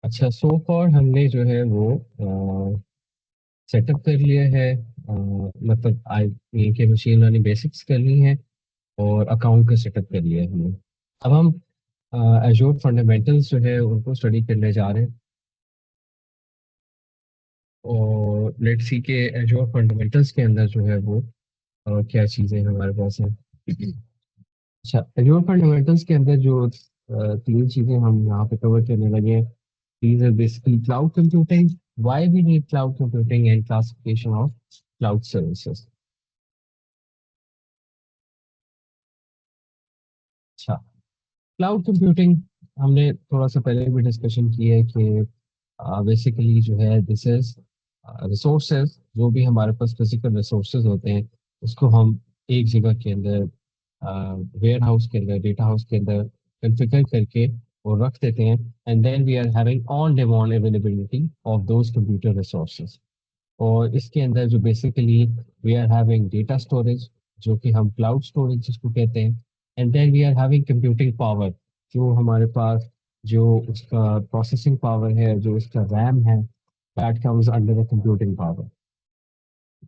अच्छा, so for हमने जो है वो सेटअप कर लिया है। मतलब आई के मशीन लर्निंग बेसिक्स कर ली हैं और अकाउंट का सेटअप कर लिया है हमने। अब हम एजोर फंडामेंटल्स जो है उनको स्टडी करने जा रहे हैं। और लेट्स सी के एजोर फंडामेंटल्स के अंदर जो है वो क्या चीज़ें हमारे पास हैं। अच्छा, एजोर फंडामेंटल्स के अंदर जो तीन चीज़ें हम यहाँ पे कवर करने लगे हैं। These are basically cloud computing, why we need cloud computing, and classification of cloud services. अच्छा, क्लाउड कंप्यूटिंग हमने थोड़ा सा पहले भी डिस्कशन की है कि बेसिकली जो है दिस इज रिसोर्सेज, जो भी हमारे पास फिजिकल रिसोर्सेज होते हैं उसको हम एक जगह के अंदर वेयर हाउस के अंदर डेटा हाउस के अंदर कॉन्फ़िगर करके और रख देते हैं। And then we are having on demand availability of those computer resources. और इसके अंदर जो basically we are having data storage, जो कि हम क्लाउड स्टोरेज जिसको कहते हैं। And then we are having computing power, जो हमारे पास जो उसका प्रोसेसिंग पावर है, जो उसका रैम है, that comes under the computing power.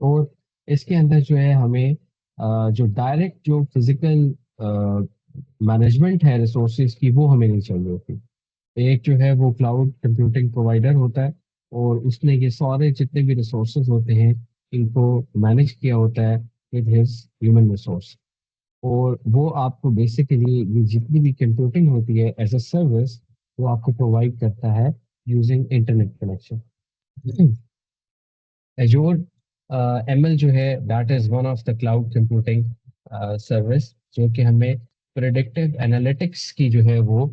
और इसके अंदर जो है हमें जो डायरेक्ट जो फिजिकल मैनेजमेंट है रिसोर्सेज की, वो हमें नहीं चाहिए होती। एक जो है वो क्लाउड कंप्यूटिंग प्रोवाइडर होता है और उसने ये सारे जितने भी रिसोर्सेज होते हैं इनको मैनेज किया होता है विद हिज ह्यूमन रिसोर्स। और वो आपको बेसिकली ये जितनी भी कंप्यूटिंग होती है एज अ सर्विस, वो आपको प्रोवाइड करता है यूजिंग इंटरनेट कनेक्शन। एजोर एमएल जो है that is one of the cloud computing service, जो कि हमें प्रेडिक्टिव एनालिटिक्स की जो है वो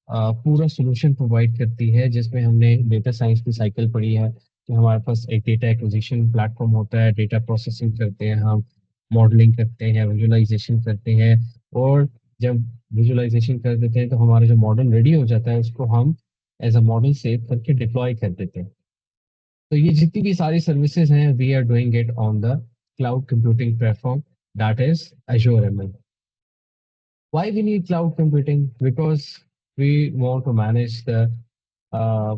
पूरा सॉल्यूशन प्रोवाइड करती है, जिसमें हमने डेटा साइंस की साइकिल पढ़ी है कि हमारे पास एक डेटा एक्विजिशन प्लेटफॉर्म होता है, डेटा प्रोसेसिंग करते हैं हम, मॉडलिंग करते हैं, विजुअलाइजेशन करते हैं। और जब विजुअलाइजेशन कर देते हैं तो हमारा जो मॉडल रेडी हो जाता है उसको हम एज अ मॉडल सेव करके डिप्लॉय कर देते हैं। तो ये जितनी भी सारी सर्विसेज हैं we are doing it on the cloud computing platform that is Azure ML. Why we need cloud computing? Because we want to manage the uh,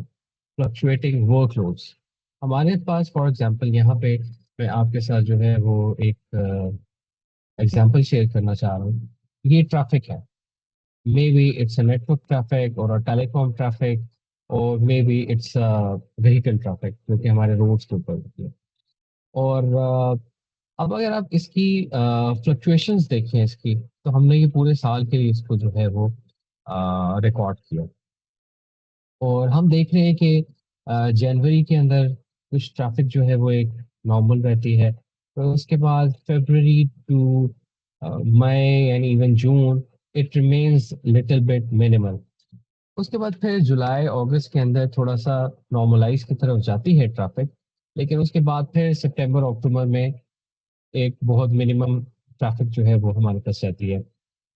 fluctuating workloads. हमारे पास फॉर एग्जांपल यहाँ पे मैं आपके साथ जो है वो एक एग्जांपल शेयर करना चाह रहा हूँ। ये ट्रैफिक है, may be it's a network traffic और अ टेलीकॉम ट्रैफिक, और may B it's vehicle traffic जो कि हमारे रोड्स के ऊपर होती है। और अब अगर आप इसकी फ्लक्चुएशंस देखें इसकी, तो हमने ये पूरे साल के लिए इसको जो है वो रिकॉर्ड किया। और हम देख रहे हैं कि जनवरी के अंदर कुछ ट्रैफिक जो है वो एक नॉर्मल रहती है। तो उसके बाद February to May and even June it remains little bit minimal. उसके बाद फिर जुलाई अगस्त के अंदर थोड़ा सा नॉर्मलाइज की तरफ जाती है ट्रैफिक। लेकिन उसके बाद फिर सितंबर अक्टूबर में एक बहुत मिनिमम ट्रैफिक जो है वो हमारे पास रहती है।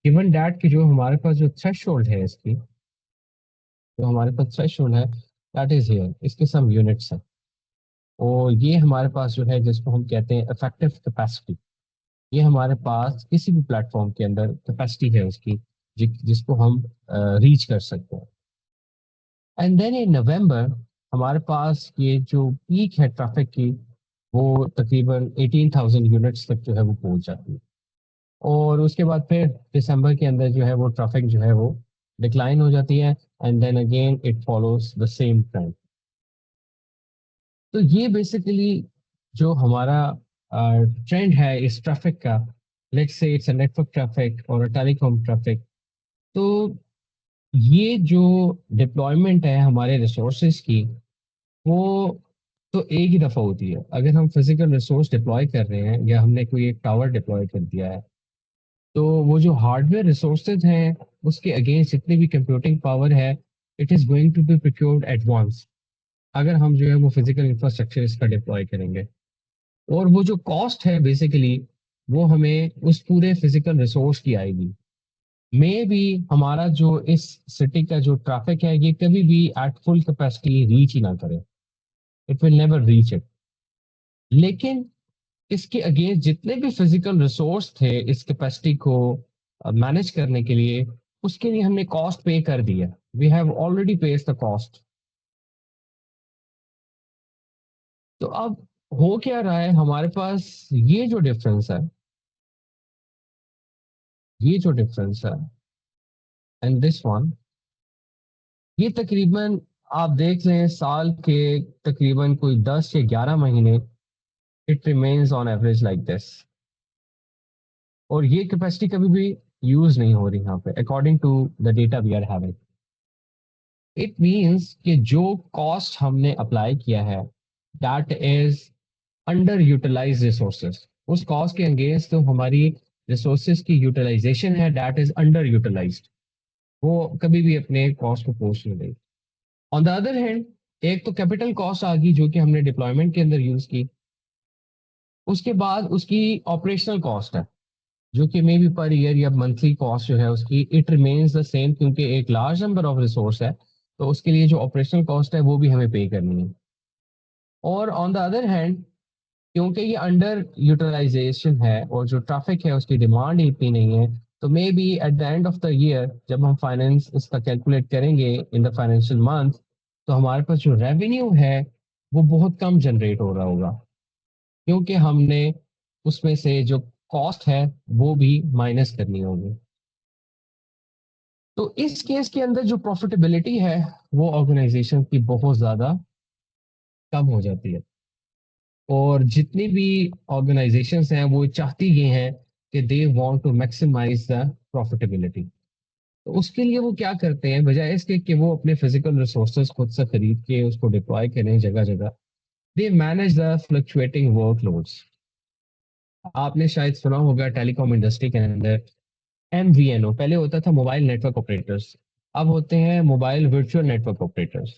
गिवन दैट कि जो हमारे पास जो थ्रेशोल्ड है इसकी, जो हमारे पास थ्रेशोल्ड है दैट इज हियर, इसके सम यूनिट्स हैं। और ये हमारे पास जो है जिसको हम कहते हैं इफेक्टिव कैपेसिटी, ये हमारे पास किसी भी प्लेटफॉर्म के अंदर कैपेसिटी है उसकी, जिसको हम रीच कर सकते हैं। एंड देन इन नवंबर हमारे पास ये जो पीक है ट्रैफिक की, वो तकरीबन 18,000 यूनिट्स तक जो है वो पहुंच जाती है। और उसके बाद फिर दिसंबर के अंदर जो है वो ट्रैफिक जो है वो डिक्लाइन हो जाती है। And then again it follows the same trend. तो ये बेसिकली जो हमारा ट्रेंड है इस ट्रैफिक का, let's say it's a network traffic और अ टेलीकॉम ट्रैफिक। तो ये जो डिप्लॉयमेंट है हमारे रिसोर्सेज की, वो तो एक ही दफा होती है। अगर हम फिजिकल रिसोर्स डिप्लॉय कर रहे हैं या हमने कोई एक टावर डिप्लॉय कर दिया है, तो वो जो हार्डवेयर रिसोर्सेज हैं उसके अगेंस्ट जितनी भी कंप्यूटिंग पावर है, it is going to be procured at once, अगर हम जो है वो फिजिकल इंफ्रास्ट्रक्चर इसका डिप्लॉय करेंगे। और वो जो कॉस्ट है बेसिकली, वो हमें उस पूरे फिजिकल रिसोर्स की आएगी। मे भी हमारा जो इस सिटी का जो ट्रैफिक है ये कभी भी एट फुल कैपेसिटी रीच ही ना करे, it will never reach it. लेकिन इसके अगेंस्ट जितने भी फिजिकल रिसोर्स थे इस कैपेसिटी को मैनेज करने के लिए, उसके लिए हमने कॉस्ट पे कर दिया। We have already paid the cost. तो अब हो क्या रहा है हमारे पास, ये जो डिफरेंस है एंड दिस वन, ये तकरीबन आप देख लें साल के तकरीबन कोई 10 या 11 महीने it remains on average like this. और ये कैपेसिटी कभी भी यूज नहीं हो रही यहाँ पे according to the data we are having. It means कि जो कॉस्ट हमने अप्लाई किया है that is under utilize resources, उस कॉस्ट के अगेंस्ट तो हमारी रिसोर्सेज की यूटिलाइजेशन है दैट इज अंडर यूटिलाइज्ड, वो कभी भी अपने कॉस्ट को पोस्ट नहीं देगी। ऑन द अदर हैंड एक तो कैपिटल कॉस्ट आ गई जो कि हमने डिप्लॉयमेंट के अंदर यूज की, उसके बाद उसकी ऑपरेशनल कॉस्ट है जो कि मे बी पर ईयर या मंथली कॉस्ट जो है उसकी इट रिमेन्स द सेम, क्योंकि एक लार्ज नंबर ऑफ रिसोर्स है तो उसके लिए जो ऑपरेशनल कॉस्ट है वो भी हमें पे करनी है। और ऑन द अदर हैंड क्योंकि ये अंडर यूटिलाइजेशन है और जो ट्रैफिक है उसकी डिमांड इतनी नहीं है, तो may be eight the end of the year जब हम फाइनेंस इसका कैलकुलेट करेंगे इन द फाइनेंशियल मंथ, तो हमारे पास जो रेवेन्यू है वो बहुत कम जनरेट हो रहा होगा, क्योंकि हमने उसमें से जो कॉस्ट है वो भी माइनस करनी होगी। तो इस केस के अंदर जो प्रॉफिटेबिलिटी है वो ऑर्गेनाइजेशन की बहुत ज्यादा कम हो जाती है। और जितनी भी ऑर्गेनाइजेशंस हैं वो चाहती ये हैं कि they want to maximize the profitability. तो उसके लिए वो क्या करते हैं, बजाय इसके कि वो अपने फिजिकल रिसोर्सेज खुद से खरीद के उसको डिप्लॉय करें जगह जगह, they manage the fluctuating workloads. आपने शायद सुना होगा टेलीकॉम इंडस्ट्री के अंदर एमवीएनओ, पहले होता था मोबाइल नेटवर्क ऑपरेटर्स, अब होते हैं मोबाइल वर्चुअल नेटवर्क ऑपरेटर्स।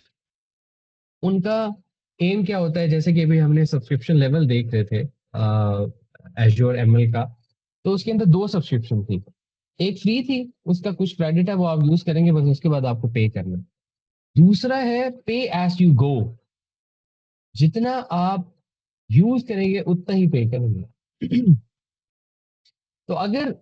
उनका एम क्या होता है, जैसे कि अभी हमने सब्सक्रिप्शन लेवल देख रहे थे एज्योर एमएल का, तो उसके अंदर दो सब्सक्रिप्शन थी। एक फ्री थी, उसका कुछ क्रेडिट है वो आप यूज करेंगे बस, उसके बाद आपको पे करना। दूसरा है पे एज यू गो, जितना आप यूज करेंगे उतना ही पे करेंगे। तो अगर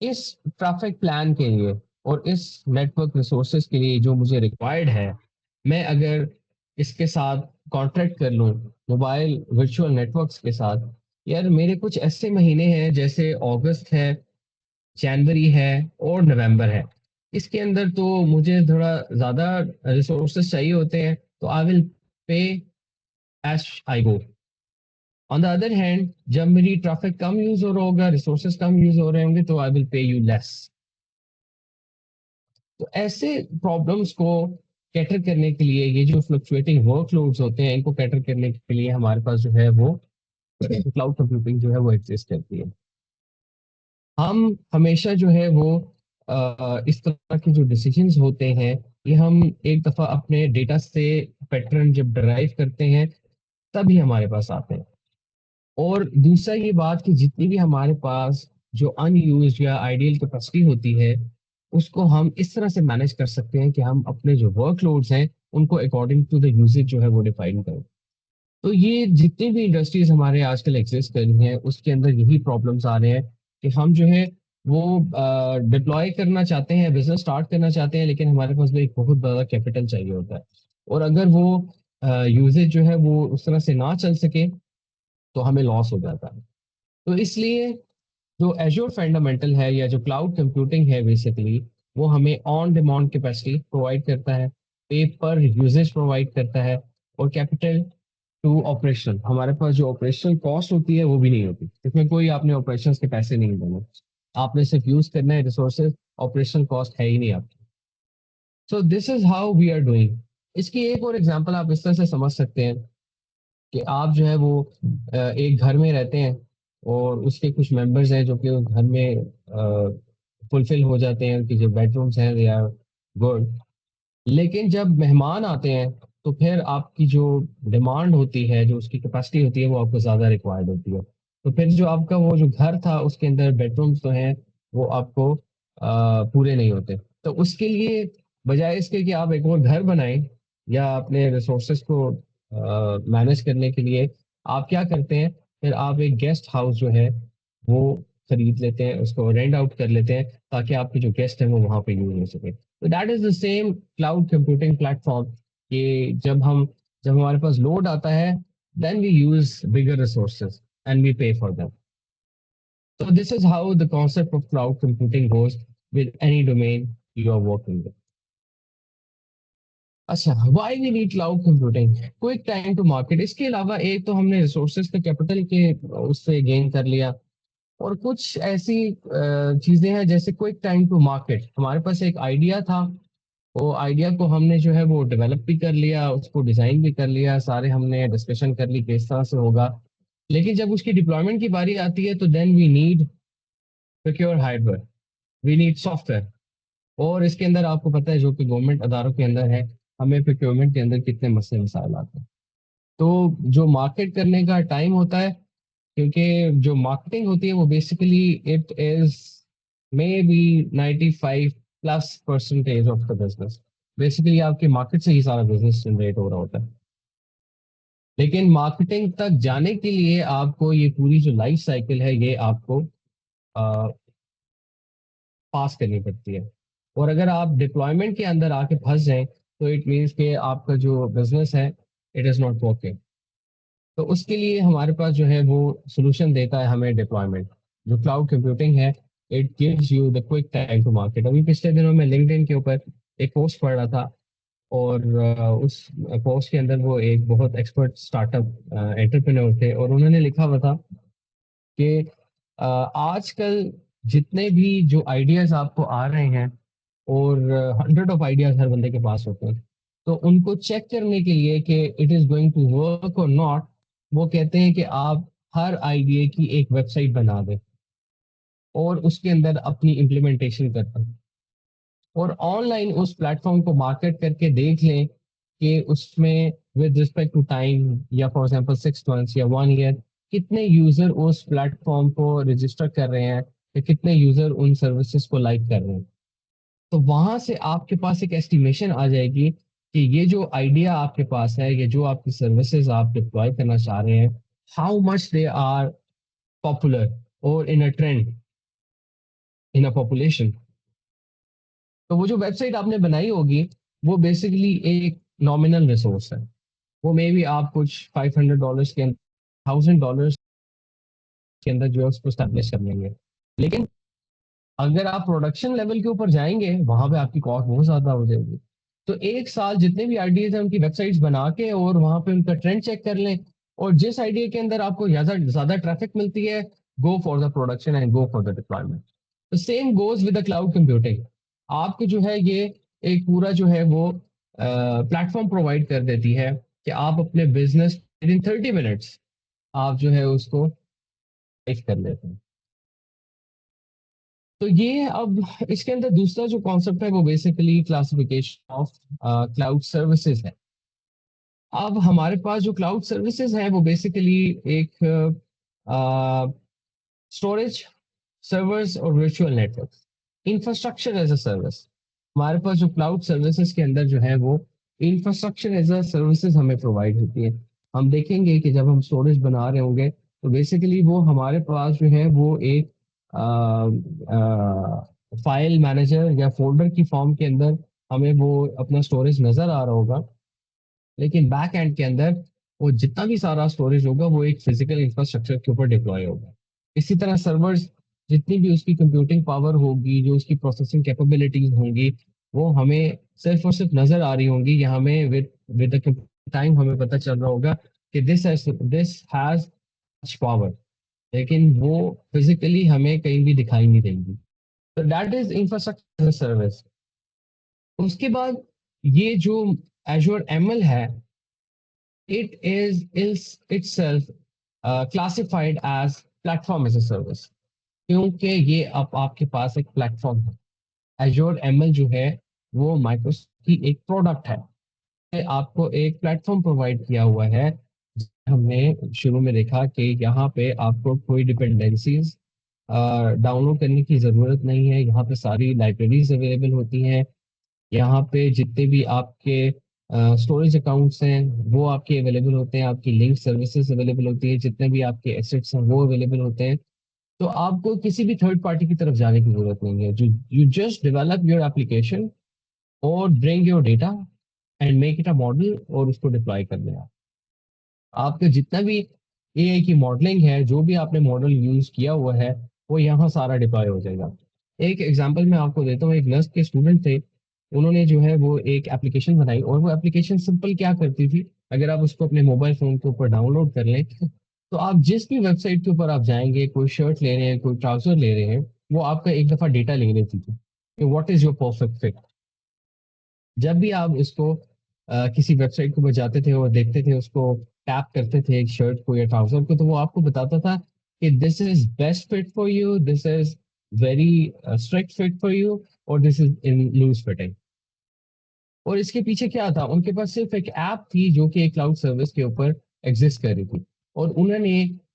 इस ट्रैफिक प्लान के लिए और इस नेटवर्क रिसोर्सेज के लिए जो मुझे रिक्वायर्ड है, मैं अगर इसके साथ कॉन्ट्रैक्ट कर लूँ मोबाइल वर्चुअल नेटवर्क्स के साथ, यार मेरे कुछ ऐसे महीने हैं जैसे अगस्त है, जनवरी है और नवंबर है, इसके अंदर तो मुझे थोड़ा ज्यादा रिसोर्सेज चाहिए होते हैं, तो I will pay as I go. On the other hand जब मेरी ट्रैफिक कम यूज हो रहा होगा, रिसोर्सेज कम यूज हो रहे होंगे, तो आई विल पे यू लेस। तो ऐसे प्रॉब्लम्स को कैटर करने के लिए, ये जो फ्लक्चुएटिंग वर्कलोड्स होते हैं इनको कैटर करने के लिए हमारे पास जो है वो क्लाउड कंप्यूटिंग जो है वो एग्जिस्ट करती है। हम हमेशा जो है वो इस तरह के जो डिसीजंस होते हैं ये हम एक दफा अपने डेटा से पैटर्न जब डराइव करते हैं तभी हमारे पास आते हैं। और दूसरा ये बात कि जितनी भी हमारे पास जो अनयूज्ड या आइडियल कैपेसिटी होती है उसको हम इस तरह से मैनेज कर सकते हैं कि हम अपने जो वर्कलोड्स हैं उनको अकॉर्डिंग टू द यूसेज जो है वो डिफाइन करें। तो ये जितनी भी इंडस्ट्रीज हमारे आजकल एग्जिस्ट कर रही हैं उसके अंदर यही प्रॉब्लम्स आ रहे हैं कि हम जो है वो डिप्लॉय करना चाहते हैं, बिजनेस स्टार्ट करना चाहते हैं, लेकिन हमारे पास भी एक बहुत बड़ा कैपिटल चाहिए होता है। और अगर वो यूजेज जो है वो उस तरह से ना चल सके तो हमें लॉस हो जाता है। तो इसलिए जो एज्योर फंडामेंटल है या जो क्लाउड कंप्यूटिंग है बेसिकली, वो हमें ऑन डिमांड कैपेसिटी प्रोवाइड करता है, पे पर यूजेज प्रोवाइड करता है, और कैपिटल टू ऑपरेशन, हमारे पास जो ऑपरेशनल कॉस्ट होती है वो भी नहीं होती, इसमें कोई आपने ऑपरेशन के पैसे नहीं देने, आपने सिर्फ यूज करना है रिसोर्सेज, ऑपरेशनल कॉस्ट है ही नहीं आपकी। So this is how we are doing. इसकी एक और एग्जांपल आप इस तरह से समझ सकते हैं कि आप जो है वो एक घर में रहते हैं और उसके कुछ मेंबर्स हैं जो कि उस घर में फुलफिल हो जाते हैं, उनकी जो बेडरूम्स हैं दे आर गुड, लेकिन जब मेहमान आते हैं तो फिर आपकी जो डिमांड होती है, जो उसकी कैपेसिटी होती है वो आपको ज़्यादा रिक्वायर्ड होती है, तो फिर जो आपका वो जो घर था उसके अंदर बेडरूम्स तो हैं वो आपको पूरे नहीं होते। तो उसके लिए बजाय इसके कि आप एक और घर बनाएं या अपने रिसोर्सेज को मैनेज करने के लिए आप क्या करते हैं, फिर आप एक गेस्ट हाउस जो है वो खरीद लेते हैं, उसको रेंट आउट कर लेते हैं ताकि आपके जो गेस्ट हैं वो वहां पे यूज हो सके। तो that is the same cloud computing platform कि जब हमारे पास लोड आता है then we use bigger resources and we pay for them. So this is how the concept of cloud computing goes with any domain you are working with. अच्छा, why we need cloud computing? Quick time to market. इसके अलावा एक तो हमने resources के capital के उससे gain कर लिया, और कुछ ऐसी चीजें हैं जैसे क्विक टाइम टू मार्केट। हमारे पास एक आइडिया था, वो आइडिया को हमने जो है वो डेवलप भी कर लिया, उसको डिजाइन भी कर लिया, सारे हमने डिस्कशन कर ली किस तरह से होगा। लेकिन जब उसकी डिप्लॉयमेंट की बारी आती है तो then we need procure hardware, we need software. और इसके अंदर आपको पता है जो कि गवर्नमेंट अदारों के अंदर है, हमें प्रोक्योरमेंट के अंदर कितने मसले मसाइल आते हैं। तो जो मार्केट करने का टाइम होता है, क्योंकि जो मार्केटिंग होती है वो basically it is may be 95 plus percentage of the business. Basically आपके मार्केट से ही सारा बिजनेस जनरेट हो रहा होता है। लेकिन मार्केटिंग तक जाने के लिए आपको ये पूरी जो लाइफ साइकिल है ये आपको पास करनी पड़ती है। और अगर आप डिप्लॉयमेंट के अंदर आके फंस जाएं तो इट मीन्स कि आपका जो बिजनेस है इट इज़ नॉट वर्किंग। तो उसके लिए हमारे पास जो है वो सोल्यूशन देता है हमें डिप्लॉयमेंट। जो क्लाउड कंप्यूटिंग है, it gives you the quick time to market. अभी पिछले दिनों में लिंक्डइन के ऊपर एक पोस्ट पढ़ रहा था, और उस पोस्ट के अंदर वो एक बहुत एक्सपर्ट स्टार्टअप एंटरप्रेन्योर थे, और उन्होंने लिखा हुआ था कि आजकल जितने भी जो आइडियाज आपको आ रहे हैं, और 100 ऑफ आइडियाज हर बंदे के पास होते हैं, तो उनको चेक करने के लिए कि it is going to work और नॉट, वो कहते हैं कि आप हर आइडिया की एक वेबसाइट बना दें और उसके अंदर अपनी इम्प्लीमेंटेशन कर दें, और ऑनलाइन उस प्लेटफॉर्म को मार्केट करके देख लें कि उसमें विद रिस्पेक्ट टू टाइम, या फॉर एग्जांपल 6 मंथ्स या 1 ईयर, कितने यूजर उस प्लेटफॉर्म को रजिस्टर कर रहे हैं, या कितने यूजर उन सर्विसेज को लाइक कर रहे हैं। तो वहां से आपके पास एक एस्टिमेशन आ जाएगी कि ये जो आइडिया आपके पास है, ये जो आपकी सर्विसेज आप डिप्लॉय करना चाह रहे हैं, how much they are popular और in a trend in a population. तो वो जो वेबसाइट आपने बनाई होगी वो बेसिकली एक नॉमिनल रिसोर्स है। वो मे बी आप कुछ $500 के अंदर, $1000 के अंदर जो है उसको स्टैब्लिश कर लेंगे। लेकिन अगर आप प्रोडक्शन लेवल के ऊपर जाएंगे वहां पे आपकी कॉस्ट बहुत ज्यादा हो जाएगी। तो एक साल जितने भी आइडियाज हैं उनकी वेबसाइट्स बना के और वहां पे उनका ट्रेंड चेक कर लें, और जिस आइडिया के अंदर आपको ज्यादा ज्यादा ट्रैफिक मिलती है, go for the production and go for the deployment. तो same goes with the cloud computing. आपको जो है ये एक पूरा जो है वो प्लेटफॉर्म प्रोवाइड कर देती है कि आप अपने बिजनेस विद इन 30 मिनट्स आप जो है उसको कर लेते हैं। तो ये अब इसके अंदर दूसरा जो कॉन्सेप्ट है वो basically classification of cloud services है। अब हमारे पास जो क्लाउड सर्विसेज है वो बेसिकली एक स्टोरेज, सर्वर्स और virtual network, infrastructure as a service. हमारे पास जो क्लाउड सर्विसेज के अंदर जो है वो इंफ्रास्ट्रक्चर एज अ सर्विसेज हमें प्रोवाइड होती है। हम देखेंगे कि जब हम स्टोरेज बना रहे होंगे तो बेसिकली वो हमारे पास जो है वो एक फाइल मैनेजर या फोल्डर की फॉर्म के अंदर हमें वो अपना स्टोरेज नजर आ रहा होगा, लेकिन बैक एंड के अंदर वो जितना भी सारा स्टोरेज होगा वो एक फिजिकल इंफ्रास्ट्रक्चर के ऊपर डिप्लॉय होगा। इसी तरह सर्वर्स, जितनी भी उसकी कंप्यूटिंग पावर होगी, जो उसकी प्रोसेसिंग कैपेबिलिटीज होंगी, वो हमें सिर्फ और सिर्फ नजर आ रही होंगी, या हमें विद विद द टाइम हमें पता चल रहा होगा कि दिस हैज मच पावर, लेकिन वो फिजिकली हमें कहीं भी दिखाई नहीं देंगी। तो दैट इज इंफ्रास्ट्रक्चर सर्विस। उसके बाद ये जो एजूर एमएल है, it is itself classified as platform as a service, क्योंकि ये अब आपके पास एक प्लेटफॉर्म है। एजोर एमएल जो है वो माइक्रोसॉफ्ट की एक प्रोडक्ट है। ये आपको एक प्लेटफॉर्म प्रोवाइड किया हुआ है। हमने शुरू में देखा कि यहाँ पे आपको कोई डिपेंडेंसीज डाउनलोड करने की ज़रूरत नहीं है, यहाँ पे सारी लाइब्रेरीज अवेलेबल होती हैं, यहाँ पे जितने भी आपके स्टोरेज अकाउंट्स हैं वो आपके अवेलेबल होते हैं, आपकी लिंक सर्विसेज अवेलेबल होती है, जितने भी आपके एसेट्स हैं वो अवेलेबल होते हैं। तो आपको किसी भी थर्ड पार्टी की तरफ जाने की जरूरत नहीं है। जो you just develop your application और bring your data and make it a model और उसको डिप्लॉय कर दें आप। आपका जितना भी एआई की मॉडलिंग है, जो भी आपने मॉडल यूज किया हुआ है, वो यहाँ सारा डिप्लॉय हो जाएगा। एक एग्जांपल मैं आपको देता हूँ। एक नर्स के स्टूडेंट थे, उन्होंने जो है वो एक एप्लीकेशन बनाई, और वो एप्लीकेशन सिंपल क्या करती थी, अगर आप उसको अपने मोबाइल फोन के ऊपर डाउनलोड कर लें, तो आप जिस भी वेबसाइट के ऊपर आप जाएंगे, कोई शर्ट ले रहे हैं, कोई ट्राउजर ले रहे हैं, वो आपका एक दफा डेटा ले लेती थी कि what is your perfect fit. जब भी आप इसको किसी वेबसाइट के ऊपर जाते थे और देखते थे, उसको टैप करते थे एक शर्ट को या ट्राउजर को, तो वो आपको बताता था कि this is best fit for you, this is very strict fit for you, और this is in loose fitting. और इसके पीछे क्या था, उनके पास सिर्फ एक ऐप थी जो कि एक क्लाउड सर्विस के ऊपर एग्जिस्ट कर रही थी, और उन्होंने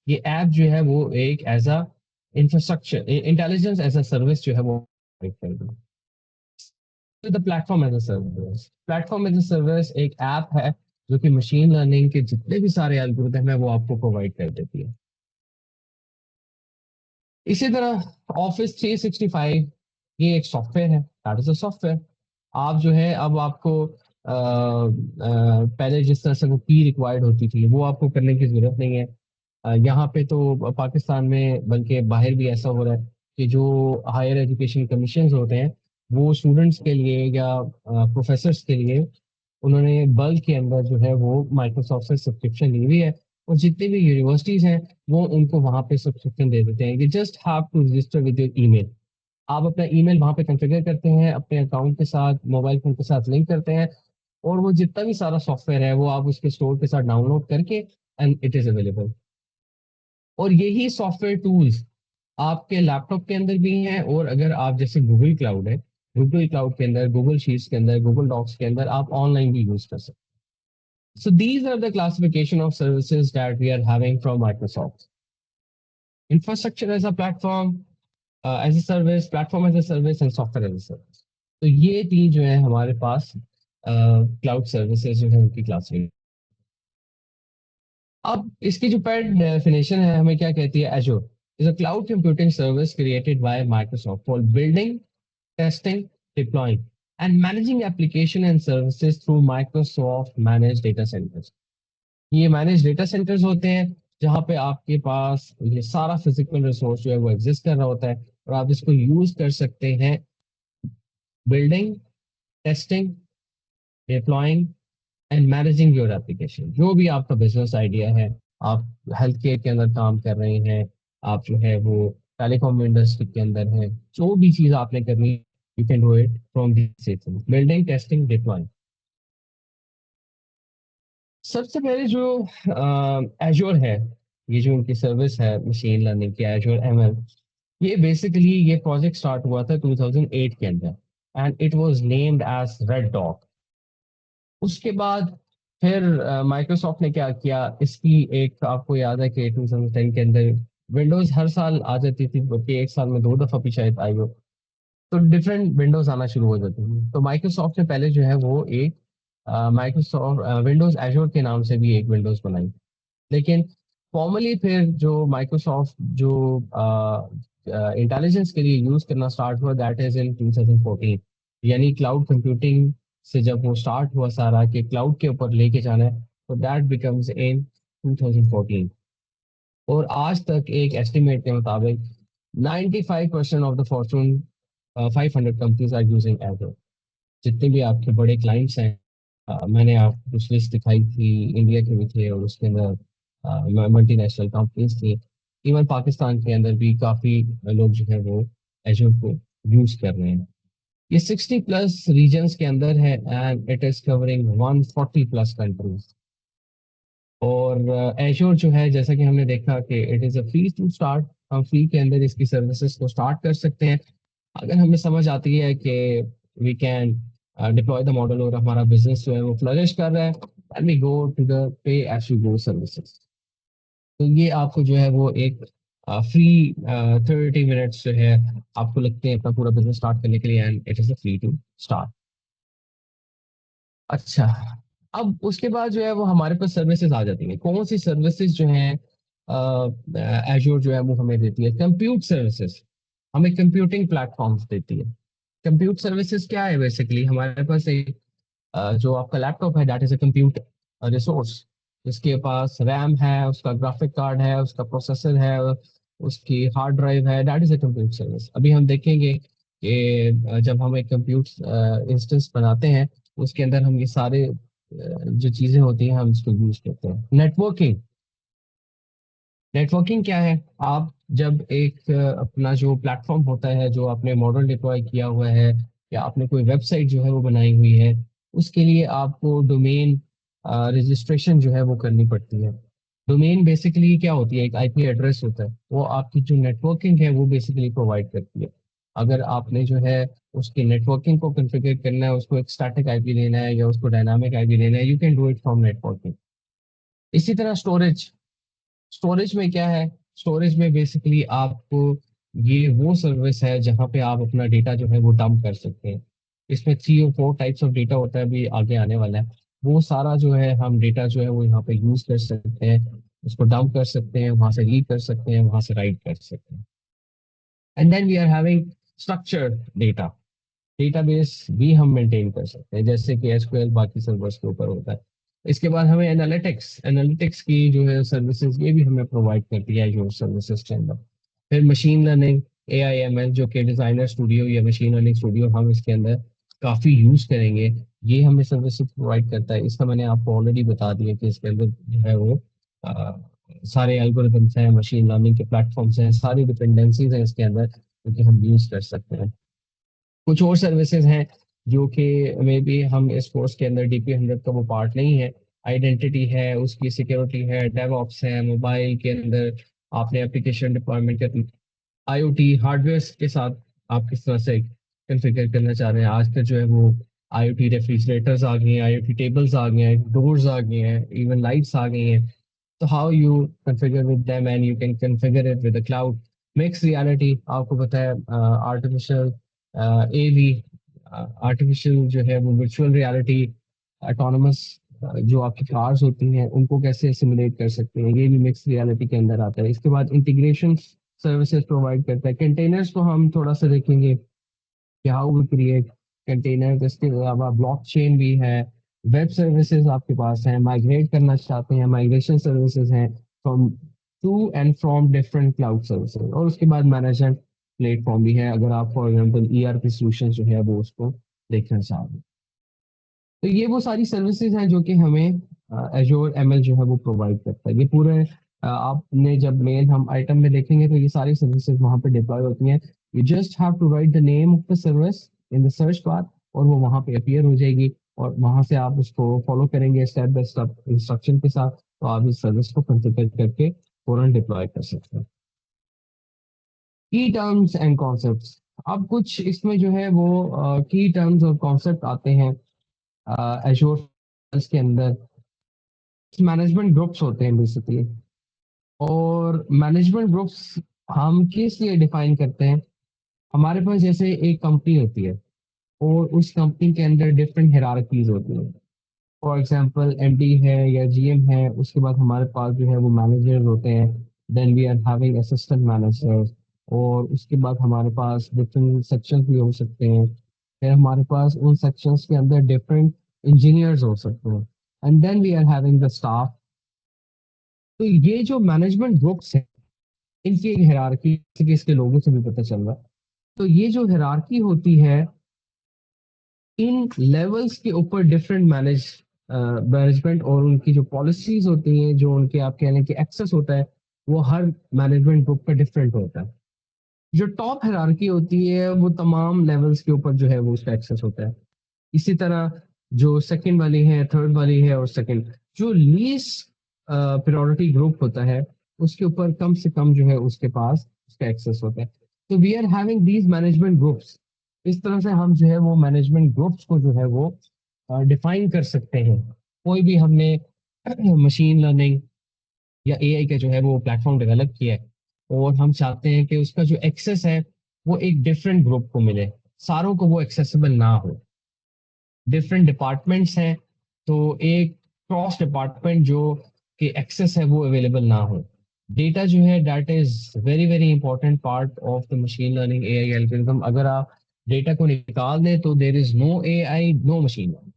ये ऐप जो है वो एक as a infrastructure intelligence as a service जो है वो provide कर दी। The platform as a service, platform as a service एक ऐप है जो कि मशीन लर्निंग के जितने भी सारे एल्गोरिदम है वो आपको प्रोवाइड कर देती है। इसी तरह ऑफिस 365 ये एक सॉफ्टवेयर है, दैट इज अ सॉफ्टवेयर। आप जो है अब आपको पहले जिस तरह से वो की रिक्वायर्ड होती थी, वो आपको करने की जरूरत नहीं है। यहाँ पे तो पाकिस्तान में, बल्कि बाहर भी ऐसा हो रहा है कि जो हायर एजुकेशन कमीशन होते हैं, वो स्टूडेंट्स के लिए या प्रोफेसर्स के लिए उन्होंने बल्क के अंदर जो है वो माइक्रोसॉफ्ट से सब्सक्रिप्शन ली हुई है। और जितनी भी यूनिवर्सिटीज हैं, वो उनको वहां पे सब्सक्रिप्शन दे देते हैं। You just have to register with your email. आप अपना ईमेल वहां पे कॉन्फ़िगर करते हैं, अपने अकाउंट के साथ, मोबाइल फोन के साथ लिंक करते हैं, और वो जितना भी सारा सॉफ्टवेयर है वो आप उसके स्टोर के साथ डाउनलोड करके, एंड इट इज अवेलेबल। और यही सॉफ्टवेयर टूल्स आपके लैपटॉप के अंदर भी हैं, और अगर आप जैसे गूगल क्लाउड है, गूगल क्लाउड के अंदर, गूगल शीट्स के अंदर, गूगल डॉक्स के अंदर आप ऑनलाइन भी यूज कर सकते हैं। So these are the classification of services that we are having from Microsoft. Infrastructure as a platform, as a service, platform as a service, and software as a service. तो ये तीन जो है हमारे पास क्लाउड सर्विसेज जो है उनकी classification. अब इसकी जो पैड डेफिनेशन है हमें क्या कहती है, एजोर is a cloud computing service created by Microsoft for building, testing, deploying and managing application and services through Microsoft manage data centres. ये मैनेज डेटा सेंटर्स होते हैं जहाँ पे आपके पास ये सारा फिजिकल रिसोर्स जो है वो एग्जिस्ट कर रहा होता है, और आप इसको यूज कर सकते हैं building, testing, deploying and managing your application. जो भी आपका बिजनेस आइडिया है, आप हेल्थ केयर के अंदर काम कर रहे हैं, आप जो है वो टेलीकॉम इंडस्ट्री के अंदर है, जो भी चीज आपने करनी, you can do it from this building, testing, deploying. सबसे पहले जो एजोर है, ये जो उनकी सर्विस है मशीन लर्निंग की, एजोर एमएल, ये बेसिकली ये प्रोजेक्ट स्टार्ट हुआ था 2008 के अंदर, and it was named as red dog. उसके बाद फिर माइक्रोसॉफ्ट ने क्या किया, इसकी एक आपको याद है कि 2010 के अंदर विंडोज हर साल आ जाती थी, बल्कि एक साल में दो दफा भी शायद आई हो, तो डिफरेंट विंडोज आना शुरू हो जाती थी। तो माइक्रोसॉफ्ट ने पहले जो है वो एक माइक्रोसॉफ्ट विंडोज एजोर के नाम से भी एक विंडोज बनाई। लेकिन फॉर्मली फिर जो माइक्रोसॉफ्ट जो इंटेलिजेंस के लिए यूज करना स्टार्ट हुआ, दैट इज इन 2014। यानी क्लाउड कंप्यूटिंग से जब वो स्टार्ट हुआ सारा कि क्लाउड के ऊपर लेके जाना है, तो दैट बिकम्स इन 2014। और आज तक एक एस्टिमेट के मुताबिक 95% of the Fortune 500 companies are using Azure. जितने भी आपके बड़े क्लाइंट्स हैं, मैंने आपको कुछ लिस्ट दिखाई थी, इंडिया के भी थे और उसके अंदर मल्टीनेशनल कंपनीज थी। इवन पाकिस्तान के अंदर भी काफी लोग जो है वो एजूर को यूज कर रहे हैं। ये 60 प्लस रीजन्स के अंदर है, and it is covering 140 plus countries. और एजोर जो है, जैसा कि हमने देखा कि it is a free to start, हम फ्री के अंदर इसकी सर्विसेज को स्टार्ट कर सकते हैं। अगर हमें समझ आती है कि we can deploy the model और हमारा बिजनेस जो है वो फ्लरिश कर रहा है, then we go to the pay as you go services. तो ये आपको जो है वो एक फ्री 30 मिनट्स जो है आपको लगते हैं अपना पूरा बिजनेस स्टार्ट करने के लिए, and it is a free to start. अच्छा, अब उसके बाद जो है वो हमारे पास सर्विसेज आ जाती हैं। कौन सी सर्विसेज जो हैं एजोर जो है वो हमें देती है, कंप्यूट सर्विसेज, हमें कंप्यूटिंग प्लेटफॉर्म्स देती है। कंप्यूट सर्विसेज क्या है, बेसिकली हमारे पास एक जो आपका लैपटॉप है, that is a compute resource. जिसके पास रैम है, उसका ग्राफिक कार्ड है, उसका प्रोसेसर है, उसकी हार्ड ड्राइव है, that is a compute service. अभी हम देखेंगे कि जब हम एक कंप्यूट इंस्टेंस बनाते हैं, उसके अंदर हम ये सारे जो चीजें होती हैं हम इसको यूज करते हैं। नेटवर्किंग, नेटवर्किंग क्या है? आप जब एक अपना जो प्लेटफॉर्म होता है, जो आपने मॉडल डिप्लॉय किया हुआ है, या आपने कोई वेबसाइट जो है वो बनाई हुई है, उसके लिए आपको डोमेन रजिस्ट्रेशन जो है वो करनी पड़ती है। डोमेन बेसिकली क्या होती है? एक आईपी एड्रेस होता है, वो आपकी जो नेटवर्किंग है वो बेसिकली प्रोवाइड करती है। अगर आपने जो है उसकी नेटवर्किंग को कॉन्फ़िगर करना है, उसको एक स्टैटिक आईपी लेना है या उसको डायनामिक आईपी लेना है, you can do it from networking. इसी तरह स्टोरेज, स्टोरेज में क्या है? स्टोरेज में बेसिकली आपको ये वो सर्विस है जहाँ पे आप अपना डेटा जो है वो डंप कर सकते हैं। इसमें 3 और 4 टाइप्स ऑफ डेटा होता है, अभी आगे आने वाला है। वो सारा जो है हम डेटा जो है वो यहाँ पे यूज कर सकते हैं, उसको डंप कर सकते हैं, वहां से रीड कर सकते हैं, वहां से राइट कर सकते हैं। And then we are having structured data. Database भी हम मेंटेन कर सकते हैं, जैसे कि एसक्यूएल बाकी सर्वर्स के ऊपर होता है। इसके बाद हमें एनालिटिक्स, एनालिटिक्स की जो है सर्विसेज ये भी हमें प्रोवाइड करती है जो सर्विसेज के अंदर। फिर machine learning, A I am L, जो कि डिजाइनर स्टूडियो या मशीन लर्निंग स्टूडियो हम इसके अंदर काफी यूज करेंगे, ये हमें सर्विसेज प्रोवाइड करता है। इसका मैंने आपको ऑलरेडी बता दिया कि इसके अंदर जो है वो अ, सारे एल्गोरिथम्स हैं, मशीन लर्निंग के प्लेटफॉर्म्स हैं, सारी डिपेंडेंसीज हैं इसके अंदर, क्योंकि हम यूज कर सकते हैं। कुछ और सर्विसेज हैं जो कि मे बी हम इस कोर्स के अंदर DP100 का वो पार्ट नहीं है। आइडेंटिटी है, उसकी सिक्योरिटी है, डेवऑप्स है, मोबाइल के अंदर आपने एप्लीकेशन डिप्लॉयमेंट करनी, IoT हार्डवेयर के साथ आप किस तरह से कॉन्फ़िगर करना चाह रहे हैं। आजकल जो है वो IoT रेफ्रिजरेटर्स आ गए हैं, IoT टेबल्स आ गए हैं, डोर्स आ गए हैं, इवन लाइट्स आ गई हैं। तो how you configure with them and you can configure it with the cloud. Mix reality, आपको पता है आर्टिफिशियल AV, आर्टिफिशियल जो है वो वर्चुअल रियलिटी, ऑटोनमस जो आपकी कार्स होती हैं उनको कैसे सिमुलेट कर सकते हैं, ये भी मिक्स रियलिटी के अंदर आता है। इसके बाद इंटीग्रेशन सर्विसेज प्रोवाइड करता है। कंटेनर्स को हम थोड़ा सा देखेंगे कि हाउ वी क्रिएट कंटेनर। इसके अलावा ब्लॉकचेन भी है, वेब सर्विसेज आपके पास हैं, माइग्रेट करना चाहते हैं, माइग्रेशन सर्विसेज हैं from to and from different cloud services. और उसके बाद मैनेजमेंट प्लेटफॉर्म भी है, अगर आप फॉर एग्जांपल ERP सॉल्यूशन जो है वो उसको देखना चाह रहे हैं। तो ये वो सारी सर्विसेज हैं जो कि हमें एजोर ML जो है वो प्रोवाइड करता है। ये पूरे आपने जब मेन हम आइटम में देखेंगे तो ये सारी सर्विसेज वहां पे डिप्लॉय होती हैं। You just have to write the name of the service in the search bar, और वो वहां पे अपीयर हो जाएगी, और वहां से आप उसको फॉलो करेंगे स्टेप बाय स्टेप इंस्ट्रक्शन के साथ, तो आप इस सर्विस को कॉन्फ़िगर करके फौरन डिप्लॉय कर सकते हैं। की टर्म्स एंड कॉन्सेप्ट्स, अब कुछ इसमें जो है वो की टर्म्स और कॉन्सेप्ट आते हैं एजोर के अंदर। मैनेजमेंट ग्रुप्स होते हैं बेसिकली, और मैनेजमेंट ग्रुप्स हम किस लिए डिफाइन करते हैं? हमारे पास जैसे एक कंपनी होती है, और उस कंपनी के अंदर डिफरेंट हिरारकीज होती हैं। फॉर एग्जांपल MD है या GM है, उसके बाद हमारे पास जो है वो मैनेजर होते हैं, then we are having assistant manager, और उसके बाद हमारे पास डिफरेंट सेक्शंस भी हो सकते हैं। फिर हमारे पास उन सेक्शंस के अंदर डिफरेंट इंजीनियर्स हो सकते हैं, and then we are having the staff. तो ये जो मैनेजमेंट ग्रुप्स हैं, इनकी एक हायरार्की कि इसके लोगों से भी पता चल रहा है। तो ये जो हायरार्की होती है, इन लेवल्स के ऊपर डिफरेंट मैनेजमेंट और उनकी जो पॉलिसीज होती हैं, जो उनके आप कह लें कि एक्सेस होता है, वो हर मैनेजमेंट ग्रुप पे डिफरेंट होता है। जो टॉप हायरार्की होती है वो तमाम लेवल्स के ऊपर जो है वो उसका एक्सेस होता है। इसी तरह जो सेकंड वाली है, थर्ड वाली है, और सेकंड जो लीस्ट प्रायोरिटी ग्रुप होता है, उसके ऊपर कम से कम जो है उसके पास उसका एक्सेस होता है। तो we are having these management groups. इस तरह से हम जो है वो मैनेजमेंट ग्रुप्स को जो है वो डिफाइन कर सकते हैं। कोई भी हमने मशीन लर्निंग या AI का जो है वो प्लेटफॉर्म डेवलप किया है, और हम चाहते हैं कि उसका जो एक्सेस है वो एक डिफरेंट ग्रुप को मिले, सारों को वो एक्सेसिबल ना हो। डिफरेंट डिपार्टमेंट्स हैं, तो एक क्रॉस डिपार्टमेंट जो कि एक्सेस है वो अवेलेबल ना हो। डेटा जो है that is very very important part of the machine learning AI algorithm. अगर आप डेटा को निकाल दें तो there is no AI, no machine learning.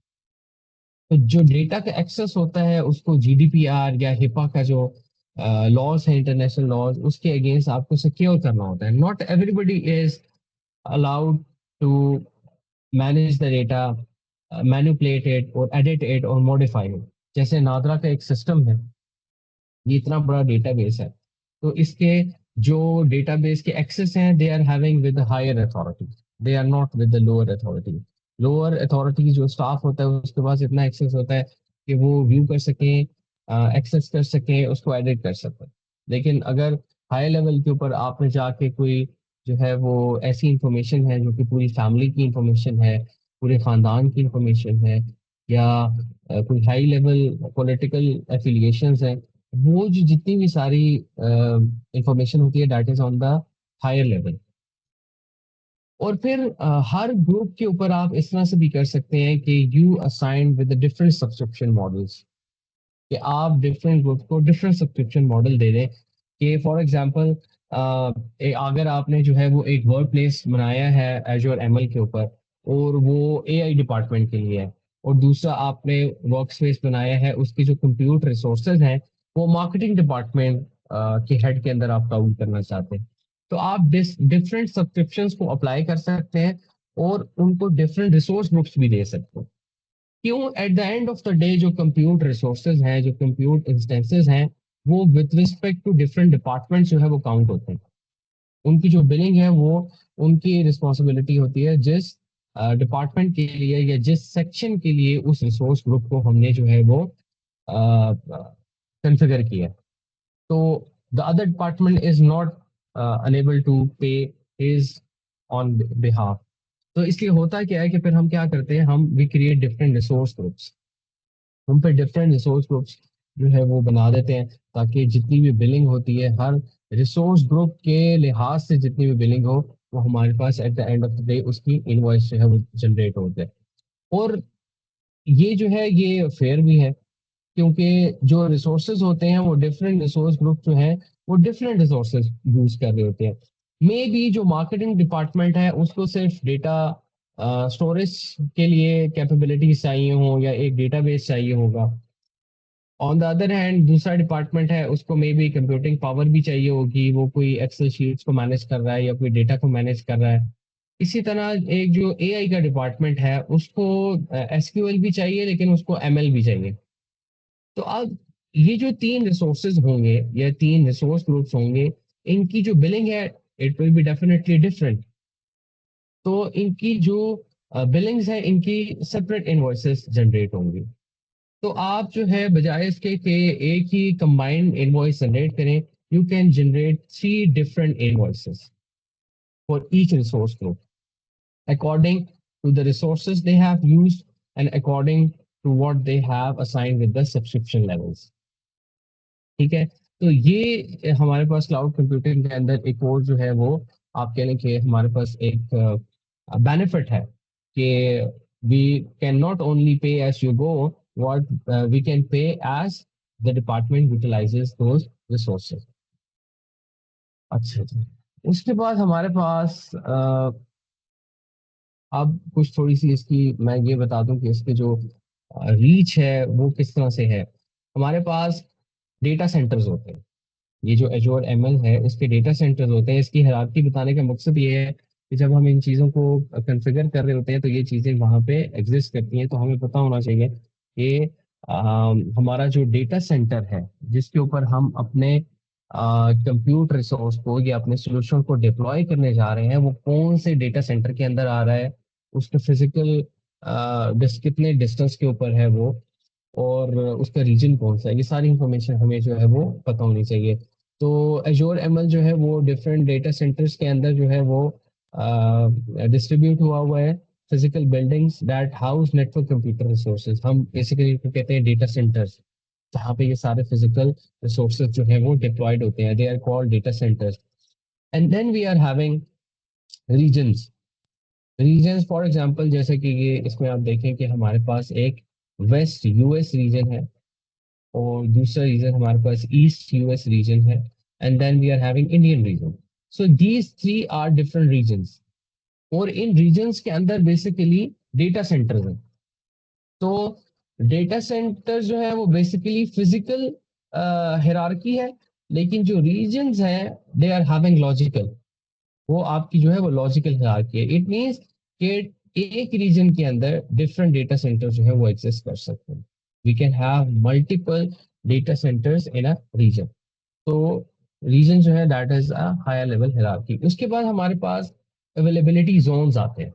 तो जो डेटा का एक्सेस होता है उसको जीडीपीआर या हिपा का जो लॉज है, इंटरनेशनल लॉज, उसके अगेंस्ट आपको सिक्योर करना होता है. Not everybody is allowed to manage the data, manipulate it और एडिट इट और मॉडिफाई इट. जैसे नादरा का एक सिस्टम है, ये इतना बड़ा डेटाबेस है, तो इसके जो डेटाबेस के एक्सेस हैं they are having with higher authority, they are not with the lower authority. Lower authority जो स्टाफ होता है उसके पास इतना एक्सेस होता है कि वो व्यू कर सकें, एक्सेस कर सकें, उसको एडिट कर सकें. लेकिन अगर हाई लेवल के ऊपर आपने जाके कोई जो है वो ऐसी इंफॉर्मेशन है जो कि पूरी फैमिली की इंफॉर्मेशन है, पूरे खानदान की इंफॉर्मेशन है, या कोई हाई लेवल पॉलिटिकल एफिलिएशंस है, वो जो जितनी भी सारी इंफॉर्मेशन होती है that is on the higher level. और फिर हर ग्रुप के ऊपर आप इस तरह से भी कर सकते हैं कि you assign with different subscription models, कि आप डिफरेंट ग्रुप को डिफरेंट सब्सक्रिप्शन मॉडल दे दें. कि फॉर एग्जांपल अगर आपने जो है वो एक वर्क प्लेस बनाया है एजोर एमएल के ऊपर, और वो एआई डिपार्टमेंट के लिए है, और दूसरा आपने वर्क स्पेस बनाया है उसकी जो कंप्यूट रिसोर्सेज हैं वो मार्केटिंग डिपार्टमेंट के हेड के अंदर आप काउंट करना चाहते हैं, तो आप डिफरेंट सब्सक्रिप्शंस को अप्लाई कर सकते हैं और उनको डिफरेंट रिसोर्स ग्रुप्स भी दे सकते हैं. क्यों? At the end of the day जो कंप्यूट रिसोर्सेज हैं, जो कंप्यूट इंस्टेंसेस हैं, वो with respect to different departments जो है वो काउंट होते हैं. उनकी जो बिलिंग है वो उनकी रिस्पॉन्सिबिलिटी होती है जिस डिपार्टमेंट के लिए या जिस सेक्शन के लिए उस रिसोर्स ग्रुप को हमने जो है वो कंफिगर किया. तो the other department is not enable to pay his on behalf. तो इसलिए होता क्या है कि फिर हम क्या करते हैं, हम we create different resource groups. हम पे डिफरेंट रिसोर्स ग्रुप्स जो है वो बना देते हैं, ताकि जितनी भी बिलिंग होती है हर रिसोर्स ग्रुप के लिहाज से जितनी भी बिलिंग हो वो हमारे पास at the end of the day उसकी इनवॉइस जो है वो जनरेट होते हैं. और ये जो है ये फेयर भी है, क्योंकि जो रिसोर्सेज होते हैं वो डिफरेंट रिसोर्स ग्रुप जो है वो डिफरेंट रिसोर्सेज यूज कर रहे होते हैं. मे बी जो मार्केटिंग डिपार्टमेंट है उसको सिर्फ डेटा स्टोरेज के लिए कैपेबिलिटीज चाहिए हो या एक डेटाबेस चाहिए होगा. ऑन द अदर हैंड दूसरा डिपार्टमेंट है उसको मे बी कंप्यूटिंग पावर भी चाहिए होगी, वो कोई एक्सेल शीट्स को मैनेज कर रहा है या कोई डेटा को मैनेज कर रहा है. इसी तरह एक जो एआई का डिपार्टमेंट है उसको एसक्यूएल भी चाहिए लेकिन उसको एमएल भी चाहिए. तो अब ये जो तीन रिसोर्सेज होंगे या तीन रिसोर्स ग्रुप्स होंगे, इनकी जो बिलिंग है it will be definitely different. तो इनकी जो बिलिंग्स है इनकी सेपरेट इनवॉइसेस जनरेट होंगी. तो आप जो है बजाय इसके कि एक ही कंबाइंड इनवॉइस जनरेट करें, you can generate three different invoices for each resource group according to the resources they have used and according to what they have assigned with the subscription levels. ठीक है. तो ये हमारे पास cloud computing के अंदर एक और जो है वो आप कह लें कि हमारे पास एक बेनिफिट है कि we can not only pay as you go, what we can pay as the department utilizes those resources. अच्छा जी. उसके बाद हमारे पास अब कुछ थोड़ी सी इसकी मैं ये बता दूं कि इसके जो रीच है वो किस तरह से है. हमारे पास डेटा सेंटर्स होते हैं. ये जो एजोर एमएल है इसके डेटा सेंटर्स होते हैं. इसकी हायरार्की बताने का मकसद ये है कि जब हम इन चीज़ों को कॉन्फ़िगर कर रहे होते हैं तो ये चीज़ें वहाँ पे एग्जिस्ट करती हैं, तो हमें पता होना चाहिए कि हमारा जो डेटा सेंटर है जिसके ऊपर हम अपने कंप्यूट रिसोर्स को या अपने सोल्यूशन को डिप्लॉय करने जा रहे हैं वो कौन से डेटा सेंटर के अंदर आ रहा है, उसके फिजिकल कितने डिस्टेंस के ऊपर है वो, और उसका रीजन कौन सा है, ये सारी इंफॉर्मेशन हमें जो है वो पता होनी चाहिए. तो एजोर एमएल जो है वो डिफरेंट डेटा सेंटर्स के अंदर जो है वो डिस्ट्रीब्यूट हुआ हुआ है. Physical buildings that house network computer resources, हम बेसिकली कहते हैं डेटा सेंटर्स, जहाँ पे ये सारे फिजिकल रिसोर्सेज जो है वो डिप्लॉयड होते हैं, they are called data centers. And then we are having regions. Regions for example जैसे कि ये इसमें आप देखें कि हमारे पास एक वेस्ट यूएस रीजन है और दूसरा रीजन हमारे पास ईस्ट यूएस रीजन है, and then we are having Indian region. So these three are different regions, और इन रीजन्स के अंदर बेसिकली डेटा सेंटर्स हैं. तो डेटा सेंटर जो है वो बेसिकली फिजिकल हायरार्की है, लेकिन जो रीजन्स हैं दे आर हैविंग लॉजिकल, वो आपकी जो है वो लॉजिकल हायरार्की है। इट मींस कि एक रीजन के अंदर डिफरेंट डेटा सेंटर जो है वो एग्जिस्ट कर सकते हैं। We can have multiple data centers in a region. तो रीजन जो है that is a higher level hierarchy. उसके बाद हमारे पास अवेलेबिलिटी जोन्स आते हैं।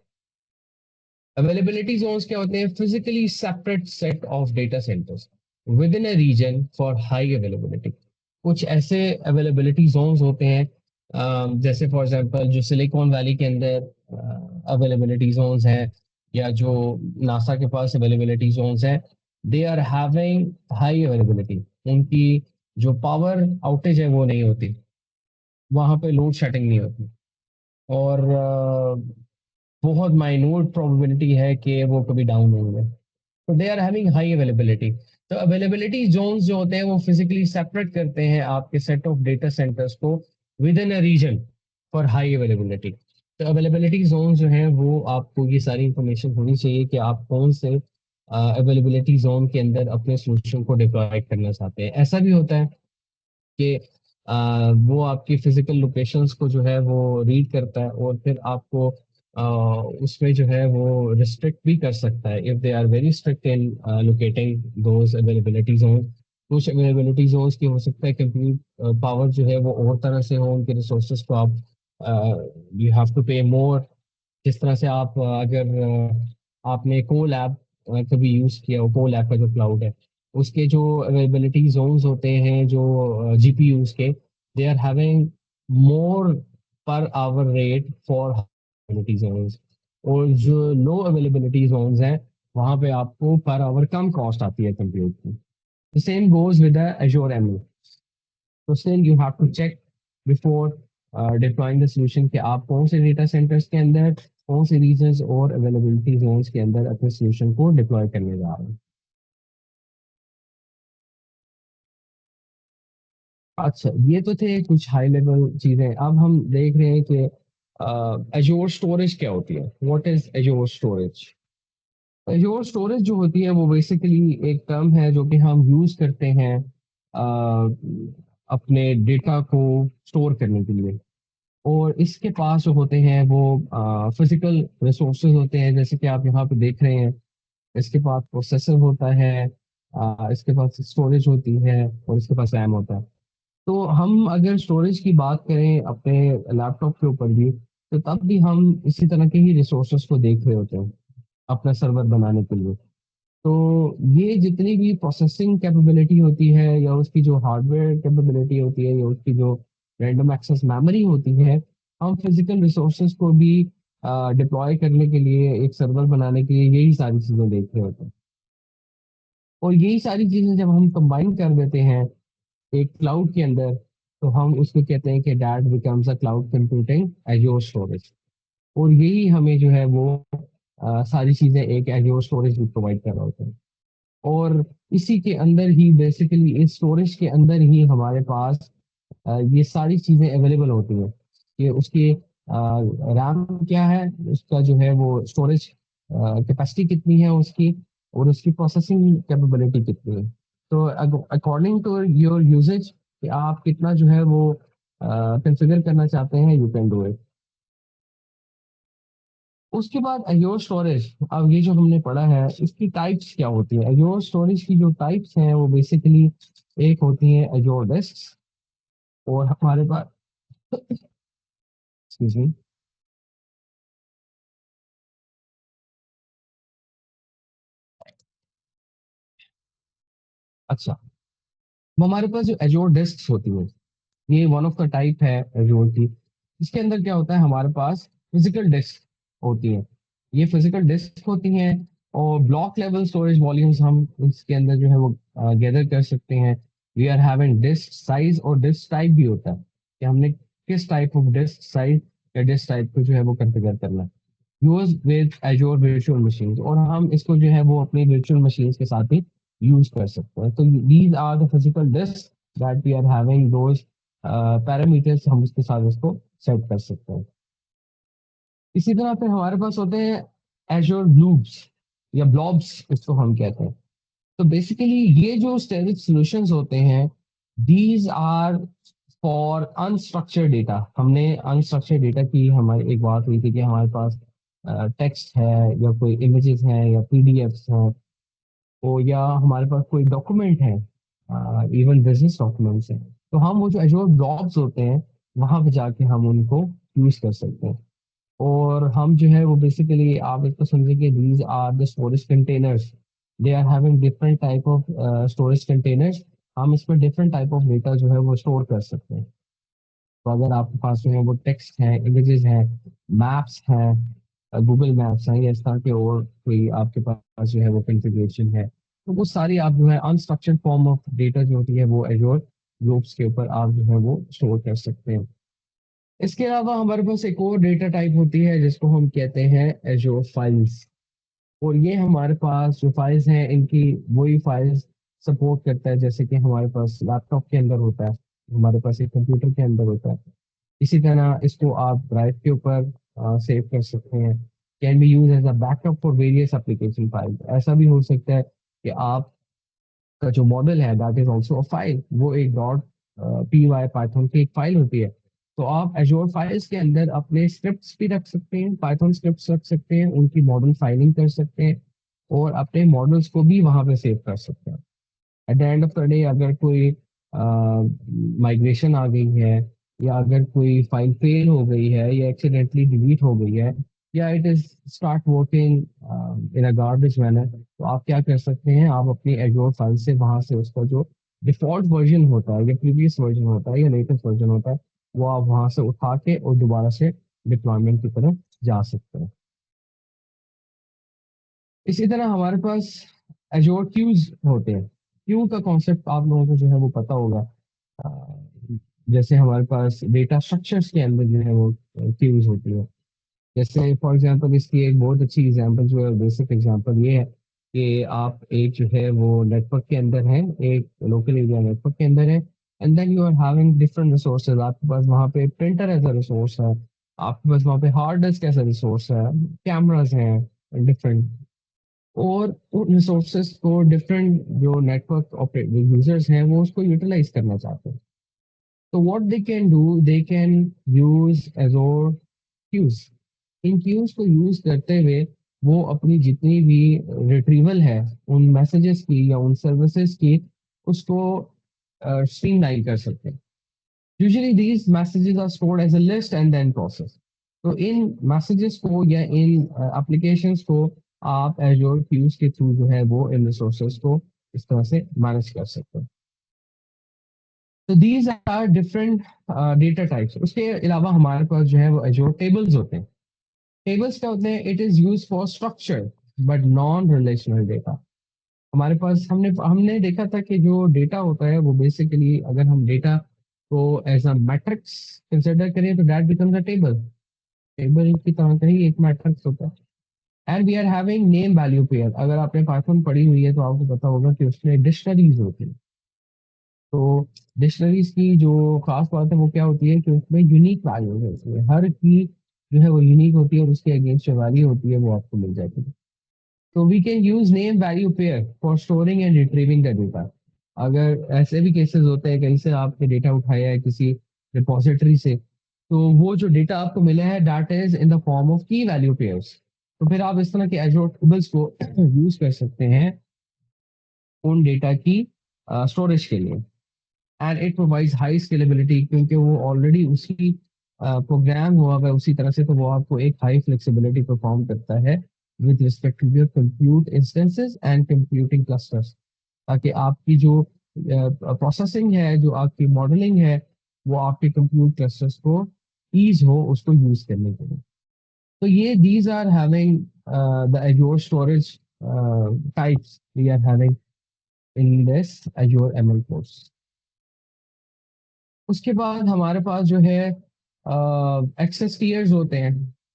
अवेलेबिलिटी जोन्स क्या होते हैं? Physically separate set of data centers within a region for high availability. कुछ ऐसे अवेलेबिलिटी जोन्स होते हैं, जैसे फॉर एग्जांपल जो सिलिकॉन वैली के अंदर अवेलेबिलिटी जोन्स हैं, या जो नासा के पास अवेलेबिलिटी जोन्स हैं, they are having high availability. उनकी जो पावर आउटेज है वो नहीं होती, वहां पे लोड शेडिंग नहीं होती, और बहुत माइन्यूट प्रोबेबिलिटी है कि वो कभी डाउन होंगे। तो they are having high availability. तो अवेलेबिलिटी जोन्स जो होते हैं वो फिजिकली सेपरेट करते हैं आपके सेट ऑफ डेटा सेंटर्स को within a region for high availability. तो अवेलेबिलिटी जोन जो है वो आपको ये सारी इंफॉर्मेशन होनी चाहिए कि आप कौन से अवेलेबिलिटी जोन के अंदर अपने सोल्यूशन को डिप्लॉय करना चाहते हैं। ऐसा भी होता है कि वो आपकी फिजिकल लोकेशंस को जो है वो रीड करता है, और फिर आपको उसमें जो है वो रिस्ट्रिक्ट भी कर सकता है if they are very strict in locating those availability zone. कुछ अवेलेबिलिटी जोन्स की हो सकता है कंप्यूट पावर जो है वो और तरह से हो, उनके रिसोर्सेज को आप यू हैव टू पे मोर। जिस तरह से आप अगर आपने कोलैब कभी यूज किया हो, कोलैब का जो क्लाउड है, उसके जो अवेलेबिलिटी जोन्स होते हैं जो जीपीयूज के, दे are having more per hour rate for availability zones. और जो लो अवेलेबिलिटी जोन्स हैं वहां पे आपको पर आवर कम कॉस्ट आती है कंप्यूट की। The same goes with the Azure ML. तो still you have to check before deploying the solution कि आप कौन से डेटा सेंटर्स के अंदर, कौन से रीजन्स और अवेलेबिलिटी जोन्स के अंदर अपने सॉल्यूशन को डिप्लॉय करने जा रहे हैं। अच्छा, ये तो थे कुछ हाई लेवल चीजें। अब हम देख रहे हैं कि एजोर स्टोरेज क्या होती है। What is एजोर storage? एजोर स्टोरेज जो होती है वो बेसिकली एक टर्म है जो कि हम यूज करते हैं अपने डेटा को स्टोर करने के लिए। और इसके पास जो होते हैं वो फिजिकल रिसोर्सेज होते हैं, जैसे कि आप यहाँ पे देख रहे हैं। इसके पास प्रोसेसर होता है, इसके पास स्टोरेज होती है, और इसके पास रैम होता है। तो हम अगर स्टोरेज की बात करें अपने लैपटॉप के ऊपर भी, तो तब भी हम इसी तरह के ही रिसोर्सेज को देख रहे होते हैं अपना सर्वर बनाने के लिए। तो ये जितनी भी प्रोसेसिंग कैपेबिलिटी होती है, या उसकी जो हार्डवेयर कैपेबिलिटी होती है, या उसकी जो रैंडम एक्सेस मेमोरी होती है, हम फिजिकल रिसोर्सेज को भी डिप्लॉय करने के लिए, एक सर्वर बनाने के लिए यही सारी चीजें देख रहे होते हैं। और यही सारी चीजें जब हम कंबाइन कर देते हैं एक क्लाउड के अंदर, तो हम उसको कहते हैं कि that becomes a cloud computing एजोर storage. और यही हमें जो है वो सारी चीजें एक एजोर स्टोरेज भी प्रोवाइड कर रहा होता है। और इसी के अंदर ही बेसिकली इस स्टोरेज के अंदर ही हमारे पास ये सारी चीजें अवेलेबल होती हैं कि उसकी रैम क्या है, उसका जो है वो स्टोरेज कैपेसिटी कितनी है उसकी, और उसकी प्रोसेसिंग कैपेबिलिटी कितनी है। तो अकॉर्डिंग टू योर यूजेज कि आप कितना जो है वो कंसिडर करना चाहते हैं, यू कैन डू इट। उसके बाद एजोर स्टोरेज, अब ये जो हमने पढ़ा है इसकी टाइप्स क्या होती है। एजोर स्टोरेज की जो टाइप्स हैं वो बेसिकली एक होती है एजोर डिस्क, और हमारे पास एक्सक्यूज मी। अच्छा, अब हमारे पास जो एजोर डिस्क होती है, ये वन ऑफ द टाइप है एजोर की। इसके अंदर क्या होता है, हमारे पास फिजिकल डिस्क होती है। ये फिजिकल डिस्क होती हैं, और ब्लॉक लेवल स्टोरेज वॉल्यूम्स हम इसके अंदर जो है वो गैदर कर सकते हैं। We are having disk size, और डिस्क टाइप भी होता है कि हमने किस टाइप ऑफ डिस्क साइज या डिस्क टाइप को जो है वो कॉन्फ़िगर करना है। Use with Azure virtual machine, और हम इसको जो है वो अपनी वर्चुअल मशीन के साथ भी यूज कर सकते हैं। तो these are the physical disk that we are having those parameters, हम उसके साथ उसको सेट कर सकते हैं। इसी तरह फिर हमारे पास होते हैं एजोर ब्लूब्स या ब्लॉब्स, इसको हम कहते हैं। तो बेसिकली ये जो स्टेरिक सॉल्यूशंस होते हैं, these are for unstructured data. हमने अनस्ट्रक्चर्ड डेटा की हमारी एक बात हुई थी कि हमारे पास टेक्स्ट है या कोई इमेजेस हैं या पीडीएफ्स हैं, ओ या हमारे पास कोई डॉक्यूमेंट है, इवन बिजनेस डॉक्यूमेंट्स हैं, तो हम वो जो एजोर ब्लॉक्स होते हैं वहां पे जाके हम उनको यूज कर सकते हैं। और हम जो है वो बेसिकली आप इसको समझेंगे, these are the storage containers, they are having different type of storage containers. हम इसमें डिफरेंट टाइप ऑफ डेटा जो है वो स्टोर कर सकते हैं। तो अगर आपके पास जो है वो टेक्स्ट है, इमेजेस हैं, मैप्स हैं, गूगल मैप्स हैं, या इस तरह के और कोई आपके पास जो है वो कॉन्फ़िगरेशन है, तो वो सारी आप जो है अनस्ट्रक्चर्ड फॉर्म ऑफ डेटा जो होती है वो एजोर ग्रुप्स के ऊपर आप जो है वो स्टोर कर सकते हैं। इसके अलावा हमारे पास एक और डेटा टाइप होती है जिसको हम कहते हैं एजोर फाइल्स। और ये हमारे पास जो फाइल्स हैं इनकी वही फाइल्स सपोर्ट करता है जैसे कि हमारे पास लैपटॉप के अंदर होता है, हमारे पास एक कंप्यूटर के अंदर होता है। इसी तरह इसको आप ड्राइव के ऊपर सेव कर सकते हैं। Can be use as a backup for various application file. ऐसा भी हो सकता है कि आप का जो मॉडल है that is also a file, वो एक डॉट पी वाई पाइथन की एक फाइल होती है। तो आप एजोर फाइल्स के अंदर अपने स्क्रिप्ट्स भी रख सकते हैं, पाइथन स्क्रिप्ट्स रख सकते हैं, उनकी मॉडल फाइलिंग कर सकते हैं और अपने मॉडल्स को भी वहां पे सेव कर सकते हैं। Eight the end of the day अगर कोई माइग्रेशन आ गई है, या अगर कोई फाइल फेल हो गई है या एक्सीडेंटली डिलीट हो गई है, या it is start working in a garbage manner, तो आप क्या कर सकते हैं, आप अपनी एजोर फाइल से वहां से उसका जो डिफॉल्ट वर्जन होता है या प्रीवियस वर्जन होता है या लेटेस्ट वर्जन होता है, वो आप वहां से उठा के और दोबारा से डिप्लॉयमेंट की तरफ जा सकते हैं। इसी तरह हमारे पास एजोर क्यूज होते हैं। क्यू का कॉन्सेप्ट आप लोगों को जो है वो पता होगा। अ, जैसे हमारे पास डेटा स्ट्रक्चर्स के अंदर जो है वो क्यूज होती है। जैसे फॉर एग्जांपल इसकी एक बहुत अच्छी एग्जांपल जो है, बेसिक एग्जांपल ये है कि आप एक जो है वो नेटवर्क के अंदर है, एक लोकल एरिया नेटवर्क के अंदर है, and then you are having different resources. आपके पास वहाँ पे प्रिंटर एज अ रिसोर्स है, आपके पास वहाँ पे hard disk as a resource है, कैमरास हैं डिफरेंट, और उन रिसोर्सेज को डिफरेंट जो नेटवर्क ऑपरेट यूजर्स हैं वो उसको यूटिलाइज करना चाहते हैं। तो what they can do, they can use Azure queues. इन क्यूज को यूज करते हुए वो अपनी जितनी भी रिट्रीवल है उन मैसेजेस की या उन सर्विसेज की, उसको स्ट्रीमलाइन कर सकते हैं। Usually these messages are stored as a list and then process. तो इन मैसेजेस को या इन एप्लीकेशंस को आप एजोर क्यूज के थ्रू जो है वो इन रिसोर्सेज को इस तरह से मैनेज कर सकते हैं। तो these are different data types. उसके अलावा हमारे पास जो है वो एजोर टेबल्स होते हैं। टेबल्स क्या होते हैं, it is use for structure but non relational data. हमारे पास हमने हमने देखा था कि जो डेटा होता है वो बेसिकली अगर हम डेटा को एज अ मैट्रिक्स कंसिडर करें तो that becomes a table. Table की तरह का ही एक मैट्रिक्स होता है। And we are having name value pair. अगर आपने पाइथन पढ़ी हुई है तो आपको पता होगा कि उसमें डिक्शनरीज होती है। तो डिक्शनरीज की जो खास बात है वो क्या होती है कि उसमें यूनिक वैल्यू है, उसमें हर की जो है वो यूनिक होती है और उसके अगेंस्ट जो वैल्यू होती है वो आपको मिल जाती है। तो we can use name value pair for storing and retrieving the data. अगर ऐसे भी केसेस होते हैं कहीं से आपने डेटा उठाया है किसी रिपोजिटरी से, तो वो जो डेटा आपको मिला है that is in the form of की वैल्यू पेयर्स। तो फिर आप इस तरह के एजोर टेबल्स को यूज कर सकते हैं उन डेटा की स्टोरेज के लिए। And it provides high scalability, क्योंकि वो ऑलरेडी उसी प्रोग्राम हुआ हुआ है उसी तरह से, तो वो आपको एक हाई फ्लेक्सिबिलिटी परफॉर्म करता है with respect to your compute instances and computing clusters, ताकि आपकी जो प्रोसेसिंग है, जो आपकी मॉडलिंग है, वो आपके कंप्यूट क्लस्टर्स को ईज हो उसको यूज करने के लिए। तो ये these are having the Azure storage types we are having in this Azure ML course. उसके बाद हमारे पास जो है एक्सेस टीयर्स होते हैं।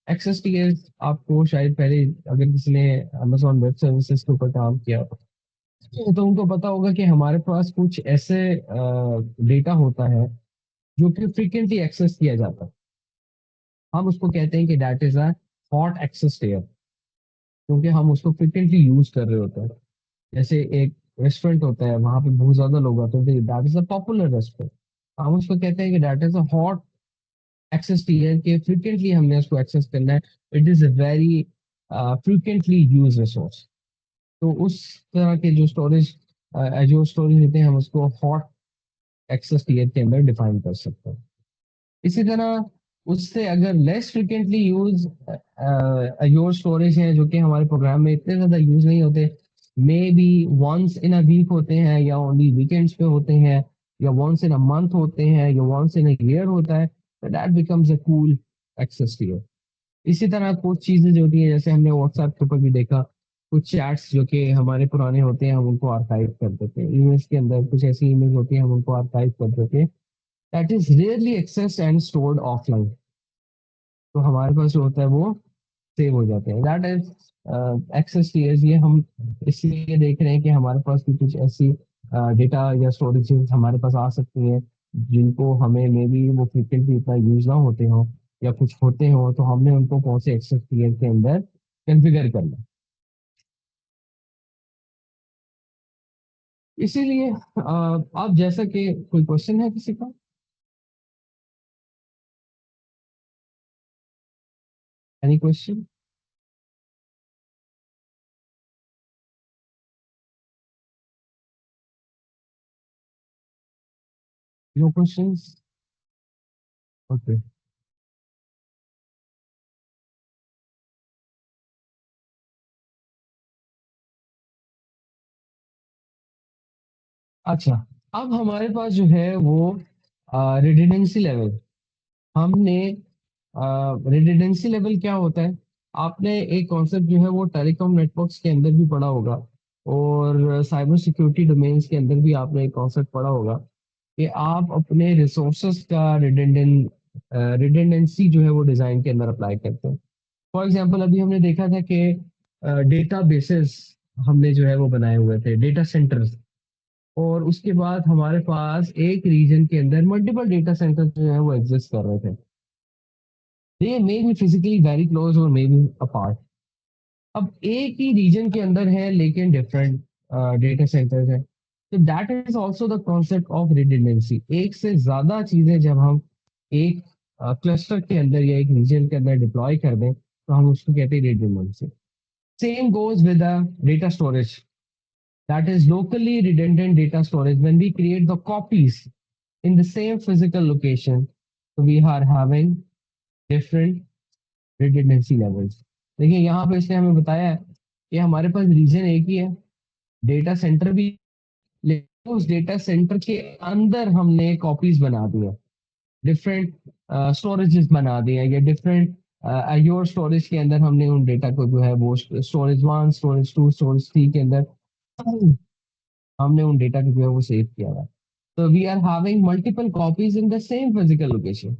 एक्सेस टीयर्स आपको शायद पहले, अगर किसी ने अमेजोन वेब सर्विसेज के ऊपर काम किया तो उनको पता होगा कि हमारे पास कुछ ऐसे डेटा होता है जो कि फ्रीक्वेंटली एक्सेस किया जाता है। हम उसको कहते हैं कि that is a hot access tier, क्योंकि हम उसको फ्रीक्वेंटली यूज कर रहे होते हैं। जैसे एक रेस्टोरेंट होता है, वहां पे बहुत ज्यादा लोग आते हैं, that is a popular restaurant. हम उसको कहते हैं कि that is a hot access tier, के फ्रिक्वेंटली हमने उसको एक्सेस करना है। It is a very frequently use resource. तो उस तरह के जो स्टोरेज, जो स्टोरेज होते हैं, हम उसको हॉट एक्सेस टीयर के अंदर डिफाइन कर सकते हैं। इसी तरह उससे अगर less frequently use your storage है, जो कि हमारे प्रोग्राम में इतने ज्यादा यूज नहीं होते, may be once in a week होते हैं, या ओनली वीकेंड्स पे होते हैं, या वंस इन अ मंथ होते हैं, या वंस इन अ ईयर होता है, तो that becomes a cool access tier. इसी तरह कुछ चीजें जो होती है, जैसे हमने व्हाट्सएप के ऊपर भी देखा, कुछ चैट्स जो कि हमारे पुराने होते हैं, हम उनको आर्काइव कर देते हैं। ईमेल्स के अंदर कुछ ऐसी ईमेल होती है, हम उनको आर्काइव कर देते हैं। That is rarely accessed and stored offline. तो हमारे पास जो होता है वो सेव हो जाते हैं। That is access tiers. ये हम इसलिए देख रहे हैं कि हमारे पास भी कुछ ऐसी डेटा या स्टोरेजेस हमारे पास आ सकती हैं, जिनको हमें मे बी वो फ्रिक्वेंटली इतना यूज ना होते हो, या कुछ होते हो, तो हमने उनको कौन से एक्सेस टीयर के अंदर कॉन्फ़िगर करना। इसीलिए आप जैसा कि कोई क्वेश्चन है किसी का? Any question? No questions? Okay. अच्छा, अब हमारे पास जो है वो रिडंडेंसी लेवल। हमने रिडंडेंसी लेवल क्या होता है? आपने एक कॉन्सेप्ट जो है वो टेलीकॉम नेटवर्क्स के अंदर भी पढ़ा होगा, और साइबर सिक्योरिटी डोमेन्स के अंदर भी आपने एक कॉन्सेप्ट पढ़ा होगा, कि आप अपने रिसोर्सेस का रिडंडेंसी जो है वो डिजाइन के अंदर अप्लाई करते हैं। फॉर एग्जांपल, अभी हमने देखा था कि डेटा बेसेस हमने जो है वो बनाए हुए थे, डेटा सेंटर्स, और उसके बाद हमारे पास एक रीजन के अंदर मल्टीपल डेटा सेंटर जो है वो एग्जिस्ट कर रहे थे। They may be physically very close और मे बी अपार्ट। अब एक ही रीजन के अंदर है, लेकिन डिफरेंट डेटा सेंटर्स है। तो that is also the concept of redundancy. एक से ज्यादा चीजें जब हम एक क्लस्टर के अंदर या एक रीजन के अंदर डिप्लॉय कर दें, तो हम उसको कहते हैं redundancy. Same goes with the data storage, that is locally redundant data storage. When we create the copies in the same physical location, so we are having different redundancy levels. देखिए यहाँ पे इसने हमें बताया है कि हमारे पास रीजन एक ही है, डेटा सेंटर भी, लेकिन उस डेटा सेंटर के अंदर हमने कॉपीज बना दी है, डिफरेंट स्टोरेजेस बना दिए हैं, या डिफरेंट योर स्टोरेज के अंदर हमने उन डेटा को जो है वो storage one, storage two, storage three के अंदर हमने उन डेटा को जो है वो सेव किया हुआ है। तो we are having multiple copies in the same physical location.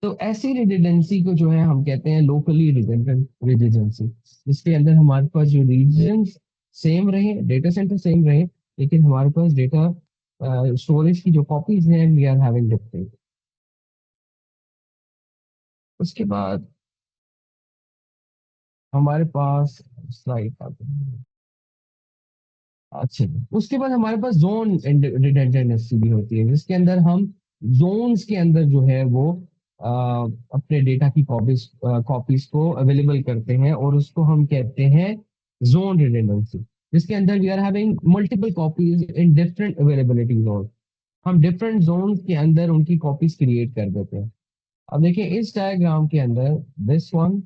तो ऐसी रिडंडेंसी को जो है हम कहते हैं लोकली रिडंडेंट रिडंडेंसी, जिसके अंदर हमारे पास जो रीजन सेम रहे, डेटा सेंटर सेम रहे, लेकिन हमारे पास डेटा स्टोरेज की जो कॉपीज हैं वी आर हैविंग डिफरेंट। उसके बाद हमारे पास स्लाइड आते हैं। अच्छा, उसके बाद हमारे पास जोन रिडंडेंसी भी होती है, जिसके अंदर हम जोन्स के अंदर जो है वो अ, अपने डेटा की कॉपीज कॉपीज को अवेलेबल करते हैं, और उसको हम कहते हैं जोन रिडंडेंसी, जिसके अंदर we are having multiple copies in different availability zone. हम डिफरेंट जोन के अंदर उनकी कॉपीज क्रिएट कर देते हैं। अब देखिए इस डायग्राम के अंदर दिस वन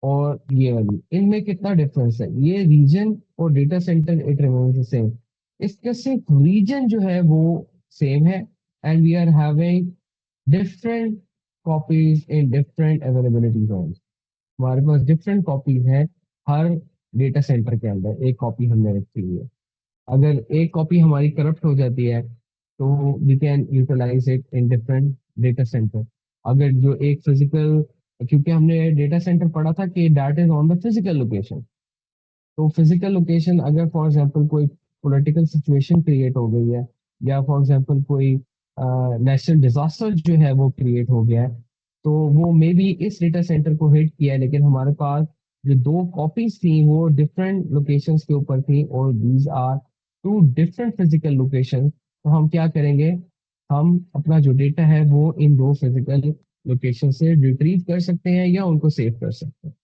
और ये वाली, इनमें कितना डिफरेंस है? ये रीजन और data center it remains the same. इसका सिर्फ रीजन जो है वो सेम है, and we are having different copies in different availability zones. हमारे पास डिफरेंट कॉपीज है हर डेटा सेंटर के अंदर, एक कॉपी हमने रखी हुई है। अगर एक कॉपी हमारी करप्ट हो जाती है, तो we can utilize it in different data center. अगर जो एक फिजिकल, क्योंकि हमने डेटा सेंटर पढ़ा था कि that is on the physical location, तो फिजिकल लोकेशन अगर फॉर एग्जांपल कोई पॉलिटिकल सिचुएशन क्रिएट हो गई है, या फॉर एग्जांपल कोई नेशनल डिजास्टर जो है वो क्रिएट हो गया है, तो वो मे बी इस डेटा सेंटर को हिट किया है, लेकिन हमारे पास जो दो कॉपीज थी वो डिफरेंट लोकेशंस के ऊपर थी, और these are two different physical location. तो हम क्या करेंगे, हम अपना जो डेटा है वो इन दो फिजिकल लोकेशन से रिट्रीव कर सकते हैं या उनको सेव कर सकते हैं।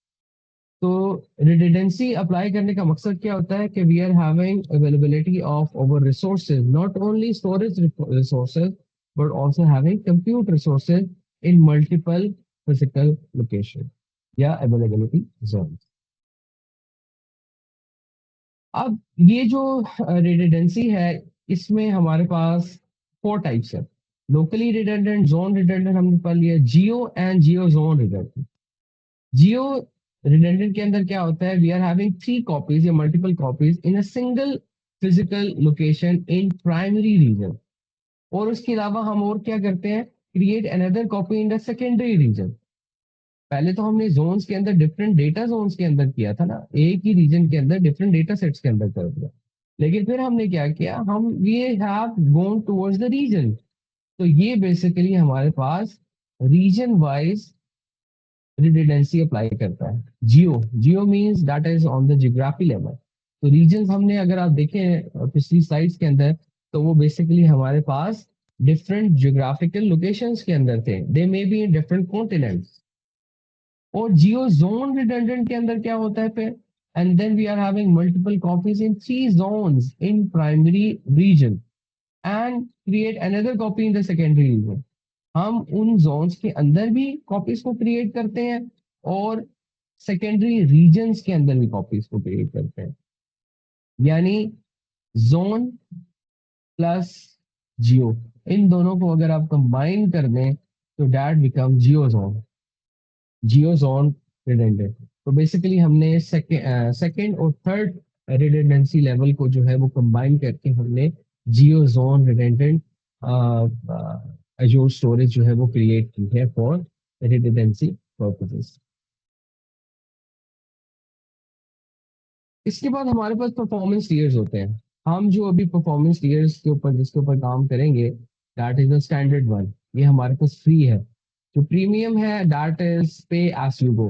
तो रिडंडेंसी अप्लाई करने का मकसद क्या होता है कि we are having availability of our resources, not only storage resources but also having compute resources in multiple physical location या अवेलेबिलिटी जोन। अब ये जो रिडंडेंसी है, इसमें हमारे पास फोर टाइप्स है। लोकली रिडंडेंट, जोन रिडंडेंट हमने पढ़ लिया, geo and geo zone redundant. Geo redundant के अंदर क्या होता है, we are having three copies या multiple copies in a single physical location in primary region. और उसके अलावा हम और क्या करते हैं, create another copy in the secondary region. पहले तो हमने जोन्स के अंदर डिफरेंट डेटा जोन्स के अंदर किया था ना, एक ही रीजन के अंदर डिफरेंट डेटा सेट्स के अंदर कर दिया। लेकिन फिर हमने क्या किया, हम we have gone towards the region. तो ये बेसिकली हमारे पास रीजन वाइज रिडंडेंसी अप्लाई करता है। Geo, geo means that is on the geography level. तो रीजन हमने अगर आप देखें पिछली स्लाइड्स के अंदर, तो वो बेसिकली हमारे पास डिफरेंट जियोग्राफिकल लोकेशंस के अंदर थे, they may be in different continents. और जियो जोन रिडंडेंट के अंदर क्या होता है फिर, and then we are having multiple copies in three zones in primary region and create another copy in the secondary region. हम उन जोन्स के अंदर भी कॉपीज को क्रिएट करते हैं और सेकेंडरी रीजन्स के अंदर भी कॉपीज को क्रिएट करते हैं। यानी जोन प्लस जियो, इन दोनों को अगर आप कंबाइन कर दें तो that become Jio zone, Jio zone redundant. तो बेसिकली हमने सेकेंड और थर्ड रिडंडेंसी लेवल को जो है वो कंबाइन करके हमने जियो जोन रिडंडेंट अजूर स्टोरेज जो है वो क्रिएट की है फॉर रिडंडेंसी पर्पसेस। इसके बाद हमारे पास परफॉर्मेंस टीयर्स होते हैं। हम जो अभी परफॉर्मेंस टीयर्स के ऊपर जिसके ऊपर काम करेंगे, that is the standard one. ये हमारे पास फ्री है। जो प्रीमियम है that is pay as you go.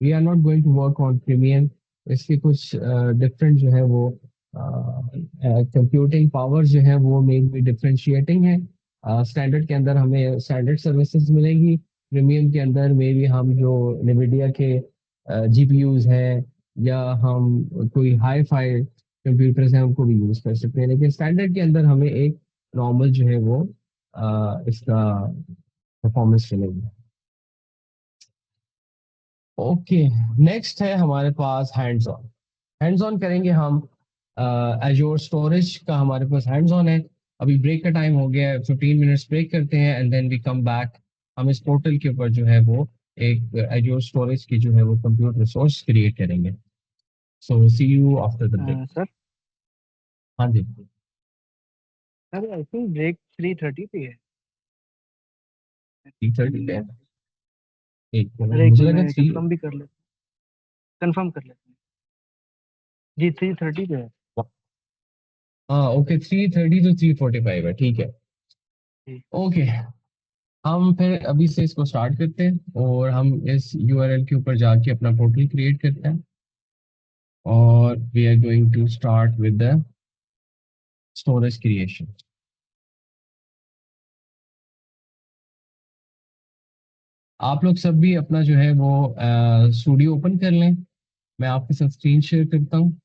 We are not going to work on premium. इसके कुछ डिफरेंट जो है वो कंप्यूटिंग पावर जो है वो मे बी डिफरेंशिएटिंग है। स्टैंडर्ड के अंदर हमें स्टैंडर्ड सर्विसेज मिलेंगी, प्रीमियम के अंदर मे बी हम जो NVIDIA के GPUs हैं या हम कोई हाई फाई कंप्यूटर्स हैं उनको भी यूज कर सकते हैं, लेकिन स्टैंडर्ड के अंदर हमें एक नॉर्मल जो है वो इसका परफॉर्मेंस मिलेगी। ओके, नेक्स्ट है हमारे पास हैंड्स ऑन। हैंड्स ऑन करेंगे हम एजोर स्टोरेज का, हमारे पास हैंड्स ऑन है। अभी ब्रेक का टाइम हो गया है, 15 मिनट्स ब्रेक करते हैं and then we come back. हम इस पोर्टल के ऊपर जो है वो एक एजोर स्टोरेज की जो है वो कंप्यूटर रिसोर्स क्रिएट करेंगे। So see you after the break. Sir हाँ जी। सर आई थिंक ब्रेक 3:30 पे है। 3:30 पे है? एक सर मिनट, एक मुझे मिनट लगा मैं थ्री। कंफर्म भी कर लेता कंफर्म कर लेते हैं। जी 3:30 पे है। हाँ ओके, 3:30 to 3:45 है, ठीक है। जी ओके, हम फिर अभी से इसको स्टार्ट करते हैं और हम इस URL के ऊपर जाके अपना पोर्टल क्रिएट करते हैं और we are going to start with the storage creation. आप लोग सब भी अपना जो है वो स्टूडियो ओपन कर लें। मैं आपके साथ स्क्रीन शेयर करता हूँ।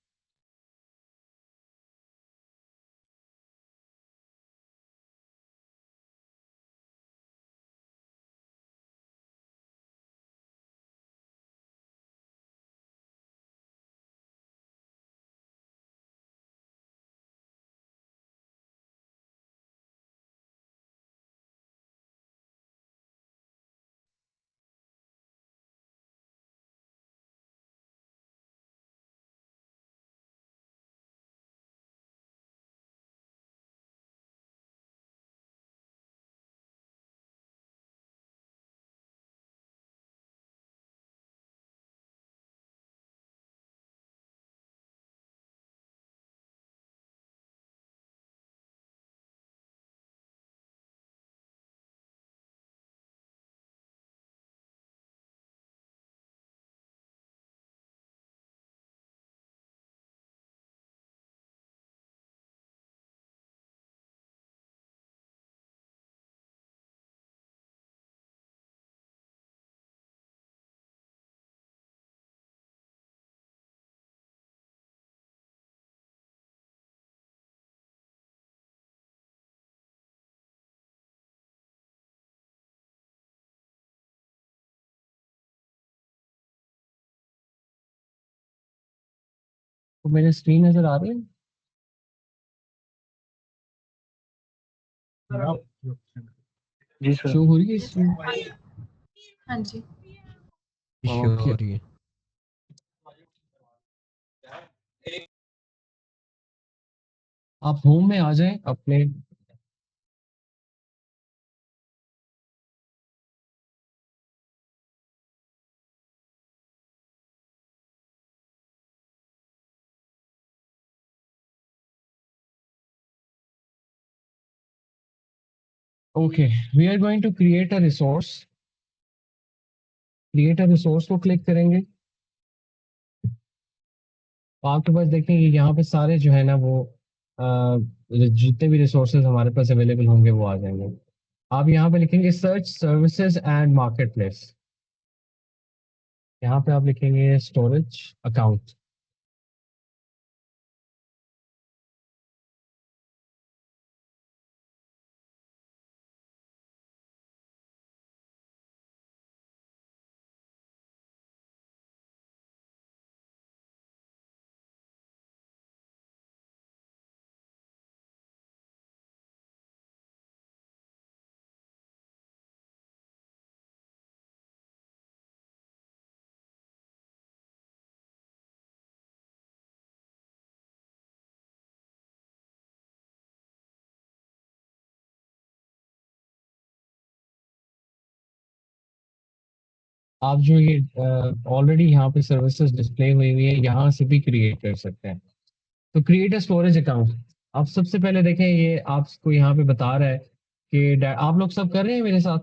आपको मेरी स्क्रीन नजर आ रही है? जी सर। शो हो रही है स्क्रीन? हाँ जी। शो हो रही है। आप होम में आ जाएं अपने। Okay, we are going to create a resource. Create a resource को क्लिक करेंगे। तो आपके पास देखेंगे यहाँ पे सारे जो है ना वो जितने भी रिसोर्सेज हमारे पास अवेलेबल होंगे वो आ जाएंगे। आप यहाँ पे लिखेंगे search services and market place. यहाँ पे आप लिखेंगे स्टोरेज अकाउंट। आप जो ये ऑलरेडी यहाँ पे सर्विसेज डिस्प्ले हुई हुई है यहाँ से भी क्रिएट कर सकते हैं। तो क्रिएट अ स्टोरेज अकाउंट। आप सबसे पहले देखें ये आपको यहाँ पे बता रहा है कि आप लोग सब कर रहे हैं मेरे साथ?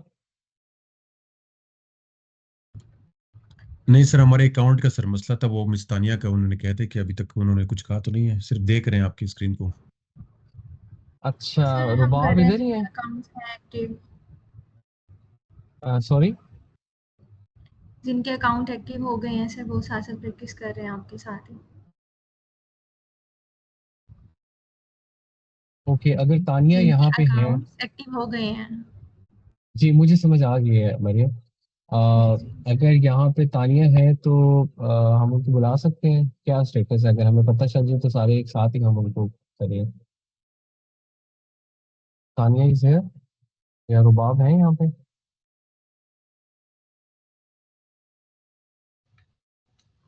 नहीं सर, हमारे अकाउंट का सर मसला था, वो मिस तानिया का, उन्होंने कहा था कि अभी तक उन्होंने कुछ कहा तो नहीं है, सिर्फ देख रहे हैं आपकी स्क्रीन को। अच्छा, सर हम कर रुबाब रहे इधर ही हैं, है? अकाउंट्स हैं एक्टिव। सॉरी। जिनके अकाउंट एक्टिव हो गए हैं सर वो साथ साथ प्रैक्टिस कर रहे हैं आपके साथ ही। ओके, अगर तानिया जिनके यहाँ पे है। अकाउंट्स एक्टिव हो गए हैं। जी मुझे समझ आ गई है मरियम। जी जी। अगर यहाँ पे तानिया है तो हम उनको बुला सकते हैं। क्या स्टेटस है? अगर हमें पता चल जाए तो सारे एक साथ ही हम उनको करें। तानिया इज है या रुबाब है यहाँ पे?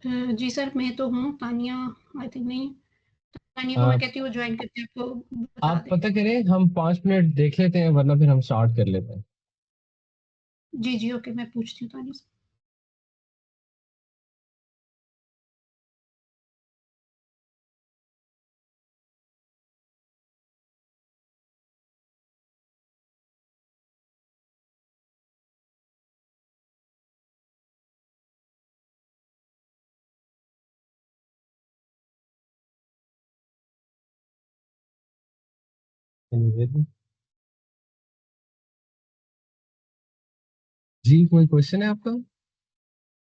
जी सर, मैं तो हूँ, तानिया आई थिंक नहीं। तानिया को अ, मैं कहती हूँ ज्वाइन करके आपको बता आप दें। पता करें, हम 5 मिनट देख लेते हैं वरना फिर हम स्टार्ट कर लेते हैं। जी जी ओके, मैं पूछती हूँ तानिया से। जी कोई क्वेश्चन है आपका?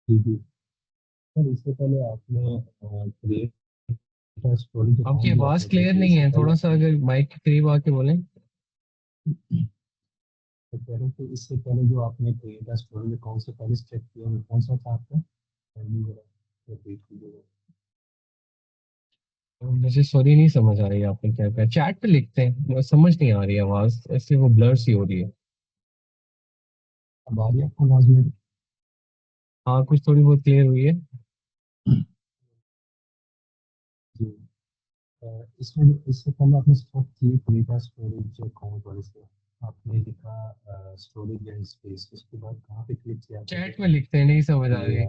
जी जी सर, इससे पहले आपने क्रिएट स्टोरी जो आपकी आवाज क्लियर नहीं है, थोड़ा सा अगर माइक के करीब आके बोलें। तो कह रहे थे इससे पहले जो आपने क्रिएट स्टोरी में कौन से पहले स्टेप किया वो कौन सा था आपका? पहली जरा रिपीट कीजिएगा। मुझे सॉरी नहीं समझ आ रही है आपने क्या कहा। चैट पे लिखते हैं, मुझे समझ नहीं आ रही है आवाज, इसलिए वो ब्लर सी हो रही है। अब आ रही है आपको आवाज मेरी? हाँ कुछ थोड़ी बहुत क्लियर हुई है। जी। इसमें इससे पहले आपने स्टार्ट की क्रिएट स्टोरी जो कौन वाले से आपने लिखा स्टोरेज एंड स्पेस, उसके बाद कहाँ पे क्लिक किया? चैट में लिखते हैं, नहीं समझ आ रही।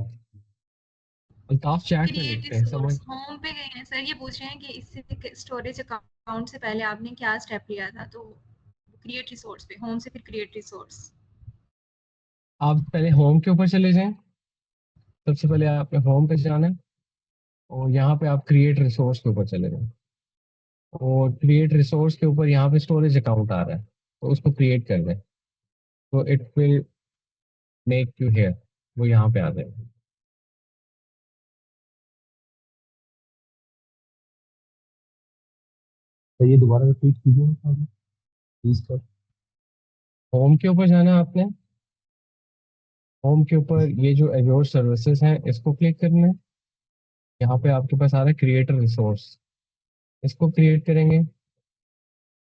अल्ताफ चैट में क्रिएट लिखते हैं, समझ। रिसोर्स होम पे गए हैं सर, ये पूछ रहे हैं कि इससे स्टोरेज अकाउंट से पहले आपने क्या स्टेप लिया था, तो क्रिएट रिसोर्स पे, होम से फिर क्रिएट रिसोर्स। आप पहले होम के ऊपर चले जाएं। सबसे पहले आपने होम पे जाना है और यहाँ पे आप क्रिएट रिसोर्स के ऊपर चले जाएं। और क्रिएट रिसोर्स के ऊपर यहाँ पे स्टोरेज अकाउंट आ रहा है, तो उसको क्रिएट कर दें। तो it will make you here, वो यहाँ पे आ जाएगा। तो ये दोबारा रिपीट कीजिए प्लीज सर। होम के ऊपर जाना है आपने। होम के ऊपर ये जो एजोर सर्विसेज हैं इसको क्लिक करना है। यहाँ पे आपके पास आ रहा है क्रिएटर रिसोर्स, इसको क्रिएट करेंगे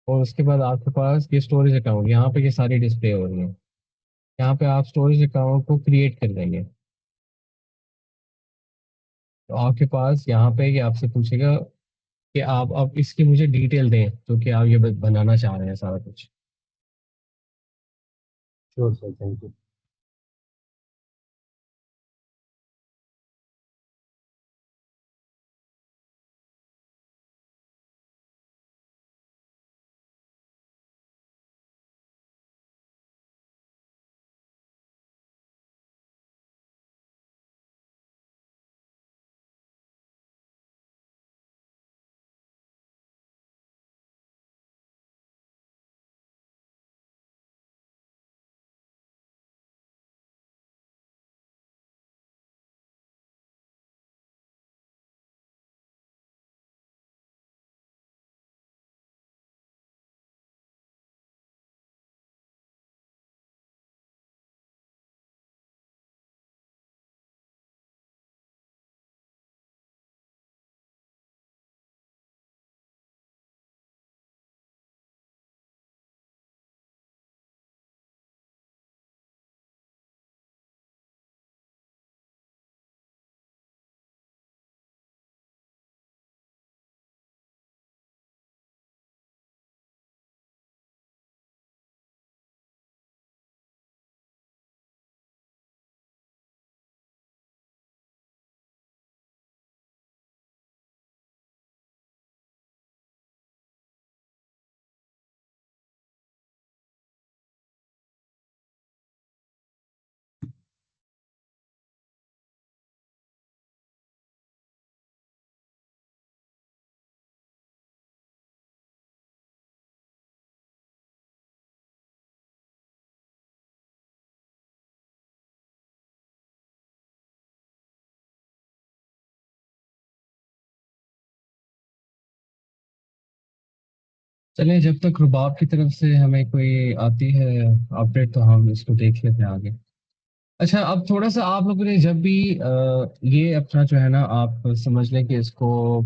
और उसके बाद आपके पास ये स्टोरेज अकाउंट, यहाँ पे ये सारी डिस्प्ले हो रही है। यहाँ पे आप स्टोरेज अकाउंट को क्रिएट कर देंगे तो आपके पास यहाँ पे ये आपसे पूछेगा कि आप अब इसकी मुझे डिटेल दें, जो कि आप ये बनाना चाह रहे हैं सारा कुछ। Sure sir, thank you. चलिए, जब तक रुबाब की तरफ से हमें कोई आती है अपडेट तो हम इसको देख लेते हैं आगे। अच्छा, अब थोड़ा सा आप लोगों ने जब भी ये अपना जो है ना, आप समझ लें कि इसको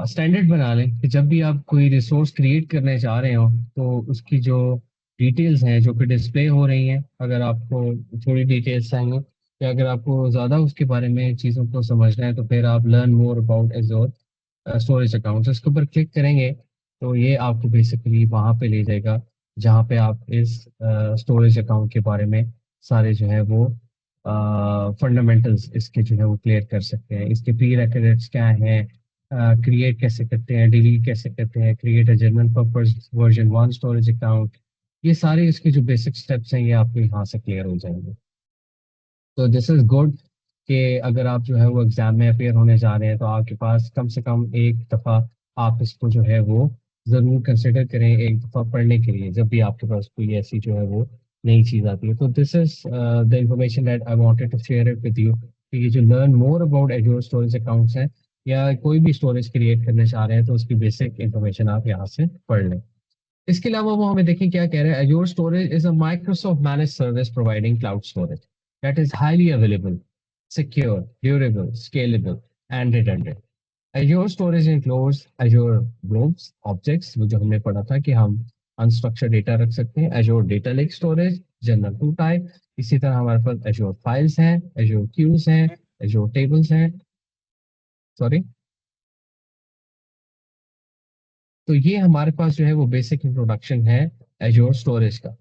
स्टैंडर्ड बना लें कि जब भी आप कोई रिसोर्स क्रिएट करने जा रहे हो तो उसकी जो डिटेल्स हैं जो कि डिस्प्ले हो रही हैं, अगर आपको थोड़ी डिटेल्स चाहिए या अगर आपको ज़्यादा उसके बारे में चीज़ों को समझना है तो फिर आप learn more about Azure storage account, इसके ऊपर क्लिक करेंगे तो ये आपको बेसिकली वहाँ पे ले जाएगा जहाँ पे आप इस स्टोरेज अकाउंट के बारे में सारे जो है वो फंडामेंटल्स इसके जो है वो क्लियर कर सकते हैं। इसके प्री रिक्विजिट्स क्या हैं, क्रिएट कैसे करते हैं, डिलीट कैसे करते हैं, create a general purpose version 1 storage account, ये सारे इसके जो बेसिक स्टेप्स हैं ये आपको यहाँ से क्लियर हो जाएंगे। तो दिस इज गुड कि अगर आप जो है वो एग्जाम में अपेयर होने जा रहे हैं तो आपके पास कम से कम एक दफ़ा आप इसको जो है वो ज़रूर कंसिडर करें एक दफ़ा पढ़ने के लिए, जब भी आपके पास कोई ऐसी जो है वो नई चीज़ आती है। तो this is the information that I wanted to share it with you कि ये जो learn more about Azure storage accounts हैं या कोई भी स्टोरेज क्रिएट करने चाह रहे हैं तो उसकी बेसिक इंफॉर्मेशन आप यहाँ से पढ़ लें। इसके अलावा वो हमें देखें क्या कह रहे हैं। Azure Storage is a Microsoft managed service providing cloud storage that is highly available, secure, durable, scalable, and redundant. Azure Storage includes Azure Globes, Objects, वो जो हमने पढ़ा था कि हम unstructured data रख सकते हैं, Azure Data Lake Storage, General to Type, इसी तरह हमारे पास Azure Files हैं, Azure Queues हैं, Azure Tables हैं, सॉरी। तो ये हमारे पास जो है वो बेसिक इंट्रोडक्शन है Azure Storage का।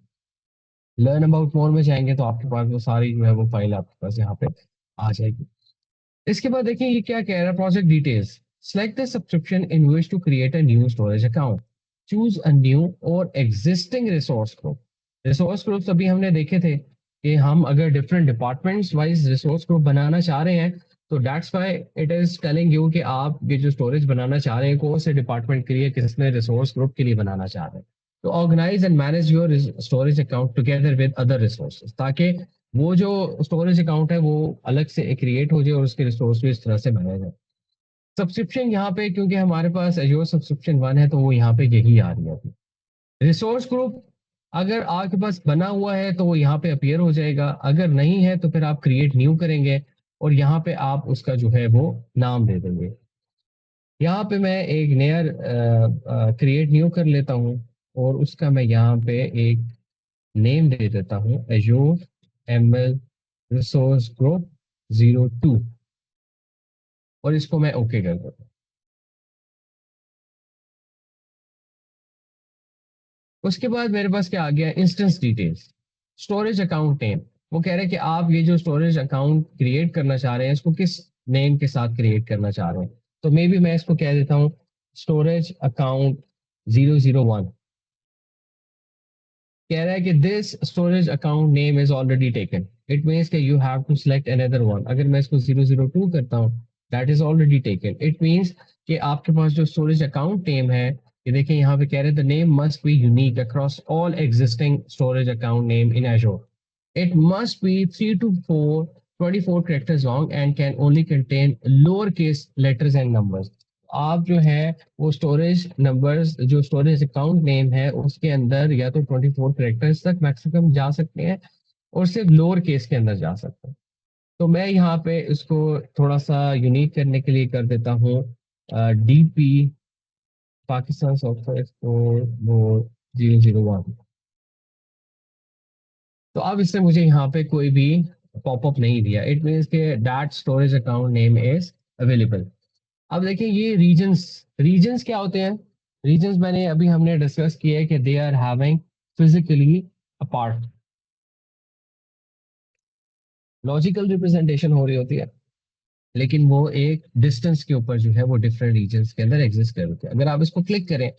लर्न अबाउट मोर में जाएंगे तो आपके पास वो सारी जो है वो फाइल आपके पास यहाँ पे आ जाएगी। इसके बाद देखिए ये क्या कह रहा है, project details. Select the subscription in which to create a new storage account, choose a new और existing resource group. Resource groups अभी हमने देखे थे कि हम अगर different departments wise resource group बनाना चाह रहे हैं तो that's why it is telling you कि आप ये जो स्टोरेज बनाना चाह रहे हैं कौन से डिपार्टमेंट के लिए, किसने रिसोर्स ग्रुप के लिए बनाना चाह रहे हैं। तो organize and manage your storage account together with other resources, ताकि वो जो स्टोरेज अकाउंट है वो अलग से क्रिएट हो जाए और उसके रिसोर्स भी इस तरह से बनाए जाए। सब्सक्रिप्शन यहाँ पे क्योंकि हमारे पास Azure सब्सक्रिप्शन 1 है तो वो यहाँ पे यही आ रही है अभी। रिसोर्स ग्रुप अगर आपके पास बना हुआ है तो वो यहाँ पे अपीयर हो जाएगा, अगर नहीं है तो फिर आप क्रिएट न्यू करेंगे और यहाँ पे आप उसका जो है वो नाम दे देंगे। यहाँ पे मैं एक नया क्रिएट न्यू कर लेता हूँ और उसका मैं यहाँ पे एक नेम दे देता हूँ Azure ML Resource Group 02 और इसको मैं ओके कर देता हूँ। उसके बाद मेरे पास क्या आ गया, instance details, storage account name. वो कह रहे हैं कि आप ये जो स्टोरेज अकाउंट क्रिएट करना चाह रहे हैं इसको किस नेम के साथ क्रिएट करना चाह रहे हैं। तो मे बी मैं इसको कह देता हूँ स्टोरेज अकाउंट 001। कह रहा है कि this storage account name is already taken, it means कि you have to select another one. अगर मैं इसको 002 करता हूँ that is already taken, it means कि आपके पास जो स्टोरेज अकाउंट नेम है, ये देखिए यहाँ पे कह रहे हैं the name must be unique across all existing storage account name in Azure. It must be 3 to 4 24 characters long and can only contain lowercase letters and numbers. आप जो है वो स्टोरेज नंबर्स, जो स्टोरेज अकाउंट नेम है उसके अंदर या तो 24 कैरेक्टर्स तक मैक्सिमम जा सकते हैं और सिर्फ लोअर केस के अंदर जा सकते हैं। तो मैं यहाँ पे इसको थोड़ा सा यूनिक करने के लिए कर देता हूँ DP Pakistan software store board 001। तो अब इससे मुझे यहाँ पे कोई भी पॉपअप नहीं दिया, इट मीन्स के that storage account name is available. अब देखिए ये रीजन्स, रीजन्स क्या होते हैं? रीजन्स मैंने अभी हमने डिस्कस किया है कि they are having physically apart, logical representation हो रही होती है लेकिन वो एक डिस्टेंस के ऊपर जो है वो डिफरेंट रीजन्स के अंदर एग्जिस्ट कर रहे हैं। अगर आप इसको क्लिक करें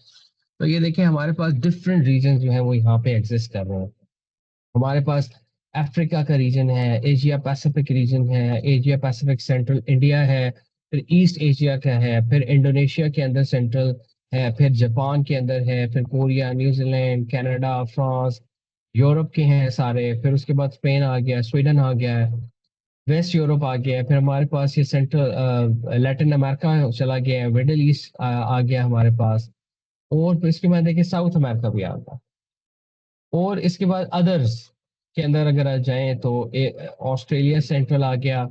तो ये देखिए हमारे पास डिफरेंट रीजन जो है वो यहाँ पे एग्जिस्ट कर रहे हैं। हमारे पास अफ्रीका का रीजन है, एशिया पैसिफिक रीजन है, एशिया पैसिफिक सेंट्रल इंडिया है, फिर ईस्ट एशिया का है, फिर इंडोनेशिया के अंदर सेंट्रल है, फिर जापान के अंदर है, फिर Korea, New Zealand, Canada, France, Europe के हैं सारे, फिर उसके बाद स्पेन आ गया, स्वीडन आ गया है, वेस्ट यूरोप आ गया है, फिर हमारे पास ये सेंट्रल लैटिन अमेरिका चला गया है, मिडिल ईस्ट आ गया हमारे पास, और फिर इसके बाद देखिए साउथ अमेरिका भी आ गया। और इसके बाद अदर्स के अंदर अगर आ जाएं तो ऑस्ट्रेलिया सेंट्रल आ गया,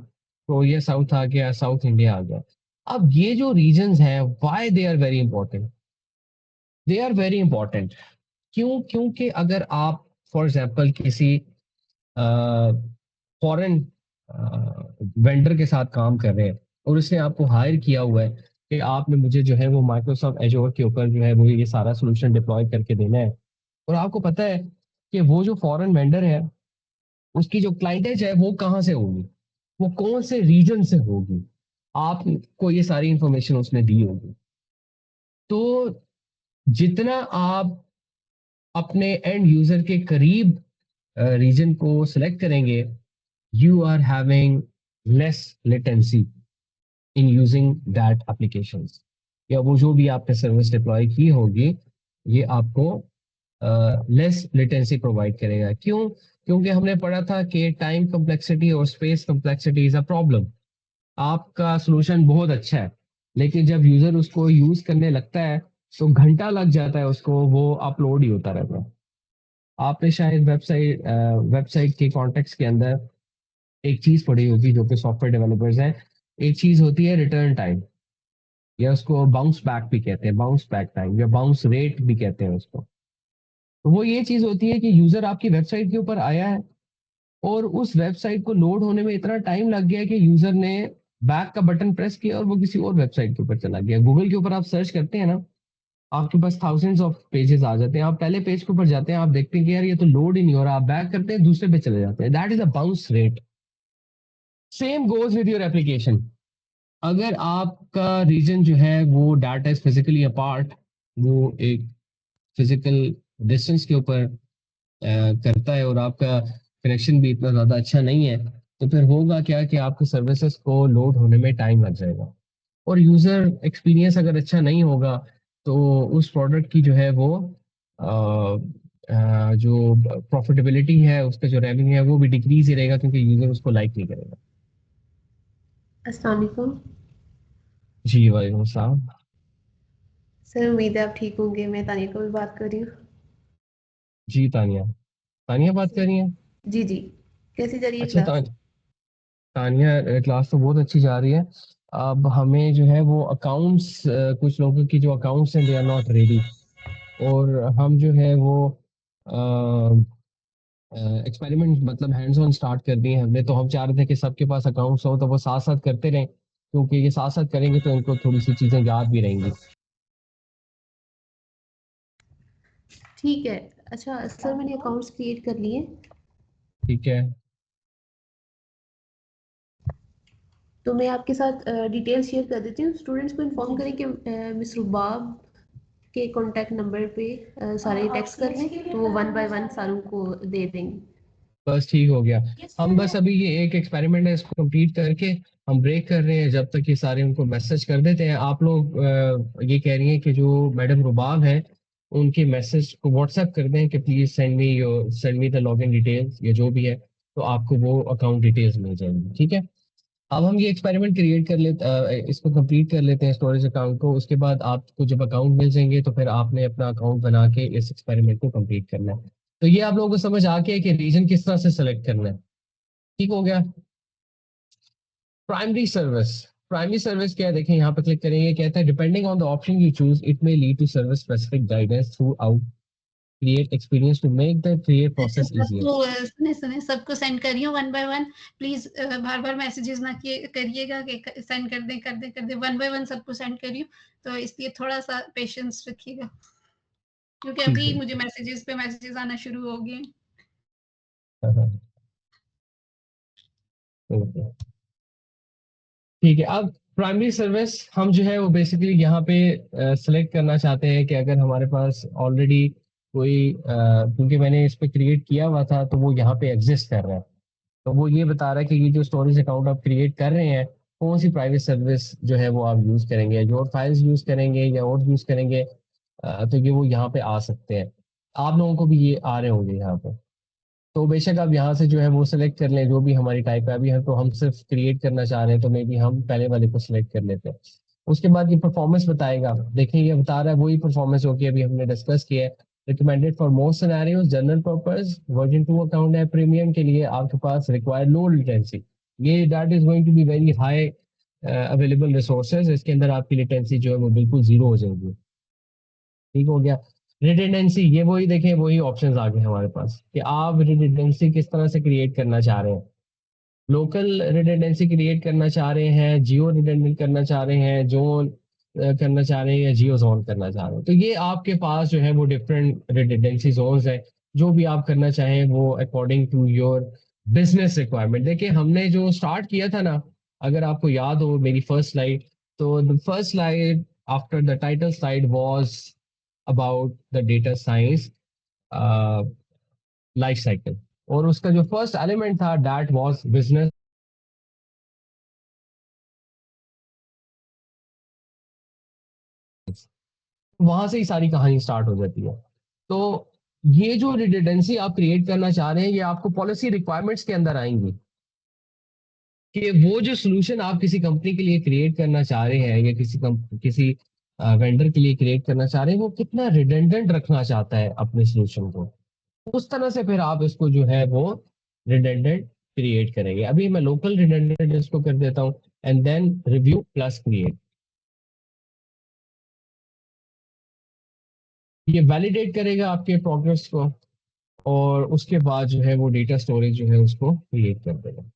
कोरिया साउथ आ गया, साउथ इंडिया आ गया। अब ये जो रीजन्स हैं why they are very important, they are very important क्यों? क्योंकि अगर आप फॉर एग्जांपल किसी फॉरेन वेंडर के साथ काम कर रहे हैं और उसने आपको हायर किया हुआ है कि आपने मुझे जो है वो माइक्रोसॉफ्ट एजोर के ऊपर जो है वो ये सारा सोल्यूशन डिप्लॉय करके देना है, और आपको पता है कि वो जो फॉरेन वेंडर है उसकी जो क्लाइंटेज है वो कहाँ से होगी, वो कौन से रीजन से होगी, आपको ये सारी इंफॉर्मेशन उसने दी होगी। तो जितना आप अपने एंड यूजर के करीब रीजन को सिलेक्ट करेंगे, you are having less latency in using that applications, या वो जो भी आपने सर्विस डिप्लॉय की होगी ये आपको लेस लेटेंसी प्रोवाइड करेगा। क्यों? क्योंकि हमने पढ़ा था कि टाइम कम्प्लेक्सिटी और space complexity is a problem. आपका सोल्यूशन बहुत अच्छा है लेकिन जब यूजर उसको यूज करने लगता है तो घंटा लग जाता है उसको, वो अपलोड ही होता रहता है। आपने शायद वेबसाइट के कॉन्टेक्स्ट के अंदर एक चीज पढ़ी होगी जो कि सॉफ्टवेयर डेवलपर्स हैं, एक चीज होती है रिटर्न टाइम, या उसको बाउंस बैक भी कहते हैं, बाउंस बैक टाइम या बाउंस रेट भी कहते हैं उसको। तो वो ये चीज होती है कि यूजर आपकी वेबसाइट के ऊपर आया है और उस वेबसाइट को लोड होने में इतना टाइम लग गया कि यूजर ने बैक का बटन प्रेस किया और वो किसी और वेबसाइट के ऊपर चला गया। गूगल के ऊपर आप सर्च करते हैं ना, आपके पास थाउजेंड्स ऑफ पेजेस आ जाते हैं, आप पहले पेज के ऊपर जाते हैं, आप देखते हैं कि यार ये तो लोड ही नहीं हो रहा, आप बैक करते हैं दूसरे पे चले जाते हैं, that is a bounce rate. Same goes with your application. अगर आपका रीजन जो है वो डाटा इज फिजिकली अपार्ट, वो एक फिजिकल डिस्टेंस के ऊपर करता है और आपका कनेक्शन भी इतना ज़्यादा अच्छा नहीं है, तो फिर होगा क्या कि आपके सर्विसेज को लोड होने में टाइम लग जाएगा और यूज़र एक्सपीरियंस अगर अच्छा नहीं होगा तो उस प्रोडक्ट की जो है वो जो प्रॉफिटेबिलिटी है, उसका जो रेवेन्यू है वो भी डिक्रीज ही रहेगा क्योंकि यूज़र उसको लाइक नहीं करेगा। अस्सलाम वालेकुम जी वालेकुम सलाम। सर, उम्मीद है आप ठीक होंगे। मैं तानिया कौर बात कर रही हूँ। जी तानिया, तानिया बात कर रही हैं? जी जी, कैसी जा रही है अच्छा क्लास? तानिया क्लास तो बहुत अच्छी जा रही है। अब हमें जो है वो अकाउंट्स, कुछ लोगों की जो अकाउंट्स हैं दे आर नॉट रेडी, और हम जो है वो एक्सपेरिमेंट मतलब हैंड्स ऑन स्टार्ट कर दिए हमने। तो हम चाह रहे थे कि सबके पास अकाउंट्स हो तो वो साथ साथ करते रहें, क्योंकि ये साथ साथ करेंगे तो इनको थोड़ी सी चीजें याद भी रहेंगी। ठीक है। अच्छा सर, मैंने अकाउंट्स क्रिएट कर लिए। ठीक है। तो मैं आपके साथ डिटेल्स शेयर कर देती हूँ। स्टूडेंट्स को इन्फॉर्म करें कि मिस रुबाब के कॉन्टैक्ट नंबर पे सारे टेक्स्ट कर लें, तो वो 1 बाय 1 सारों को दे देंगे। बस ठीक हो गया। हम बस अभी ये एक एक्सपेरिमेंट है, इसको कंप्लीट करके हम ब्रेक कर रहे हैं, जब तक ये सारे उनको मैसेज कर देते हैं। आप लोग ये कह रही हैं कि जो मैडम रुबाब है उनके मैसेज को व्हाट्सएप कर दें कि please send me the login details, या जो भी है, तो आपको वो अकाउंट डिटेल्स मिल जाएंगी। ठीक है। अब हम ये एक्सपेरिमेंट क्रिएट कर लेते, इसको कंप्लीट कर लेते हैं स्टोरेज अकाउंट को। उसके बाद आपको जब अकाउंट मिल जाएंगे तो फिर आपने अपना अकाउंट बना के इस एक्सपेरिमेंट को कंप्लीट करना है। तो ये आप लोगों को समझ आ गया कि रीजन किस तरह से सेलेक्ट करना है। ठीक हो गया। Primary service. प्राइमरी सर्विस क्या है, देखें यहाँ पे क्लिक करेंगे, कहता है depending on the option you choose it may lead to service specific guidance throughout create experience to make the create process easier. सबको सुने सुने सबको सेंड करिए 1 बाय 1। प्लीज बार बार मैसेजेस ना करिएगा कि सेंड कर दें कर दें कर दें। 1 बाय 1 सबको सेंड करिए, तो इसलिए थोड़ा सा पेशेंस रखिएगा, क्योंकि ठीक अभी है। मुझे मैसेजेस पे मैसेजेस आना शुरू हो गए। हाँ, हाँ, ओके। ठीक है। अब प्राइमरी सर्विस हम जो है वो बेसिकली यहाँ पे सेलेक्ट करना चाहते हैं कि अगर हमारे पास ऑलरेडी कोई क्योंकि मैंने इस पे क्रिएट किया हुआ था तो वो यहाँ पे एग्जिस्ट कर रहा है। तो वो ये बता रहा है कि ये जो स्टोरेज अकाउंट आप क्रिएट कर रहे हैं, कौन सी प्राइवेट सर्विस जो है वो आप यूज करेंगे, जो फाइल्स यूज करेंगे या और यूज करेंगे। तो ये वो यहाँ पे आ सकते हैं। आप लोगों को भी ये आ रहे होंगे यहाँ पे। तो बेशक आप यहाँ से जो है वो सिलेक्ट कर लें जो भी हमारी टाइप है। अभी हम तो हम सिर्फ क्रिएट करना चाह रहे हैं, तो मे बी हम पहले वाले को सिलेक्ट कर लेते हैं। उसके बाद ये परफॉर्मेंस बताएगा। देखें ये बता रहा है वही परफॉर्मेंस होगी अभी हमने डिस्कस किया है। Recommended for most scenarios, general purpose, version 2 account है। प्रीमियम के लिए आपके पास रिक्वायर लो लेटेंसी, ये that is going to be very high available resources. इसके अंदर आपकी लेटेंसी जो है वो बिल्कुल जीरो हो जाएगी। ठीक हो गया। रिडंडेंसी, ये वही देखें वही ऑप्शंस आ गए हमारे पास कि आप रिडंडेंसी किस तरह से क्रिएट करना चाह रहे हैं। लोकल रिडंडेंसी क्रिएट करना चाह रहे हैं, जियो रिडंडेंट करना चाह रहे हैं, जोन करना चाह रहे हैं, या जियो जोन करना चाह रहे हैं। तो ये आपके पास जो है वो डिफरेंट रिडंडेंसी जोन्स है। जो भी आप करना चाहें वो according to your business requirement. देखिए हमने जो स्टार्ट किया था ना, अगर आपको याद हो मेरी फर्स्ट स्लाइड, तो the first slide after the title slide was about the data science life cycle, और उसका जो फर्स्ट एलिमेंट था दैट वाज बिजनेस। वहां से ही सारी कहानी स्टार्ट हो जाती है। तो ये जो रिडंडेंसी आप क्रिएट करना चाह रहे हैं ये आपको पॉलिसी रिक्वायरमेंट्स के अंदर आएंगी कि वो जो सोल्यूशन आप किसी कंपनी के लिए क्रिएट करना चाह रहे हैं या किसी वेंडर के लिए क्रिएट करना चाह रहे हैं, वो कितना रिडंडेंट रखना चाहता है अपने सोल्यूशन को। उस तरह से फिर आप इसको जो है वो रिडंडेंट क्रिएट करेंगे। अभी मैं लोकल रिडंडेंट इसको कर देता हूँ, and then review plus create. ये वैलिडेट करेगा आपके प्रोग्रेस को, और उसके बाद जो है वो डेटा स्टोरेज जो है उसको क्रिएट कर देगा।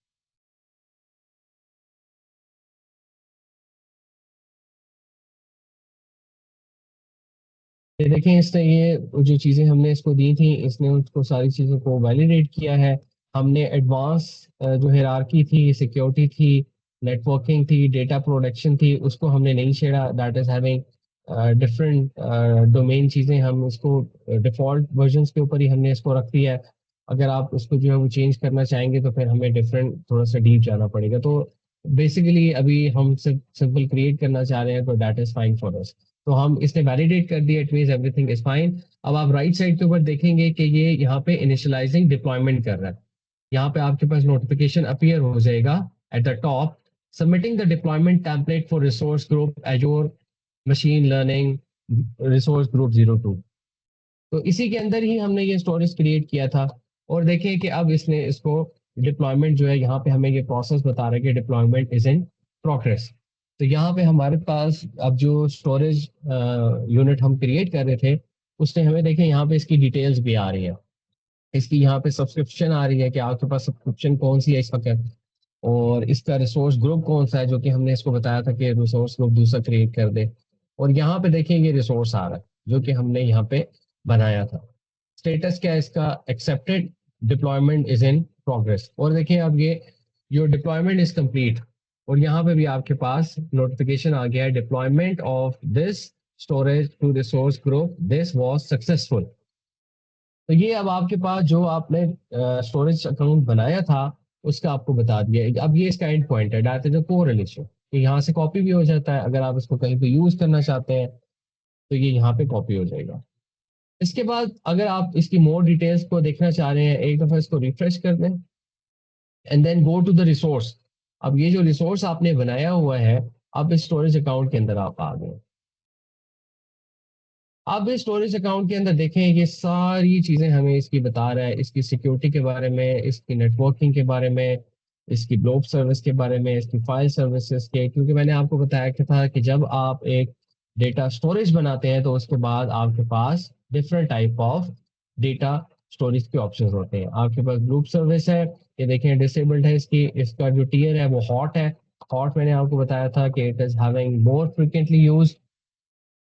ये देखें इसने ये जो चीज़ें हमने इसको दी थी, इसने उसको सारी चीज़ों को वैलिडेट किया है। हमने एडवांस जो हायरार्की थी, सिक्योरिटी थी, नेटवर्किंग थी, डेटा प्रोटेक्शन थी, उसको हमने नहीं छेड़ा। That is having different domain चीज़ें, हम इसको डिफॉल्ट वर्जन्स के ऊपर ही हमने इसको रख दिया है। अगर आप उसको जो है वो चेंज करना चाहेंगे तो फिर हमें डिफरेंट थोड़ा सा डीप जाना पड़ेगा। तो बेसिकली अभी हम सिर्फ सिंपल क्रिएट करना चाह रहे हैं, तो that is fine for us. तो हम इसने वैलिडेट कर दिया, it means everything is fine. अब आप राइट साइड के ऊपर देखेंगे कि ये यहाँ पे इनिशियलाइजिंग डिप्लॉयमेंट कर रहा है। यहाँ पे आपके पास नोटिफिकेशन अपीयर हो जाएगा at the top, submitting the deployment template for resource group एजोर machine learning resource group 02। तो इसी के अंदर ही हमने ये स्टोरेज क्रिएट किया था। और देखें कि अब इसने इसको डिप्लॉयमेंट जो है यहाँ पे हमें ये प्रोसेस बता रहा है कि डिप्लॉयमेंट इज इन प्रोग्रेस। तो यहाँ पे हमारे पास अब जो स्टोरेज यूनिट हम क्रिएट कर रहे थे उसने हमें देखें यहाँ पे इसकी डिटेल्स भी आ रही है, इसकी यहाँ पे सब्सक्रिप्शन आ रही है कि आपके पास सब्सक्रिप्शन कौन सी है इस वक्त, और इसका रिसोर्स ग्रुप कौन सा है जो कि हमने इसको बताया था कि रिसोर्स ग्रुप दूसरा क्रिएट कर दे। और यहाँ पे देखें ये रिसोर्स आ रहा है जो कि हमने यहाँ पे बनाया था। स्टेटस क्या है इसका, accepted, deployment is in progress. और देखिए अब ये योर डिप्लॉयमेंट इज कंप्लीट, और यहाँ पे भी आपके पास नोटिफिकेशन आ गया है, deployment of this storage to resource group this was successful. तो ये अब आपके पास जो आपने स्टोरेज अकाउंट बनाया था उसका आपको बता दिया। अब ये इसका एंड पॉइंट है, डाटा जो कोरिलेशन, कि यहाँ से कॉपी भी हो जाता है, अगर आप इसको कहीं पे यूज करना चाहते हैं तो ये यहाँ पे कॉपी हो जाएगा। इसके बाद अगर आप इसकी मोर डिटेल्स को देखना चाह रहे हैं, एक दफा इसको रिफ्रेश कर दें and then go to the resource. अब ये जो रिसोर्स आपने बनाया हुआ है, अब इस स्टोरेज अकाउंट के अंदर आप आ गए। अब इस स्टोरेज अकाउंट के अंदर देखें ये सारी चीजें हमें इसकी बता रहा है, इसकी सिक्योरिटी के बारे में, इसकी नेटवर्किंग के बारे में, इसकी ब्लॉक सर्विस के बारे में, इसकी फाइल सर्विसेज के, क्योंकि मैंने आपको बताया कि था कि जब आप एक डेटा स्टोरेज बनाते हैं तो उसके बाद आपके पास different type of data storage के ऑप्शंस होते हैं। आपके पास ग्रुप सर्विस है, ये देखें डिसेबल्ड है इसकी, इसका जो टीयर है वो हॉट है। हॉट मैंने आपको बताया था कि it is having more frequently use.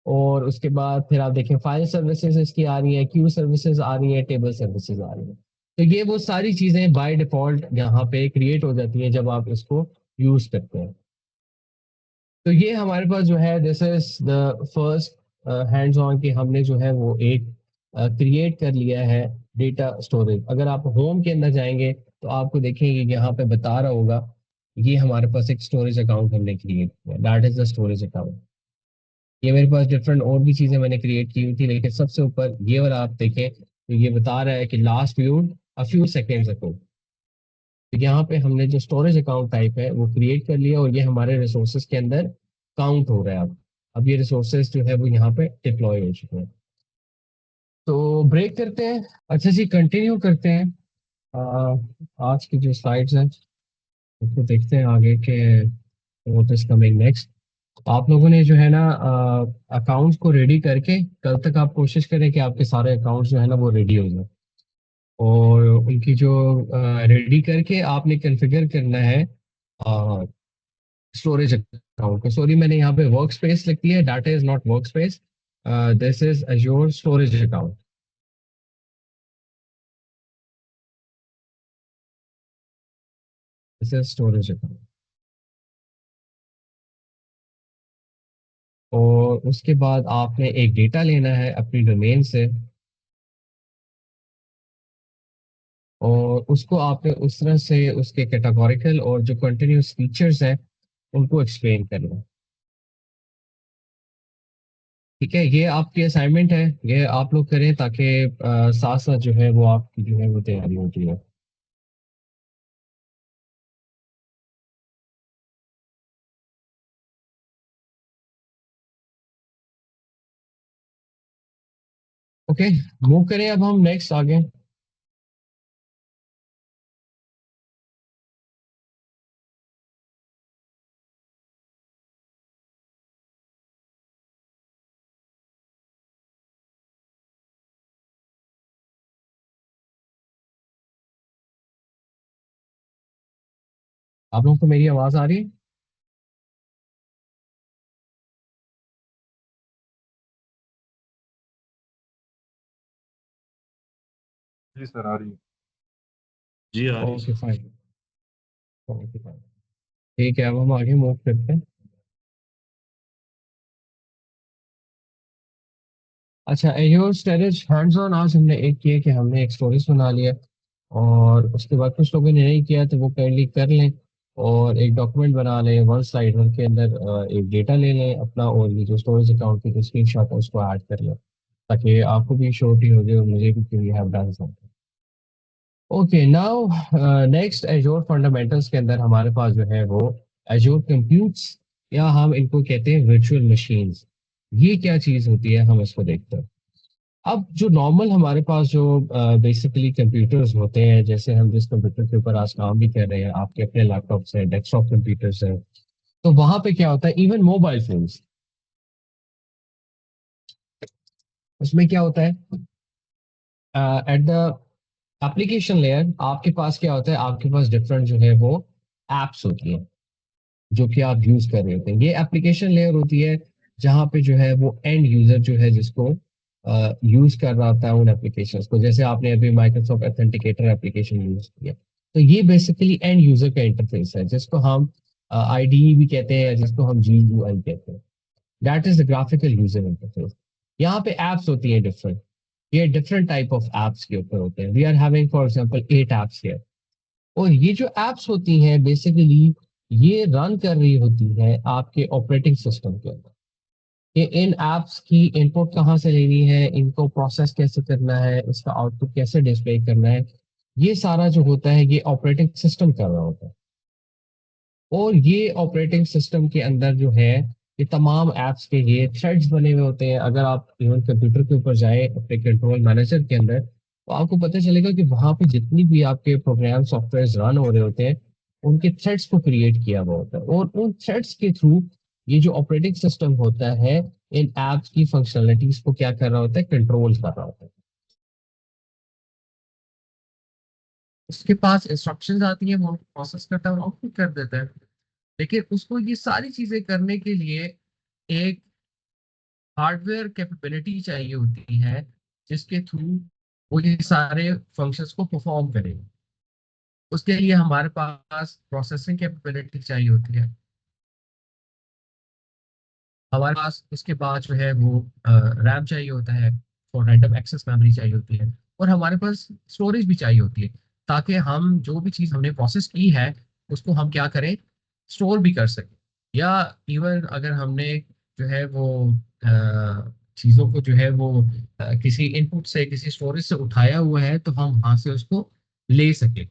और उसके बाद फिर आप देखें फाइल सर्विसेज इसकी आ रही है, क्यू सर्विसेज आ रही है, टेबल सर्विसेज आ रही है। तो ये वो सारी चीजें बाय डिफॉल्ट यहाँ पे क्रिएट हो जाती हैं जब आप इसको यूज करते हैं। तो ये हमारे पास जो है this is the first hands on कि हमने जो है वो एक क्रिएट कर लिया है डेटा स्टोरेज। अगर आप होम के अंदर जाएंगे तो आपको देखेंगे यहाँ पे बता रहा होगा ये हमारे पास एक स्टोरेज अकाउंट हमने क्रिएट किया, that is the storage account. ये मेरे पास डिफरेंट और भी चीजें मैंने क्रिएट की हुई थी, लेकिन सबसे ऊपर ये वाला आप देखें तो ये बता रहा है कि last viewed a few seconds ago. तो यहाँ पे हमने जो स्टोरेज अकाउंट टाइप है वो क्रिएट कर लिया और ये हमारे रिसोर्सेज के अंदर काउंट हो रहा है। अब ये रिसोर्सेज जो है वो यहाँ पे डिप्लॉय हो चुके हैं। तो ब्रेक करते हैं, अच्छा जी कंटिन्यू करते हैं आज की जो स्लाइड्स हैं उसको देखते हैं आगे के व्हाट इज कमिंग नेक्स्ट। आप लोगों ने जो है ना अकाउंट्स को रेडी करके कल तक आप कोशिश करें कि आपके सारे अकाउंट्स जो है ना वो रेडी हो जाए, और उनकी जो रेडी करके आपने कॉन्फ़िगर करना है स्टोरेज अकाउंट को। सॉरी मैंने यहाँ पे वर्क स्पेस लिख दिया है, data is not work space, this is Azure storage account. This is storage account. और उसके बाद आपने एक डेटा लेना है अपनी डोमेन से, और उसको आपने उस तरह से उसके कैटेगोरिकल और जो कंटिन्यूस फीचर्स हैं उनको एक्सप्लेन करना है। ठीक है, ये आपकी असाइनमेंट है, ये आप लोग करें ताकि साथ साथ जो है वो आपकी जो है वो तैयारी होती है। ओके, मूव करें अब हम नेक्स्ट आगे। आप लोगों को मेरी आवाज आ रही है? जी सर आ रही है। जी आ रही ओके फाइन, ठीक है अब हम आगे मूव करते हैं। अच्छा, एज़्योर स्टोरेज हैंड्स ऑन आज हमने एक किया कि हमने एक स्टोरेज बना लिया, और उसके बाद कुछ लोगों ने नहीं किया तो वो काइंडली कर लें और एक डॉक्यूमेंट बना लें वन स्लाइड के अंदर, एक डेटा ले लें अपना, और ये जो स्टोरेज अकाउंट की जो स्क्रीनशॉट है उसको ऐड कर लें ताकि आपको भी श्योरिटी हो जाए और मुझे भी कि we have done something. Okay now next Azure fundamentals के अंदर हमारे पास जो है वो एज़्योर कंप्यूट्स, या हम इनको कहते हैं वर्चुअल मशीन्स। ये क्या चीज होती है हम इसको देखते हैं। अब जो नॉर्मल हमारे पास जो बेसिकली कंप्यूटर्स होते हैं, जैसे हम जिस कंप्यूटर के ऊपर आज काम भी कर रहे हैं, आपके अपने लैपटॉप्स हैं, डेस्कटॉप कंप्यूटर्स हैं, तो वहां पे क्या होता है, इवन मोबाइल फोन्स, उसमें क्या होता है, एट द एप्लीकेशन लेयर आपके पास क्या होता है, आपके पास डिफरेंट जो है वो एप्स होती हैं जो कि आप यूज कर रहे होते हैं। ये एप्लीकेशन लेयर होती है जहाँ पे जो है वो एंड यूजर जो है जिसको यूज कर रहा होता है उन एप्लीकेशंस को। जैसे आपने अभी माइक्रोसॉफ्ट ऑथेंटिकेटर एप्लीकेशन यूज किया, तो ये बेसिकली एंड यूजर का इंटरफेस है जिसको हम आईडीई भी कहते हैं या जिसको हम जीयूआई कहते हैं। That is the graphical user interface. यहाँ पे एप्स होती हैं डिफरेंट, ये डिफरेंट टाइप ऑफ एप्स के ऊपर होते हैं। We are having for example 8 apps here. और ये जो एप्स होती हैं बेसिकली ये रन कर रही होती है आपके ऑपरेटिंग सिस्टम के अंदर, कि इन एप्स की इनपुट कहाँ से लेनी है, इनको प्रोसेस कैसे करना है, इसका आउटपुट कैसे डिस्प्ले करना है, ये सारा जो होता है ये ऑपरेटिंग सिस्टम कर रहा होता है। और ये ऑपरेटिंग सिस्टम के अंदर जो है ये तमाम एप्स के ये थ्रेड्स बने हुए होते हैं। अगर आप इवन कंप्यूटर के ऊपर जाए अपने कंट्रोल मैनेजर के अंदर, तो आपको पता चलेगा कि वहां पे जितनी भी आपके प्रोग्राम सॉफ्टवेयर रन हो रहे होते हैं उनके थ्रेड्स को क्रिएट किया हुआ होता है, और उन थ्रेड्स के थ्रू ये जो ऑपरेटिंग सिस्टम होता है इन एप्स की फंक्शनलिटीज को क्या कर रहा होता है, कंट्रोल कर रहा होता है। उसके पास इंस्ट्रक्शंस आती हैं, वो प्रोसेस करता है और आउटपुट कर देता है। लेकिन उसको ये सारी चीजें करने के लिए एक हार्डवेयर कैपेबिलिटी चाहिए होती है जिसके थ्रू वो ये सारे फंक्शंस को परफॉर्म करे। उसके लिए हमारे पास प्रोसेसिंग कैपेबिलिटी चाहिए होती है, हमारे पास उसके बाद जो है वो रैम चाहिए होता है, और रैंडम एक्सेस मेमोरी चाहिए होती है, और हमारे पास स्टोरेज भी चाहिए होती है ताकि हम जो भी चीज़ हमने प्रोसेस की है उसको हम क्या करें, स्टोर भी कर सकें। या इवन अगर हमने जो है वो चीज़ों को जो है वो किसी इनपुट से किसी स्टोरेज से उठाया हुआ है तो हम वहां से उसको ले सकें।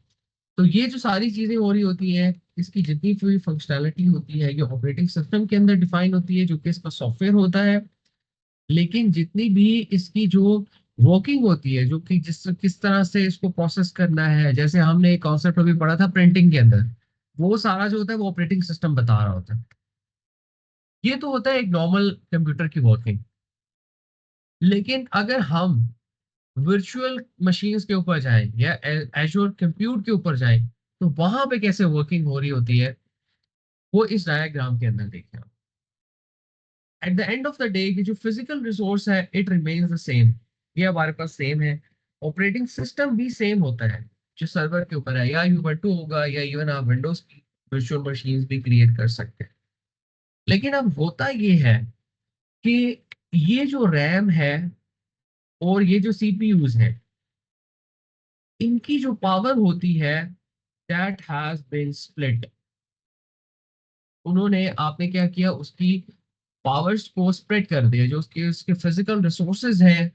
तो ये जो सारी चीजें हो रही होती हैं, इसकी जितनी भी फंक्शनैलिटी होती है ये ऑपरेटिंग सिस्टम के अंदर डिफाइन होती है जो कि इसका सॉफ्टवेयर होता है। लेकिन जितनी भी इसकी जो वर्किंग होती है, जो कि जिस किस तरह से इसको प्रोसेस करना है, जैसे हमने एक कॉन्सेप्ट अभी पढ़ा था प्रिंटिंग के अंदर, वो सारा जो होता है वो ऑपरेटिंग सिस्टम बता रहा होता है। ये तो होता है एक नॉर्मल कंप्यूटर की वर्किंग। लेकिन अगर हम वर्चुअल मशीन्स के ऊपर जाएं या एजूर कंप्यूट के ऊपर जाएं, तो वहां पे कैसे वर्किंग हो रही होती है वो इस डायग्राम के अंदर देखें आप। Eight the end of the day की जो फिजिकल रिसोर्स है इट रिमेन्स द सेम, ये हमारे पास सेम है। ऑपरेटिंग सिस्टम भी सेम होता है जो सर्वर के ऊपर है, या यूबंटू होगा या इवन आप विंडोज की वर्चुअल मशीन्स भी क्रिएट कर सकते हैं। लेकिन अब होता ये है कि ये जो रैम है और ये जो सीपीयूज है, इनकी जो पावर होती है दैट हैज बीन स्प्लिट। उन्होंने आपने क्या किया, उसकी पावर्स को स्प्रेड कर दिया, जो उसके उसके फिजिकल रिसोर्सेज हैं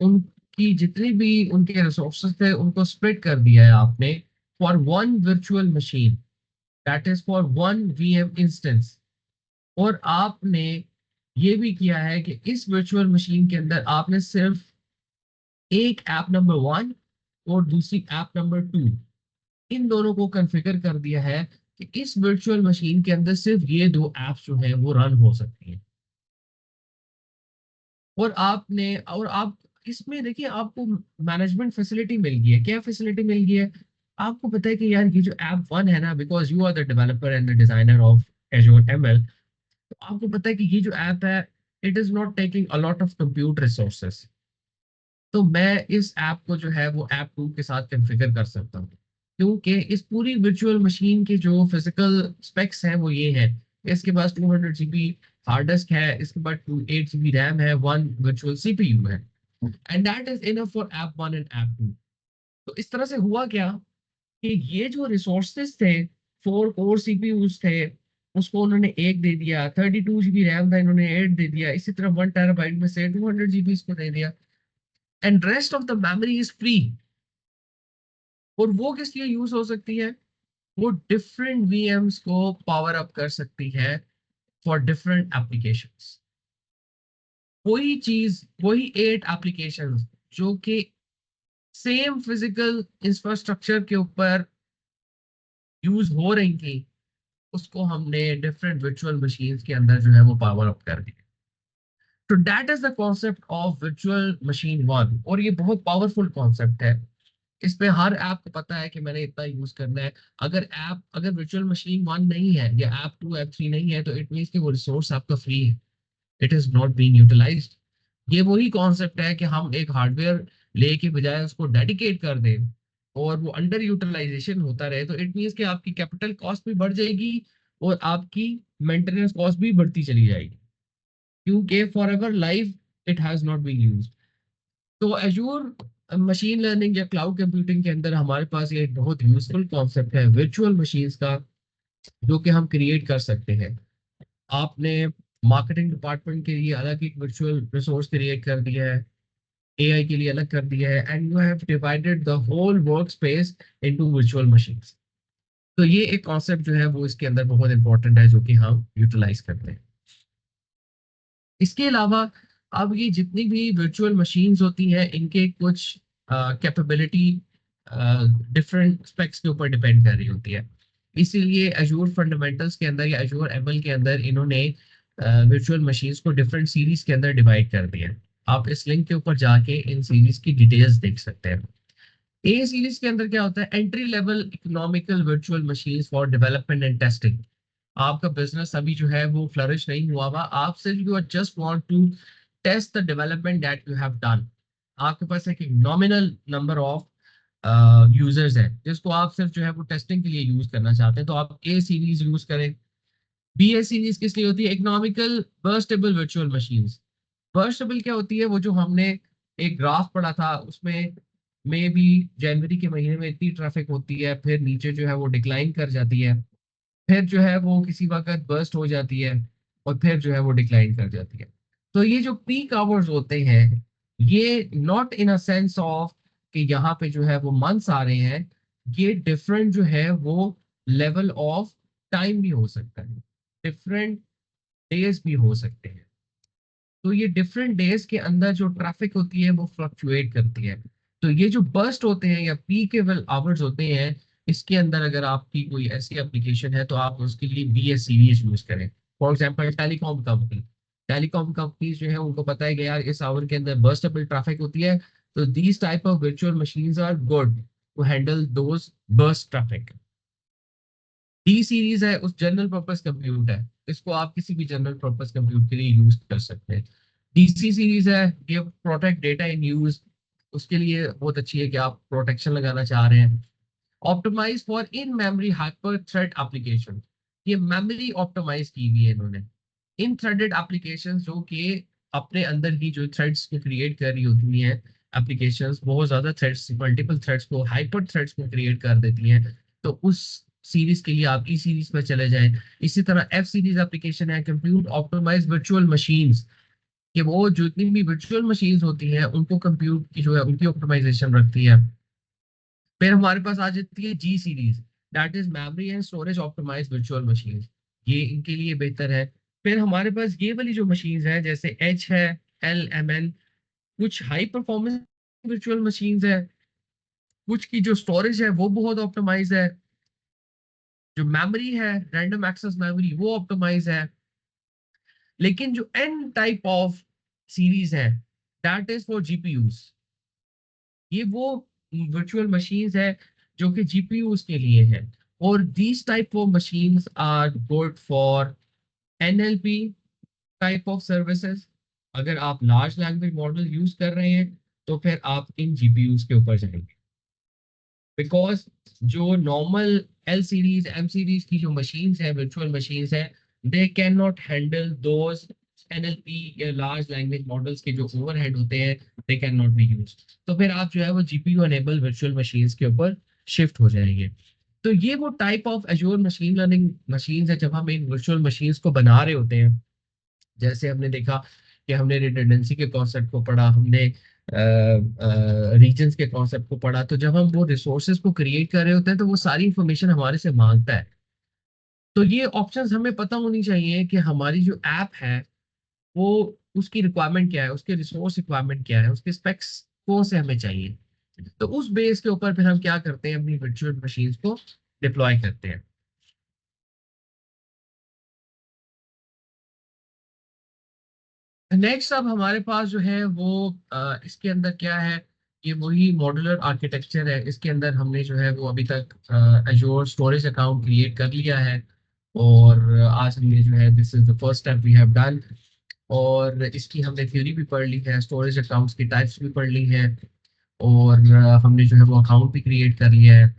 उनकी जितनी भी उनके रिसोर्सेज थे उनको स्प्रेड कर दिया है आपने for one virtual machine, that is for one VM instance. और आपने ये भी किया है कि इस वर्चुअल मशीन के अंदर आपने सिर्फ एक ऐप नंबर 1 और दूसरी ऐप नंबर 2, इन दोनों को कॉन्फ़िगर कर दिया है कि इस वर्चुअल मशीन के अंदर सिर्फ ये दो ऐप्स जो है वो रन हो सकती हैं। और आप इसमें देखिए आपको मैनेजमेंट फैसिलिटी मिल गई है। क्या फैसिलिटी मिल गई है, आपको पता है कि यार ये जो ऐप 1 है ना, because you are the developer and the designer of Azure ML, तो आपको पता है कि ये जो ऐप है it is not taking a lot of compute resources. तो मैं इस ऐप को जो है वो ऐप 2 के साथ कॉन्फ़िगर कर सकता हूँ, क्योंकि इस पूरी वर्चुअल मशीन के जो फिजिकल स्पेक्स हैं वो ये हैं। इसके पास 200 जीबी हार्ड डिस्क है, इसके बाद 8 जीबी रैम है, 1 वर्चुअल सीपीयू है, and that is enough for app 1 and app 2। तो इस तरह से हुआ क्या कि ये जो रिसोर्सेज थे, 4 कोर सीपीयूज थे, उसको उन्होंने एक दे दिया, 32 जीबी रैम था इन्होंने 8 दे दिया, इसी तरह 1 टेराबाइट में से 200 जीबी इसको दे दिया, and rest of the memory is free. और वो किस लिए यूज हो सकती है, वो डिफरेंट वीएम्स को पावर अप कर सकती है फॉर डिफरेंट एप्लीकेशंस। वही चीज, वही 8 एप्लीकेशन जो कि सेम फिजिकल इंफ्रास्ट्रक्चर के ऊपर यूज हो रही थी, उसको हमने डिफरेंट वर्चुअल मशीन्स के अंदर जो है वो पावर अप कर दिया। तो that is the concept of virtual machine 1, और ये बहुत पावरफुल कॉन्सेप्ट है। इस पे हर ऐप को पता है कि मैंने इतना यूज करना है। अगर वर्चुअल मशीन 1 नहीं है या ऐप 2 ऐप 3 नहीं है, तो इट मींस कि वो रिसोर्स आपका फ्री है, it is not being utilized. ये वही कॉन्सेप्ट है कि हम एक हार्डवेयर लेके बजाय उसको डेडिकेट कर दें और वो अंडर यूटिलाइजेशन होता रहे, तो इट मींस कि आपकी कैपिटल कॉस्ट भी बढ़ जाएगी और आपकी मेंटेनेंस कॉस्ट भी बढ़ती चली जाएगी, क्योंकि forever life it has not been used. तो एजूर मशीन लर्निंग या क्लाउड कंप्यूटिंग के अंदर हमारे पास ये एक बहुत यूजफुल कॉन्सेप्ट है वर्चुअल मशीन्स का, जो कि हम क्रिएट कर सकते हैं। आपने मार्केटिंग डिपार्टमेंट के लिए अलग एक वर्चुअल रिसोर्स क्रिएट कर दिया है, एआई के लिए अलग कर दिया है, and you have divided the whole workspace into virtual machines. तो ये एक कॉन्सेप्ट जो है वो इसके अंदर बहुत इंपॉर्टेंट है, जो कि हम यूटिलाइज करते हैं। इसके अलावा अब ये जितनी भी वर्चुअल मशीन्स होती हैं, इनके कुछ कैपेबिलिटी डिफरेंट स्पेक्स के ऊपर डिपेंड कर रही होती है। इसीलिए एजूर फंडामेंटल्स के अंदर या एजूर एमएल के अंदर इन्होंने वर्चुअल मशीन्स को डिफरेंट सीरीज के अंदर डिवाइड कर दिया है। आप इस लिंक के ऊपर जाके इन सीरीज की डिटेल्स देख सकते हैं। ए सीरीज के अंदर क्या होता है? Entry level economical virtual machines for development and testing. आपका बिजनेस अभी जो है वो फ्लरिश नहीं हुआ हुआ, आप सिर्फ you are just want to test the development that you have done. आपके पास एक नॉमिनल नंबर ऑफ यूजर्स है जिसको आप सिर्फ जो है वो टेस्टिंग के लिए यूज करना चाहते हैं, तो आप ए सीरीज यूज करें। बी ए सीरीज किस लिए होती है? Economical burstable virtual machines. Burstable क्या होती है? वो जो हमने एक ग्राफ पढ़ा था, उसमें में भी जनवरी के महीने में इतनी ट्रैफिक होती है, फिर नीचे जो है वो डिक्लाइन कर जाती है, फिर जो है वो किसी वक्त बर्स्ट हो जाती है और फिर जो है वो डिक्लाइन कर जाती है। तो ये जो पीक आवर्स होते हैं, ये not in a sense of कि यहाँ पे जो है वो मंथ्स आ रहे हैं, ये डिफरेंट जो है वो लेवल ऑफ टाइम भी हो सकता है, डिफरेंट डेज भी हो सकते हैं। तो ये डिफरेंट डेज के अंदर जो ट्रैफिक होती है वो फ्लक्चुएट करती है। तो ये जो बर्स्ट होते हैं या पीकेबल आवर्स होते हैं, इसके अंदर अगर आपकी कोई ऐसी एप्लीकेशन है तो आप उसके लिए बीएस सीरीज यूज करें। फॉर एग्जांपल टेलीकॉम कंपनीज जो है उनको पता है कि यार इस आवर के अंदर बर्स्टेबल ट्रैफिक होती है, तो these type of virtual machines are good to handle those burst traffic. D series है उस जनरल पर्पस कंप्यूट है, इसको आप किसी भी जनरल पर्पस कंप्यूट के लिए यूज कर सकते हैं। डीसी सीरीज है ये प्रोटेक्ट डेटा इन यूज, उसके लिए बहुत अच्छी है कि आप प्रोटेक्शन लगाना चाह रहे हैं। Optimize for in memory hyper thread application, ये मेमोरी ऑप्टिमाइज की हुई है इन्होंने। इन थ्रेडेड एप्लीकेशन जो कि अपने अंदर ही जो थ्रेड्स को क्रिएट कर रही होती हैं, एप्लीकेशंस बहुत ज्यादा थ्रेड्स, मल्टीपल थ्रेड्स को, हाइपर थ्रेड्स को क्रिएट कर देती हैं, तो उस सीरीज के लिए आप ई सीरीज पे चले जाएं। इसी तरह एफ सीरीज एप्लीकेशन है कंप्यूट ऑप्टिमाइज वर्चुअल मशीन्स, कि वो जितनी भी वर्चुअल मशीन्स होती हैं उनको कंप्यूट की जो है उनकी ऑप्टिमाइजेशन रखती है। फिर हमारे पास आ जाती है G series, that is memory and storage optimize virtual machines, ये इनके लिए बेहतर है। फिर हमारे पास ये वाली जो मशीन्स है जैसे एच है, एल एम एन, कुछ हाई परफॉर्मेंस वर्चुअल मशीन्स है, कुछ की जो स्टोरेज है वो बहुत ऑप्टिमाइज है, जो मेमोरी है रैंडम एक्सेस मेमोरी वो ऑप्टिमाइज है। लेकिन जो एन टाइप ऑफ सीरीज है दैट इज फॉर जीपीयूज, ये वो वर्चुअल मशीन्स है जो कि जीपीयूज के लिए है, और these type of machines are good for NLP type of services. अगर आप लार्ज लैंग्वेज मॉडल यूज कर रहे हैं तो फिर आप इन जीपीयूज के ऊपर जाएंगे, बिकॉज जो normal L series M series की जो मशीन्स है वर्चुअल मशीन्स है, they can not handle those NLP या लार्ज लैंग्वेज मॉडल्स के जो ओवरहेड होते हैं, they can not be use. तो फिर आप जो है वो जीपीयू एनेबल वर्चुअल मशीन्स के ऊपर शिफ्ट हो जाएंगे। तो ये वो type of Azure machine learning machines है जब हम इन वर्चुअल मशीन्स को बना रहे होते हैं। जैसे हमने देखा कि हमने रिडंडेंसी के कॉन्सेप्ट को पढ़ा, हमने रीजन्स के कॉन्सेप्ट को पढ़ा, तो जब हम वो रिसोर्सेज को क्रिएट कर रहे होते हैं तो वो सारी इंफॉर्मेशन हमारे से मांगता है। तो ये ऑप्शंस हमें पता होनी चाहिए कि हमारी जो ऐप है वो उसकी रिक्वायरमेंट क्या है, उसके रिसोर्स रिक्वायरमेंट क्या है, उसके स्पेक्स कौन से हमें चाहिए। तो उस बेस के ऊपर फिर हम क्या करते हैं, अपनी वर्चुअल मशीन्स को डिप्लॉय करते हैं। नेक्स्ट अब हमारे पास जो है वो इसके अंदर क्या है, ये वही मॉड्यूलर आर्किटेक्चर है। इसके अंदर हमने जो है वो अभी तक एजोर स्टोरेज अकाउंट क्रिएट कर लिया है, और आज हमने जो है this is the first step we have done. और इसकी हमने थ्योरी भी पढ़ ली है, स्टोरेज अकाउंट्स की टाइप्स भी पढ़ ली हैं, और हमने जो है वो अकाउंट भी क्रिएट कर लिया है।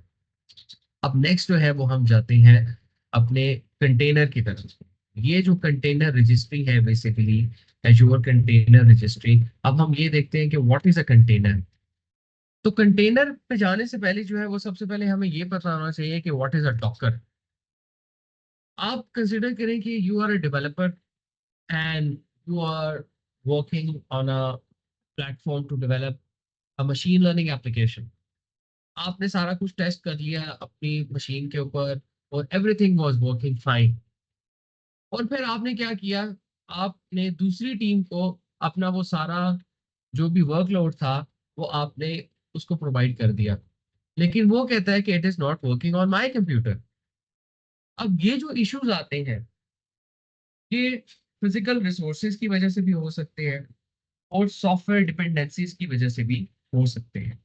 अब नेक्स्ट जो है वो हम जाते हैं अपने कंटेनर की तरफ। ये जो कंटेनर रजिस्ट्री है बेसिकली एजूर कंटेनर रजिस्ट्री। अब हम ये देखते हैं कि व्हाट इज अ कंटेनर। तो कंटेनर पे जाने से पहले जो है वो सबसे पहले हमें ये पता होना चाहिए कि व्हाट इज अ डॉकर। आप कंसिडर करें कि you are a developer and you are working on a platform to develop a machine learning application. आपने सारा कुछ टेस्ट कर लिया अपनी मशीन के ऊपर और एवरीथिंग वाज वर्किंग फाइन। और फिर आपने क्या किया, आपने दूसरी टीम को अपना वो सारा जो भी वर्कलोड था वो आपने उसको प्रोवाइड कर दिया, लेकिन वो कहता है कि it is not working on my computer. अब ये जो इश्यूज आते हैं ये फिजिकल रिसोर्सेज की वजह से भी हो सकते हैं और सॉफ्टवेयर डिपेंडेंसीज की वजह से भी हो सकते हैं।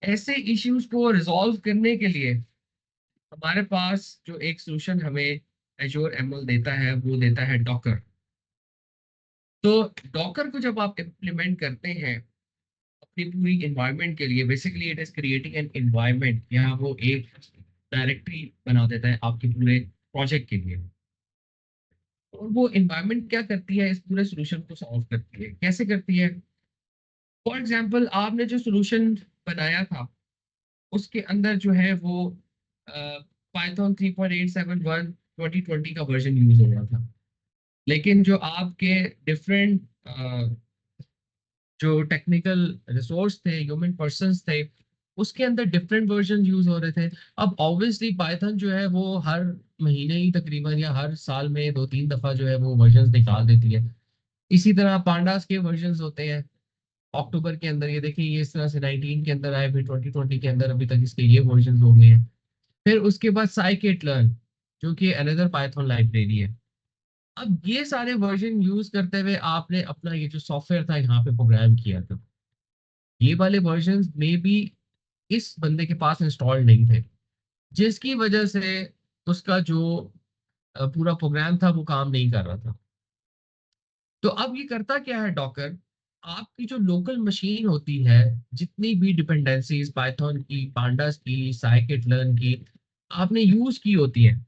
ऐसे इश्यूज को रिजॉल्व करने के लिए हमारे पास जो एक सोल्यूशन हमें एजोर एमएल देता है वो देता है डॉकर। तो डॉकर को जब आप इम्प्लीमेंट करते हैं अपनी पूरी इन्वायरमेंट के लिए, basically it is creating an environment, यहाँ वो एक डायरेक्टरी बना देता है आपके पूरे प्रोजेक्ट के लिए। और वो इन्वायरमेंट क्या करती है, इस पूरे सोल्यूशन को सॉल्व करती है। कैसे करती है? फॉर एग्जाम्पल आपने जो सोल्यूशन बनाया था उसके अंदर जो है वो पाइथन 3.871 2020 का वर्जन यूज हो रहा था, लेकिन जो आपके डिफरेंट जो टेक्निकल रिसोर्स थे, ह्यूमन पर्सन्स थे, उसके अंदर डिफरेंट वर्जन यूज हो रहे थे। अब ऑब्वियसली पाइथन जो है वो हर महीने ही तकरीबन या हर साल में 2-3 दफा जो है वो वर्जन निकाल देती है। इसी तरह पांडास के वर्जन होते हैं अक्टूबर के अंदर, ये देखिए ये इस तरह से 19 के अंदर आए, फिर 2020 के अंदर अभी तक इसके ये वर्जन हो गए हैं। फिर उसके बाद साइकिट लर्न जो कि अनदर पाइथन लाइब्रेरी है। अब ये सारे वर्जन यूज करते हुए आपने अपना ये जो सॉफ्टवेयर था यहाँ पे प्रोग्राम किया था, ये वाले वर्जन में भी इस बंदे के पास इंस्टॉल नहीं थे, जिसकी वजह से उसका जो पूरा प्रोग्राम था वो काम नहीं कर रहा था। तो अब ये करता क्या है डॉकर, आपकी जो लोकल मशीन होती है, जितनी भी डिपेंडेंसीज पाइथन की, पांडास की, साइकिट लर्न की आपने यूज की होती है,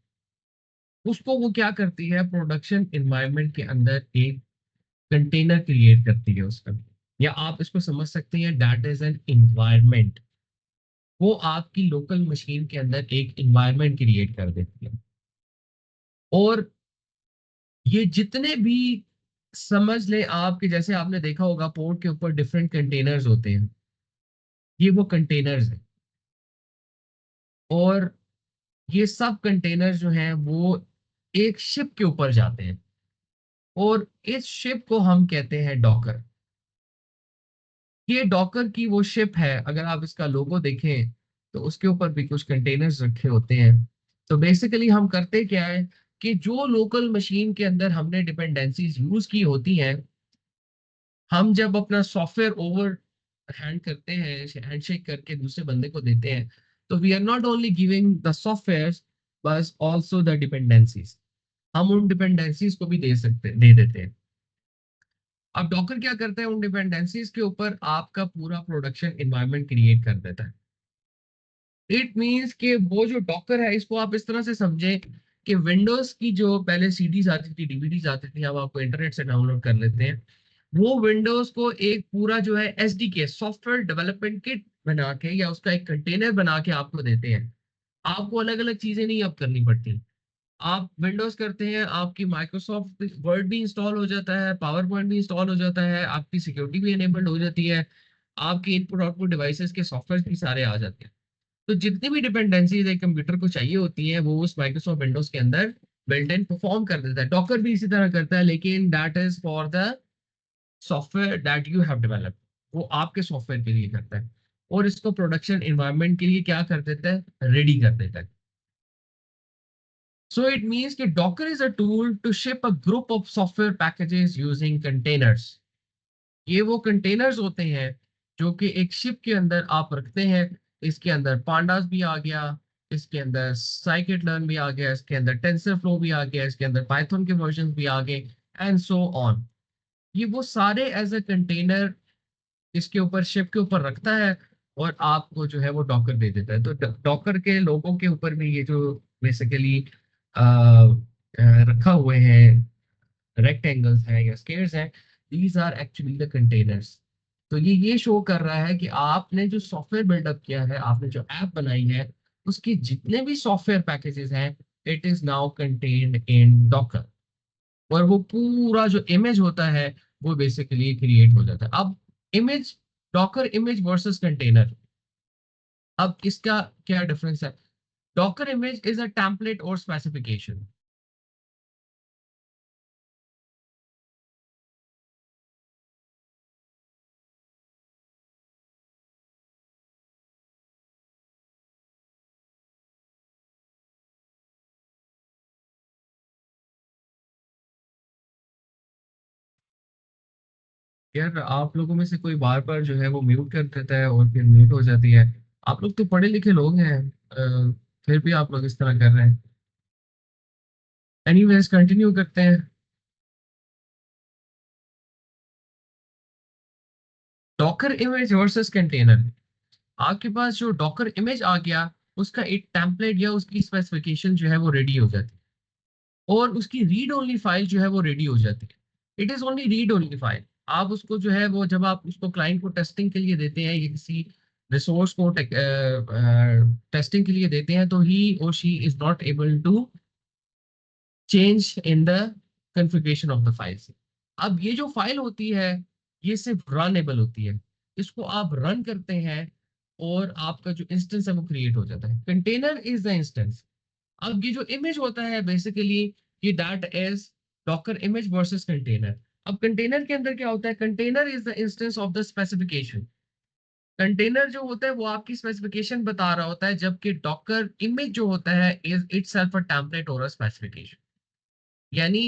उसको वो क्या करती है प्रोडक्शन एनवायरनमेंट के अंदर एक कंटेनर क्रिएट करती है उसका। या आप इसको समझ सकते हैं दैट इज एन एनवायरनमेंट। वो आपकी लोकल मशीन के अंदर एक एनवायरनमेंट क्रिएट कर देती है। और ये जितने भी समझ ले आपके, जैसे आपने देखा होगा पोर्ट के ऊपर डिफरेंट कंटेनर्स होते हैं, ये वो कंटेनर्स हैं। और ये सब कंटेनर्स जो हैं वो एक शिप के ऊपर जाते हैं, और इस शिप को हम कहते हैं डॉकर। ये डॉकर की वो शिप है, अगर आप इसका लोगो देखें तो उसके ऊपर भी कुछ कंटेनर्स रखे होते हैं। तो बेसिकली हम करते क्या है कि जो लोकल मशीन के अंदर हमने डिपेंडेंसीज यूज की होती हैं, हम जब अपना सॉफ्टवेयर ओवर हैंड करते हैं, हैंडशेक करके दूसरे बंदे को देते हैं, तो we are not only giving the software but also the dependencies. हम उन डिपेंडेंसीज को भी दे देते हैं। अब डॉकर क्या करता है, उन डिपेंडेंसीज के ऊपर आपका पूरा प्रोडक्शन एनवायरनमेंट क्रिएट कर देता है। इट मींस कि वो जो डॉकर है, इसको आप इस तरह से समझें कि विंडोज की जो पहले सीडीज आती थी, डीवीडीज आती थी, अब आपको इंटरनेट से डाउनलोड कर लेते हैं, वो विंडोज को एक पूरा जो है एसडीके सॉफ्टवेयर डेवलपमेंट किट बना के या उसका एक कंटेनर बना के आपको देते हैं। आपको अलग अलग चीजें नहीं अब करनी पड़ती। आप विंडोज करते हैं, आपकी माइक्रोसॉफ्ट वर्ड भी इंस्टॉल हो जाता है, पावर पॉइंट भी इंस्टॉल हो जाता है, आपकी सिक्योरिटी भी एनेबल्ड हो जाती है, आपके इनपुट आउटपुट डिवाइसेस के सॉफ्टवेयर भी सारे आ जाते हैं। तो जितनी भी डिपेंडेंसीज एक कंप्यूटर को चाहिए होती हैं वो उस माइक्रोसॉफ्ट विंडोज के अंदर बिल्ट इन परफॉर्म कर देता है। डॉकर भी इसी तरह करता है, लेकिन that is for the software that you have developed, वो आपके सॉफ्टवेयर के लिए करता है और इसको प्रोडक्शन एनवायरनमेंट के लिए क्या कर देता है, रेडी कर देता है। So it means कि Docker is a tool to ship a group of software packages using containers. ये वो containers होते हैं जो कि एक शिप के अंदर आप रखते हैं। इसके अंदर pandas भी आ गया, इसके अंदर scikit-learn भी आ गया, इसके अंदर TensorFlow भी आ गया, इसके अंदर Python के versions भी आ गए and so on. ये वो सारे as a container इसके ऊपर शिप के ऊपर रखता है और आपको जो है वो डॉकर दे देता है। तो डॉकर के लोगों के ऊपर भी ये जो बेसिकली रखा हुए हैं रेक्टेंगल्स हैं या स्क्वायर्स हैं, these are actually the containers. तो ये शो कर रहा है कि आपने जो सॉफ्टवेयर बिल्डअप किया है, आपने जो ऐप बनाई है, उसके जितने भी सॉफ्टवेयर पैकेजेस हैं, it is now contained in Docker. और वो पूरा जो इमेज होता है वो बेसिकली क्रिएट हो जाता है। अब image, Docker image versus container, अब इसका क्या डिफरेंस है? Docker image is a template और स्पेसिफिकेशन। यार आप लोगों में से कोई बार बार जो है वो म्यूट कर देता है और फिर म्यूट हो जाती है। आप लोग तो पढ़े लिखे लोग हैं, फिर भी आप लोग इस तरह कर रहे हैं। एनीवेज कंटिन्यू करते हैं। डॉकर इमेज वर्सेस कंटेनर, आपके पास जो डॉकर इमेज आ गया उसका एक टेम्पलेट या उसकी स्पेसिफिकेशन जो है वो रेडी हो जाती है और उसकी रीड ओनली फाइल जो है वो रेडी हो जाती है। It is only read only file. आप उसको जो है वो जब आप उसको क्लाइंट को टेस्टिंग के लिए देते हैं या किसी रिसोर्स को टेस्टिंग के लिए देते हैं, तो ही और she is not able to change in the configuration of the files. अब ये जो फाइल होती है ये सिर्फ रनेबल होती है, इसको आप रन करते हैं और आपका जो इंस्टेंस है वो क्रिएट हो जाता है। Container is the instance. अब ये जो इमेज होता है बेसिकली ये that is Docker image versus container. अब कंटेनर के अंदर क्या होता है? Container is the instance of the specification. Container जो होता है वो आपकी स्पेसिफिकेशन बता रहा होता है, जबकि डॉकर इमेज जो होता है इज इटसेल्फ अ टेम्पलेट और अ स्पेसिफिकेशन। यानी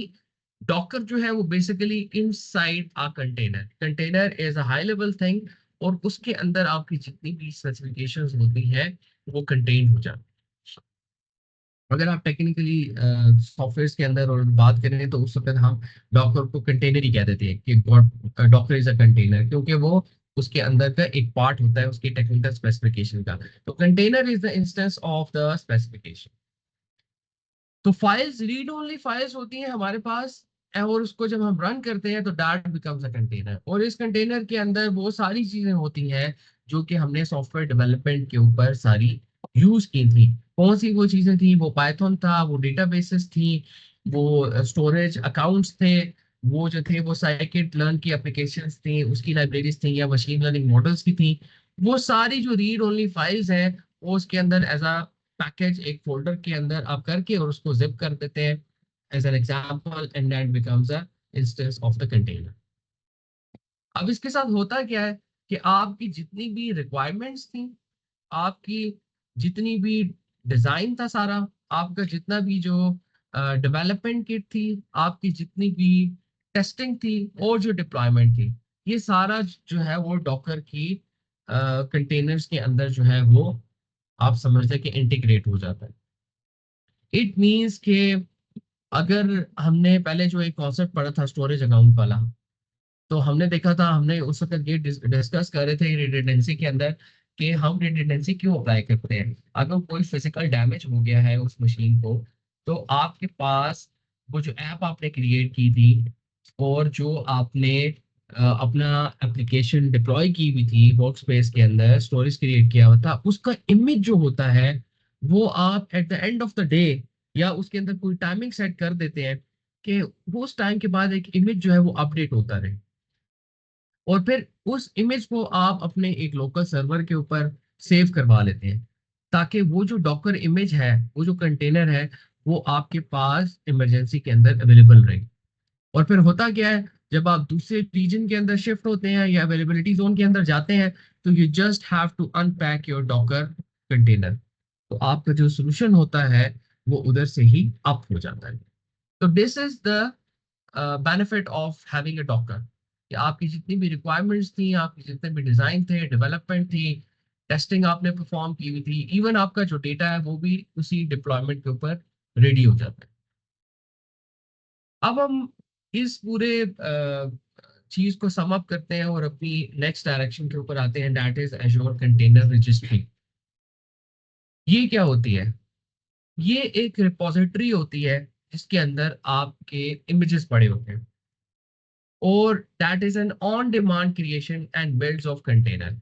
डॉकर जो है वो basically inside a container, container is a high level thing और उसके अंदर आपकी जितनी भी स्पेसिफिकेशंस होती हैं वो कंटेन हो जाती है। अगर आप टेक्निकली सॉफ्टवेयर के अंदर और बात करें तो उस वक्त हम डॉकर को कंटेनर ही कह देते हैं कि डॉकर इज अ कंटेनर, क्योंकि वो उसके अंदर का एक पार्ट होता है उसकी टेक्निकल स्पेसिफिकेशन का। तो container is the instance of the specification. तो फाइल्स रीड ओनली फाइल्स होती हैं हमारे पास और उसको जब हम रन करते हैं तो दैट बिकम्स अ कंटेनर। और इस कंटेनर के अंदर वो सारी चीजें होती हैं जो कि हमने सॉफ्टवेयर डेवलपमेंट के ऊपर सारी यूज की थी। कौन सी वो चीजें थी? वो पाइथन था, वो डेटाबेसेस थी, वो स्टोरेज अकाउंट्स थे, वो जो थे वो साइकिट लर्न की एप्लीकेशंस थी, उसकी लाइब्रेरीज थी या मशीन लर्निंग मॉडल्स की थी। वो सारी जो रीड ओनली फाइल्स हैं वो उसके अंदर एज अ पैकेज एक फोल्डर के अंदर आप करके और उसको जिप कर देते हैं as an example and that becomes a instance of the container. अब इसके साथ होता क्या है कि आपकी जितनी भी रिक्वायरमेंट्स थी, आपकी जितनी भी डिजाइन था सारा, आपका जितना भी जो डेवलपमेंट किट थी, आपकी जितनी भी टेस्टिंग थी और जो डिप्लॉयमेंट थी, ये सारा जो है वो डॉकर की कंटेनर्स के अंदर जो है वो आप समझ लें कि इंटीग्रेट हो जाता है। इट मीन्स कि अगर हमने पहले जो एक कॉन्सेप्ट पढ़ा था स्टोरेज अकाउंट वाला, तो हमने देखा था, हमने उस वक्त ये डिस्कस कर रहे थे रिडंडेंसी के अंदर कि हम रिडंडेंसी क्यों अप्लाई करते हैं। अगर कोई फिजिकल डैमेज हो गया है उस मशीन को, तो आपके पास वो जो ऐप आपने क्रिएट की थी और जो आपने अपना एप्लीकेशन डिप्लॉय की हुई थी वर्क स्पेस के अंदर, स्टोरेज क्रिएट किया हुआ था, उसका इमेज जो होता है वो आप eight the end of the day या उसके अंदर कोई टाइमिंग सेट कर देते हैं कि उस टाइम के बाद एक इमेज जो है वो अपडेट होता रहे और फिर उस इमेज को आप अपने एक लोकल सर्वर के ऊपर सेव करवा लेते हैं, ताकि वो जो डॉकर इमेज है, वो जो कंटेनर है, वो आपके पास इमरजेंसी के अंदर अवेलेबल रहे। और फिर होता क्या है, जब आप दूसरे रीजन के अंदर शिफ्ट होते हैं या अवेलेबिलिटी जोन के अंदर जाते हैं, तो you just have to unpack your Docker container. तो आपका जो सोल्यूशन होता है वो उधर से ही अप हो जाता है। तो this is the benefit of having a Docker, कि आपकी जितनी भी रिक्वायरमेंट्स थी, आपके जितने भी डिजाइन थे, डेवलपमेंट थी, टेस्टिंग आपने परफॉर्म की हुई थी, इवन आपका जो डेटा है वो भी उसी डिप्लॉयमेंट के ऊपर रेडी हो जाता है। अब हम इस पूरे चीज को सम अप करते हैं और अपनी नेक्स्ट डायरेक्शन के ऊपर आते हैं, that is Azure container registry. ये क्या होती है? ये एक रिपोजिटरी होती है जिसके अंदर आपके इमेजेस पड़े होते हैं, और that is an on demand creation and builds of container.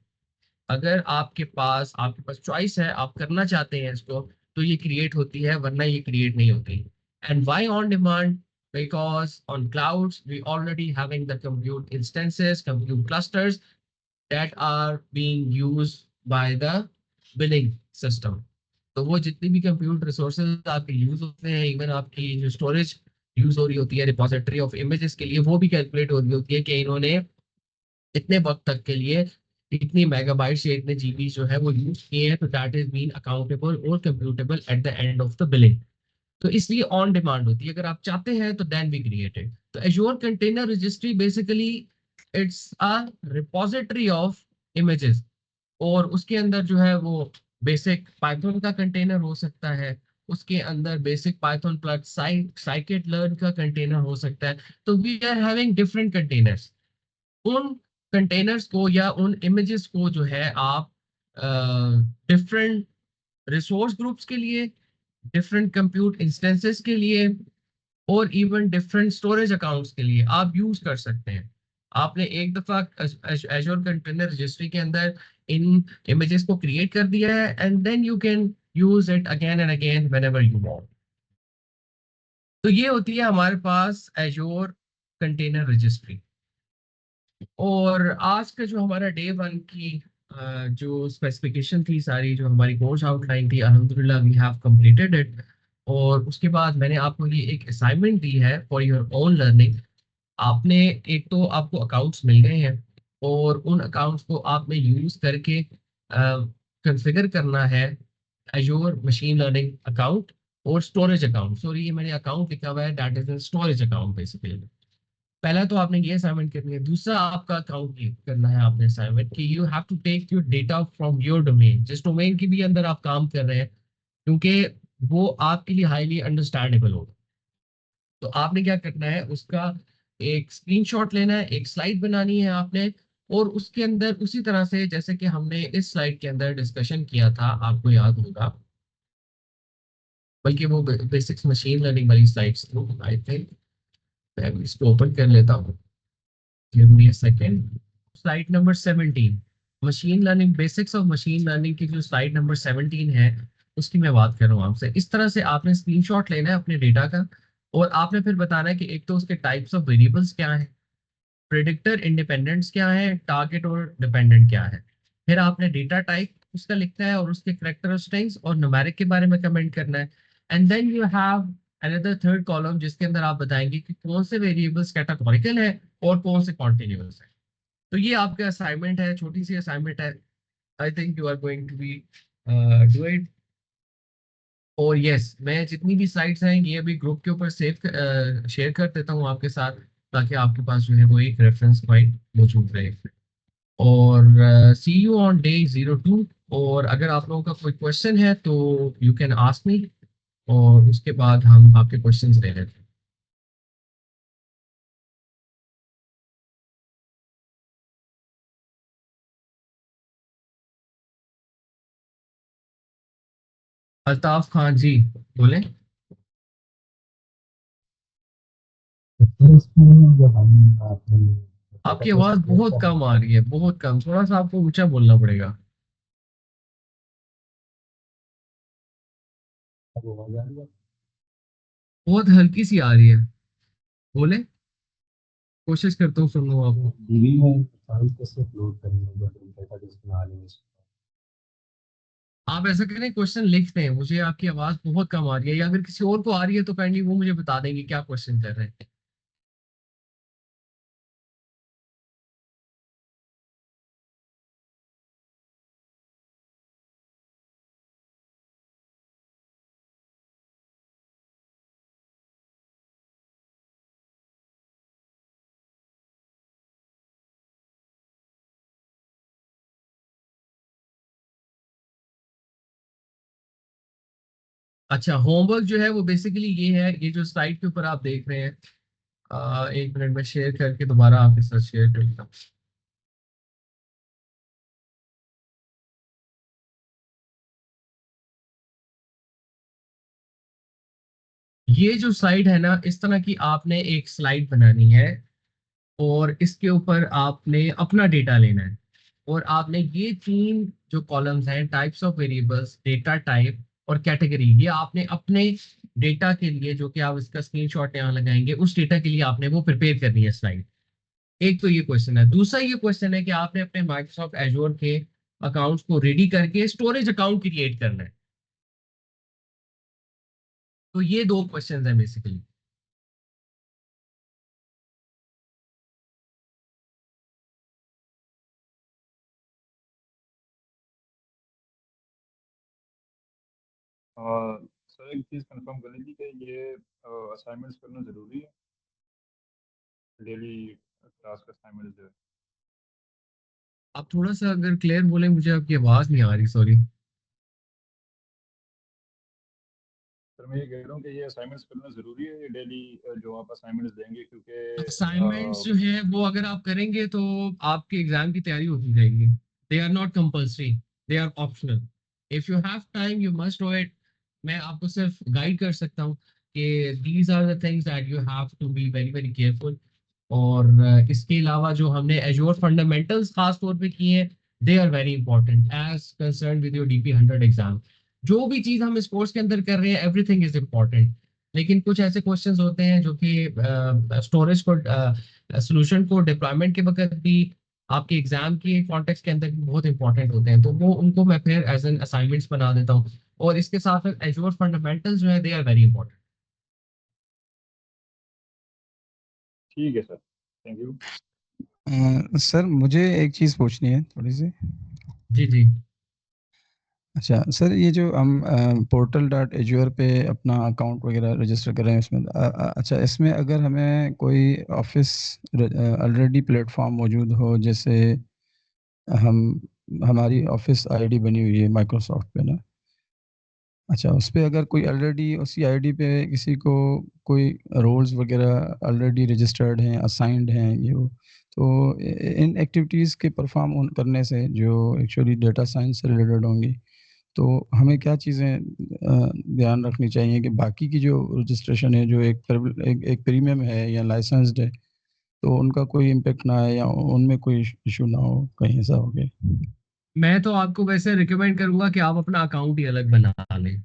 अगर आपके पास चॉइस है, आप करना चाहते हैं इसको, तो ये क्रिएट होती है, वरना ये क्रिएट नहीं होती। And why on demand? Because on clouds we already having the compute instances, compute clusters that are being used by the billing system। तो वो जितनी भी कंप्यूट रिसोर्सेज आपके यूज होते हैं, इवन आपकी जो स्टोरेज यूज हो रही होती है रिपोजिटरी ऑफ इमेजेस के लिए, वो भी कैलकुलेट हो रही होती है कि इन्होंने इतने वक्त तक के लिए इतनी मेगाबाइट्स या इतने जीबी जो है वो यूज किए हैं, तो दैट इज बीन अकाउंटेबल और computable eight the end of the billing. तो इसलिए ऑन डिमांड होती है, अगर आप चाहते हैं तो देन बी क्रिएटेड। तो Azure container registry basically it's a repository of images, और उसके अंदर जो है वो बेसिक पाइथन का कंटेनर हो सकता है, उसके अंदर basic Python plus scikit learn का कंटेनर हो सकता है। तो we are having different containers. उन कंटेनर्स को या उन इमेजेस को जो है आप डिफरेंट रिसोर्स ग्रुप्स के लिए, डिफरेंट कंप्यूट इंस्टेंसेस के लिए, और इवन डिफरेंट स्टोरेज अकाउंट्स के लिए आप यूज कर सकते हैं। आपने एक दफा एज़्योर कंटेनर रजिस्ट्री के अंदर इन इमेजेस को क्रिएट कर दिया है, and then you can use it again and again whenever you want. तो ये होती है हमारे पास एज़्योर कंटेनर रजिस्ट्री। और आज का जो हमारा डे वन की जो स्पेसिफिकेशन थी, सारी जो हमारी कोर्स आउटलाइन थी, अल्हम्दुलिल्लाह वी हैव कंप्लीटेड इट। और उसके बाद मैंने आपको ये एक असाइनमेंट दी है फॉर योर ओन लर्निंग। आपने एक तो आपको अकाउंट्स मिल गए हैं, और उन अकाउंट्स को आपने यूज करके कंफिगर करना है एज़्योर मशीन लर्निंग अकाउंट और स्टोरेज अकाउंट। सॉरी, ये मैंने अकाउंट लिखा हुआ है, that is an storage account basically. पहला तो आपने ये असाइनमेंट करनी है। दूसरा आपका अकाउंट करना है आपने असाइनमेंट कि you have to take your data from your domain, जिस डोमेन की भी अंदर आप काम कर रहे हैं, क्योंकि वो आपके लिए हाईली अंडरस्टैंडेबल होगा। तो आपने क्या करना है, उसका एक स्क्रीनशॉट लेना है, एक स्लाइड बनानी है आपने, और उसके अंदर उसी तरह से जैसे कि हमने इस स्लाइड के अंदर डिस्कशन किया था, आपको याद होगा, बल्कि वो बेसिक्स मशीन लर्निंग वाली स्लाइड्स थी आई थिंक। मैं अभी इसको ओपन कर लेता हूँ, give me a second. Slide number 17, machine learning, basics of machine learning की जो स्लाइड नंबर 17 है, उसकी मैं बात कर रहा हूँ आपसे। इस तरह से आपने स्क्रीनशॉट लेना है अपने डेटा का, और आपने फिर बताना है कि एक तो उसके टाइप्स ऑफ वेरिएबल्स क्या है, प्रेडिक्टर इंडिपेंडेंट्स क्या है, टारगेट और डिपेंडेंट क्या है। फिर आपने डेटा टाइप उसका लिखना है, और उसके कैरेक्टरिस्टिक्स और न्यूमेरिक के बारे में कमेंट करना है। And then you have another third column, जिसके अंदर आप बताएंगे कि कौन से वेरिएबल्स कैटेगोरिकल है और कौन से कॉन्टिन्यूअस है। तो ये आपका असाइनमेंट है, छोटी सी असाइनमेंट है। I think you are going to be do it. और यस, मैं जितनी भी साइट्स हैं ये अभी ग्रुप के ऊपर सेव शेयर कर देता हूँ आपके साथ, ताकि आपके पास जो है वो एक रेफरेंस पॉइंट मौजूद रहे। और सी यू ऑन डे 02। और अगर आप लोगों का कोई क्वेश्चन है तो यू कैन आस्क मी, और उसके बाद हम आपके क्वेश्चंस ले लेते हैं। अल्ताफ खान जी, बोले। आपकी आवाज बहुत कम आ रही है, बहुत कम, थोड़ा सा आपको ऊंचा बोलना पड़ेगा। बहुत हल्की सी आ रही है, बोले। कोशिश करता हूँ सुन लूँ आपको। डीबी में फाइल कैसे अपलोड करेंगे जब हम डेटाबेस बना लेंगे? आप ऐसा करें, क्वेश्चन लिख दें, मुझे आपकी आवाज बहुत कम आ रही है, या अगर किसी और को आ रही है तो काइंडली वो मुझे बता देंगे क्या क्वेश्चन कर रहे हैं। अच्छा, होमवर्क जो है वो बेसिकली ये है, ये जो स्लाइड के ऊपर आप देख रहे हैं, एक मिनट में शेयर करके दोबारा आपके साथ शेयर करता हूँ। ये जो स्लाइड है ना, इस तरह की आपने एक स्लाइड बनानी है, और इसके ऊपर आपने अपना डेटा लेना है, और आपने ये तीन जो कॉलम्स हैं, types of variables, data type और कैटेगरी, ये आपने अपने डेटा के लिए, जो कि आप इसका स्क्रीनशॉट यहाँ लगाएंगे, उस डेटा के लिए आपने वो प्रिपेयर करनी है स्लाइड। एक तो ये क्वेश्चन है। दूसरा ये क्वेश्चन है कि आपने अपने माइक्रोसॉफ्ट एजोर के अकाउंट्स को रेडी करके स्टोरेज अकाउंट क्रिएट करना है। तो ये दो क्वेश्चन है बेसिकली। सर एक चीज़ कंफर्म करनी थी कि ये असाइनमेंट्स करना ज़रूरी है, डेली क्लास का असाइनमेंट जो है। आप थोड़ा सा अगर क्लियर बोले, मुझे आपकी आवाज नहीं आ रही, सॉरी। सर मैं ये कह रहा हूँ कि ये असाइनमेंट्स करना ज़रूरी है, ये डेली जो आप असाइनमेंट्स देंगे, क्योंकि असाइनमेंट्स जो है वो अगर आप करेंगे तो आपके एग्जाम की तैयारी होती जाएगी। They are not compulsory, they are optional. If you have time you must do it. मैं आपको सिर्फ गाइड कर सकता हूँ कि these are the things that you have to be very very careful. और इसके अलावा जो हमने एजोर फंडामेंटल्स खास तौर पे किए हैं, they are very important as concern with your DP 100 exam. जो भी चीज हम इस कोर्स के अंदर कर रहे हैं, एवरीथिंग इज इम्पोर्टेंट। लेकिन कुछ ऐसे क्वेश्चंस होते हैं जो कि स्टोरेज को, सॉल्यूशन को डिप्लॉयमेंट के वक्त भी, आपके एग्जाम के कॉन्टेक्स्ट के अंदर भी बहुत इंपॉर्टेंट होते हैं, तो वो उनको मैं फिर एज एन असाइनमेंट्स बना देता हूँ। और इसके साथ साथ एजोर फंडामेंटल्स जो है, दे आर वेरी इंपॉर्टेंट। ठीक है सर, थैंक यू। सर मुझे एक चीज़ पूछनी है थोड़ी सी। जी जी। अच्छा सर, ये जो हम पोर्टल डॉट एज्योर पे अपना अकाउंट वगैरह रजिस्टर कर रहे हैं इसमें, अच्छा इसमें अगर हमें कोई ऑफिस ऑलरेडी प्लेटफॉर्म मौजूद हो, जैसे हम हमारी ऑफिस आईडी बनी हुई है माइक्रोसॉफ्ट पे ना, अच्छा उस पे अगर कोई ऑलरेडी उसी आईडी पे किसी को कोई रोल्स वगैरह ऑलरेडी रजिस्टर्ड हैं, असाइंड हैं, ये वो, तो इन एक्टिविटीज़ के परफॉर्म करने से जो एक्चुअली डेटा साइंस से रिलेटेड होंगी, तो हमें क्या चीज़ें ध्यान रखनी चाहिए कि बाकी की जो रजिस्ट्रेशन है, जो एक प्रीमियम है या लाइसेंस्ड है, तो उनका कोई इम्पेक्ट ना आए या उनमें कोई इशू ना हो, कहीं ऐसा हो गया। मैं तो आपको वैसे रिकमेंड करूंगा कि आप अपना अकाउंट ही अलग बना लें।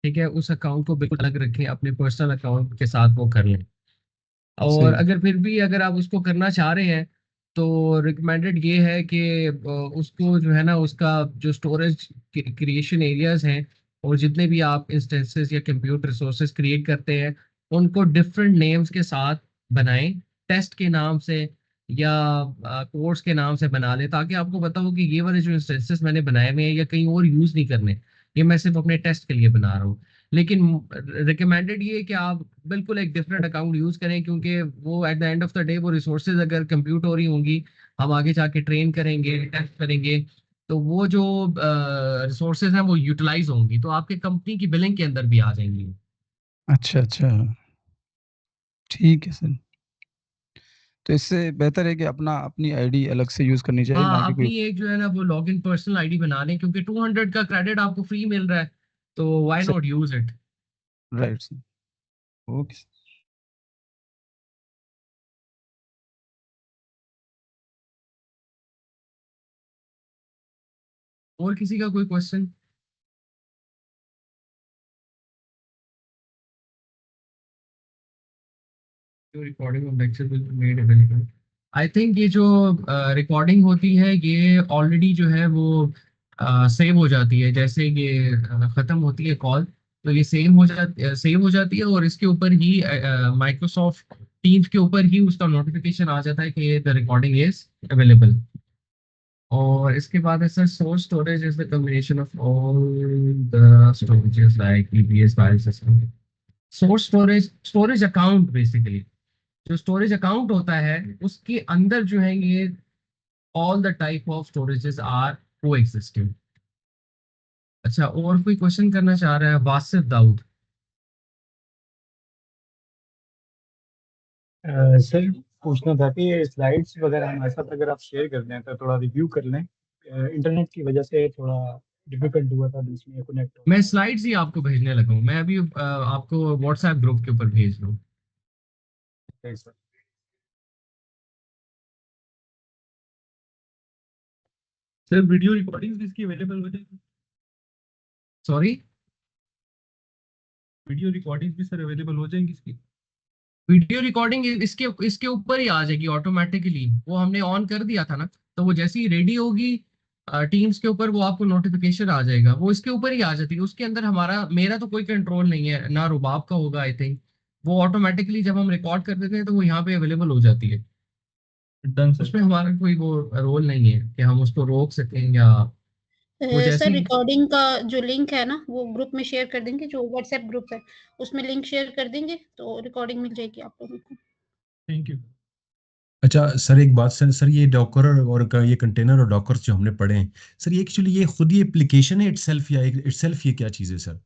ठीक है, उस अकाउंट को बिल्कुल अलग रखें, अपने पर्सनल अकाउंट के साथ वो कर लें। और सही। अगर फिर भी अगर आप उसको करना चाह रहे हैं, तो रिकमेंडेड ये है कि उसको जो है ना, उसका जो स्टोरेज क्रिएशन एरियाज हैं, और जितने भी आप इंस्टेंसेस या कंप्यूटर रिसोर्सेज क्रिएट करते हैं, उनको डिफरेंट नेम्स के साथ बनाएं। टेस्ट के नाम से या कोर्स के नाम से बना लें, ताकि आपको पता हो कि ये वाले जो इंस्टेंसेस मैंने बनाए हुए हैं या कहीं और यूज नहीं करने, ये मैं सिर्फ अपने टेस्ट के लिए बना रहा हूँ। लेकिन रिकमेंडेड ये है कि आप बिल्कुल एक डिफरेंट अकाउंट यूज करें, क्योंकि वो eight the end of the day वो रिसोर्सेज अगर कंप्यूट हो रही होंगी, हम आगे जाके ट्रेन करेंगे, टेस्ट करेंगे, तो वो जो रिसोर्सेज हैं वो यूटिलाइज होंगी, तो आपके कंपनी की बिलिंग के अंदर भी आ जाएंगी। अच्छा अच्छा, ठीक है सर। तो इससे बेहतर है कि अपनी आईडी अलग से यूज़ करनी चाहिए, ना हाँ, कि कोई। अपनी एक जो है ना वो लॉग इन पर्सनल आईडी बना लें, क्योंकि 200 का क्रेडिट आपको फ्री मिल रहा है, तो why not use it. Right sir, okay. और किसी का कोई क्वेश्चन? जो recording of lecture will be made available. I think ये जो रिकॉर्डिंग होती है, ये ऑलरेडी जो है वो सेव हो जाती है। जैसे ये खत्म होती है कॉल, तो ये सेव हो जाती है, और इसके ऊपर ही माइक्रोसॉफ्ट टीम्स के ऊपर ही उसका नोटिफिकेशन आ जाता है कि द रिकॉर्डिंग इज अवेलेबल। और इसके बाद है sir, source storage is the combination of all the storages like EBS file system. Source storage account basically, जो स्टोरेज अकाउंट होता है उसके अंदर जो है ये all the type of storages are coexisting. अच्छा, और कोई क्वेश्चन करना चाह रहा है? वासिफ दाऊद। सर पूछना था कि ये स्लाइड्स वगैरह हमारे साथ अगर आप शेयर कर दें तो थोड़ा रिव्यू कर लें। इंटरनेट की वजह से थोड़ा डिफिकल्ट हुआ था बीच में कनेक्ट मैं होना। स्लाइड्स ही आपको भेजने लगा हूँ, मैं अभी आपको व्हाट्सएप ग्रुप के ऊपर भेज दूँ। ठीक सर। सर वीडियो रिकॉर्डिंग भी इसकी अवेलेबल हो जाएगी? सॉरी, वीडियो रिकॉर्डिंग भी सर अवेलेबल हो जाएंगी इसकी? वीडियो रिकॉर्डिंग इसके ऊपर ही आ जाएगी ऑटोमेटिकली। वो हमने ऑन कर दिया था ना, तो वो जैसे ही रेडी होगी टीम्स के ऊपर, वो आपको नोटिफिकेशन आ जाएगा, वो इसके ऊपर ही आ जाती है। उसके अंदर मेरा तो कोई कंट्रोल नहीं है, ना रुबाब का होगा आई थिंक। वो ऑटोमेटिकली जब हम रिकॉर्ड कर देते हैं तो वो यहाँ पे अवेलेबल हो जाती है। Done sir. उसमें हमारा कोई वो रोल नहीं है कि हम उसको रोक सकें, या वो जैसे सर ही। रिकॉर्डिंग का जो लिंक है ना वो ग्रुप में शेयर कर देंगे, जो व्हाट्सएप ग्रुप है उसमें लिंक शेयर कर देंगे तो रिकॉर्डिंग मिल जाएगी आप लोगों को। Thank you. अच्छा सर, एक बात सर ये डॉकर और ये कंटेनर और डॉकर जो हमने पढ़े हैं सर, ये एक्चुअली ये खुद ही एप्लीकेशन है इटसेल्फ, या इटसेल्फ ये क्या चीज़ है सर?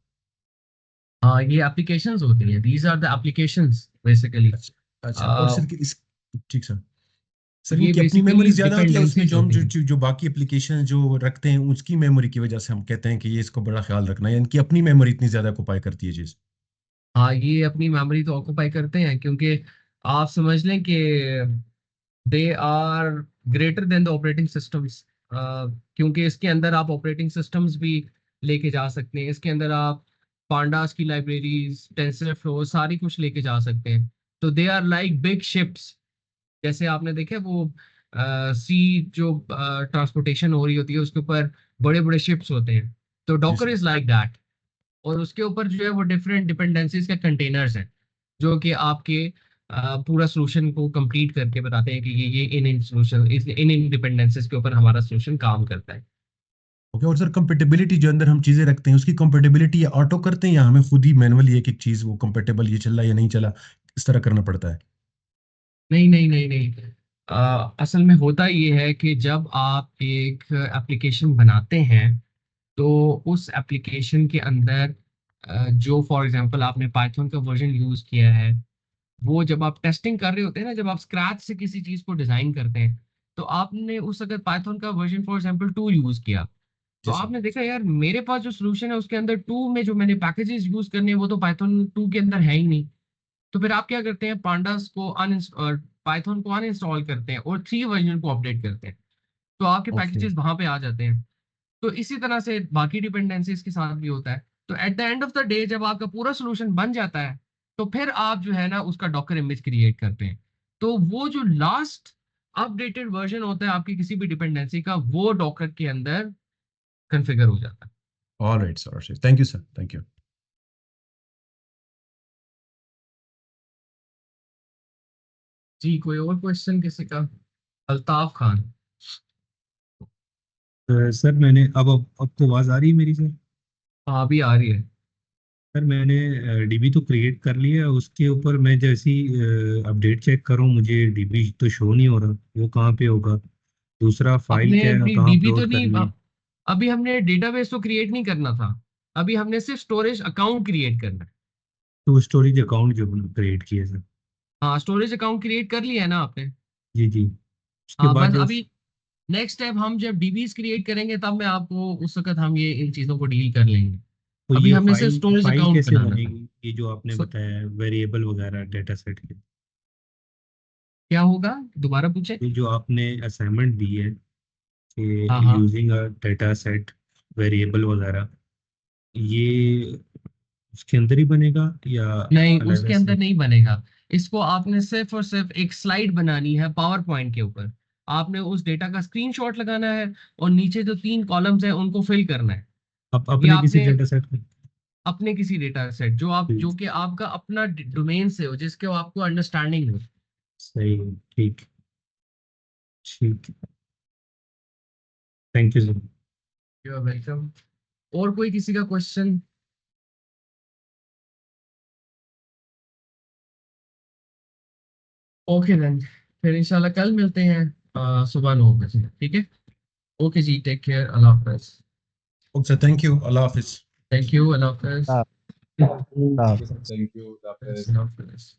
हाँ, ये एप्लीकेशंस होती हैं, these are the applications basically. अच्छा अच्छा, और सर इस ठीक सर, सर ये इनकी अपनी बेसिकली मेमोरी ज्यादा होती है उसमें, डिपेंडेंसीज जो हम होती हैं। जो बाकी एप्लीकेशन जो रखते हैं उसकी मेमोरी की वजह से हम कहते हैं कि ये इसको बड़ा ख्याल रखना है, इनकी अपनी मेमोरी इतनी ज्यादा ऑक्युपाई करती है चीज? हाँ, ये अपनी मेमोरी तो ऑक्यूपाई करते हैं, क्योंकि आप समझ लें कि they are greater than the operating systems. क्योंकि इसके अंदर आप ऑपरेटिंग सिस्टम्स भी लेके जा सकते हैं, इसके अंदर आप पांडास की लाइब्रेरीज, टेंसरफ्लो, सारी कुछ लेके जा सकते हैं। तो they are like big ships. जैसे आपने देखे वो सी जो ट्रांसपोर्टेशन हो रही होती है, उसके ऊपर बड़े बड़े शिप्स होते हैं, तो जी docker sir. Is like that. और उसके ऊपर जो है वो डिफरेंट डिपेंडेंसीज के कंटेनर्स हैं, जो कि आपके पूरा सोल्यूशन को कंप्लीट करके बताते हैं कि ये इन सोल्यूशन, इन डिपेंडेंसीज के ऊपर हमारा सोल्यूशन काम करता है। ओके, और सर कंपेटेबिलिटी जो अंदर हम चीजें रखते हैं उसकी कंपेटेबिलिटी या ऑटो करते हैं, या हमें खुद ही मैनुअली एक एक चीज वो कंपेटेबल ये चल रहा है या नहीं चला, इस तरह करना पड़ता है? नहीं नहीं नहीं नहीं, असल में होता ये है कि जब आप एक एप्लीकेशन बनाते हैं, तो उस एप्लीकेशन के अंदर जो फॉर एग्जांपल आपने पाइथन का वर्जन यूज किया है, वो जब आप टेस्टिंग कर रहे होते हैं ना, जब आप स्क्रैच से किसी चीज को डिजाइन करते हैं, तो आपने उस अगर पाइथन का वर्जन फॉर एग्जांपल 2 यूज किया, तो जी सर। आपने देखा यार मेरे पास जो सोल्यूशन है उसके अंदर 2 में जो मैंने पैकेजेस यूज करने हैं वो तो पाइथन 2 के अंदर है ही नहीं। तो फिर आप क्या करते हैं, पांडास को अनइंस्टॉल, पाइथन को अनइंस्टॉल करते हैं और 3 वर्जन को अपडेट करते हैं, तो आपके ओके। पैकेजेस वहां पे आ जाते हैं। तो इसी तरह से बाकी डिपेंडेंसीज के साथ भी होता है। तो eight the end of the day जब आपका पूरा सोल्यूशन बन जाता है, तो फिर आप जो है ना उसका डॉकर इमेज क्रिएट करते हैं। तो वो जो लास्ट अपडेटेड वर्जन होता है आपकी किसी भी डिपेंडेंसी का, वो डॉकर के अंदर कॉन्फ़िगर हो जाता है। All right sir, thank you sir, thank you. जी, कोई और क्वेश्चन किसी का? अल्ताफ खान। सर मैंने अब तो आवाज आ रही है मेरी सर? हाँ, अभी आ रही है। सर मैंने डीबी तो क्रिएट कर लिया, उसके ऊपर मैं जैसी अपडेट चेक करूं मुझे डीबी तो शो नहीं हो रहा, वो कहाँ पे होगा? दूसरा फाइल अपने क्या है, अभी कहाँ डीबी तो अपलोड नहीं, करनी है? अभी हमने डेटाबेस तो क्रिएट नहीं करना था, अभी हमने सिर्फ स्टोरेज अकाउंट क्रिएट करना है। तो स्टोरेज अकाउंट जो क्रिएट किया सर? हाँ, स्टोरेज अकाउंट क्रिएट कर लिया है ना आपने? जी जी। उसके हाँ, बाद बस जो अभी नेक्स्ट स्टेप हम जब डीबीज क्रिएट करेंगे तब मैं आपको उस वक्त हम ये इन चीज़ों को डील कर लेंगे। तो अभी ये हमने सिर्फ फाइल स्टोरेज फाइल अकाउंट कैसे बनाना था। बनेगी, ये जो आपने So, बताया वेरिएबल वगैरह डेटा सेट के? क्या होगा, दोबारा पूछे। ये जो आपने असाइनमेंट दी है हाँ कि हाँ, using a data set variable वगैरह, ये उसके अंदर ही बनेगा या नहीं अलग उसके से? अंदर नहीं बनेगा। इसको आपने सिर्फ और सिर्फ एक स्लाइड बनानी है पावर पॉइंट के ऊपर। आपने उस डेटा का स्क्रीनशॉट लगाना है और नीचे जो 3 कॉलम्स हैं उनको फिल करना है। आप ये अपने किसी आपने डेटा सेट में अपने किसी डेटा सेट जो कि आपका अपना डोमेन से हो, जिसके आपको अंडरस्टैंडिंग हो। सही है, ठीक ठीक, thank you sir. You are welcome. और कोई किसी का क्वेश्चन? ओके देन, फिर इंशाल्लाह कल मिलते हैं सुबह 9 बजे, ठीक है? ओके जी, टेक केयर, अल्लाह हाफिज। ओके सर, थैंक यू, अल्लाह हाफिज। थैंक यू, अल्लाह हाफिज। हाँ। थैंक यू, अल्लाह हाफिज।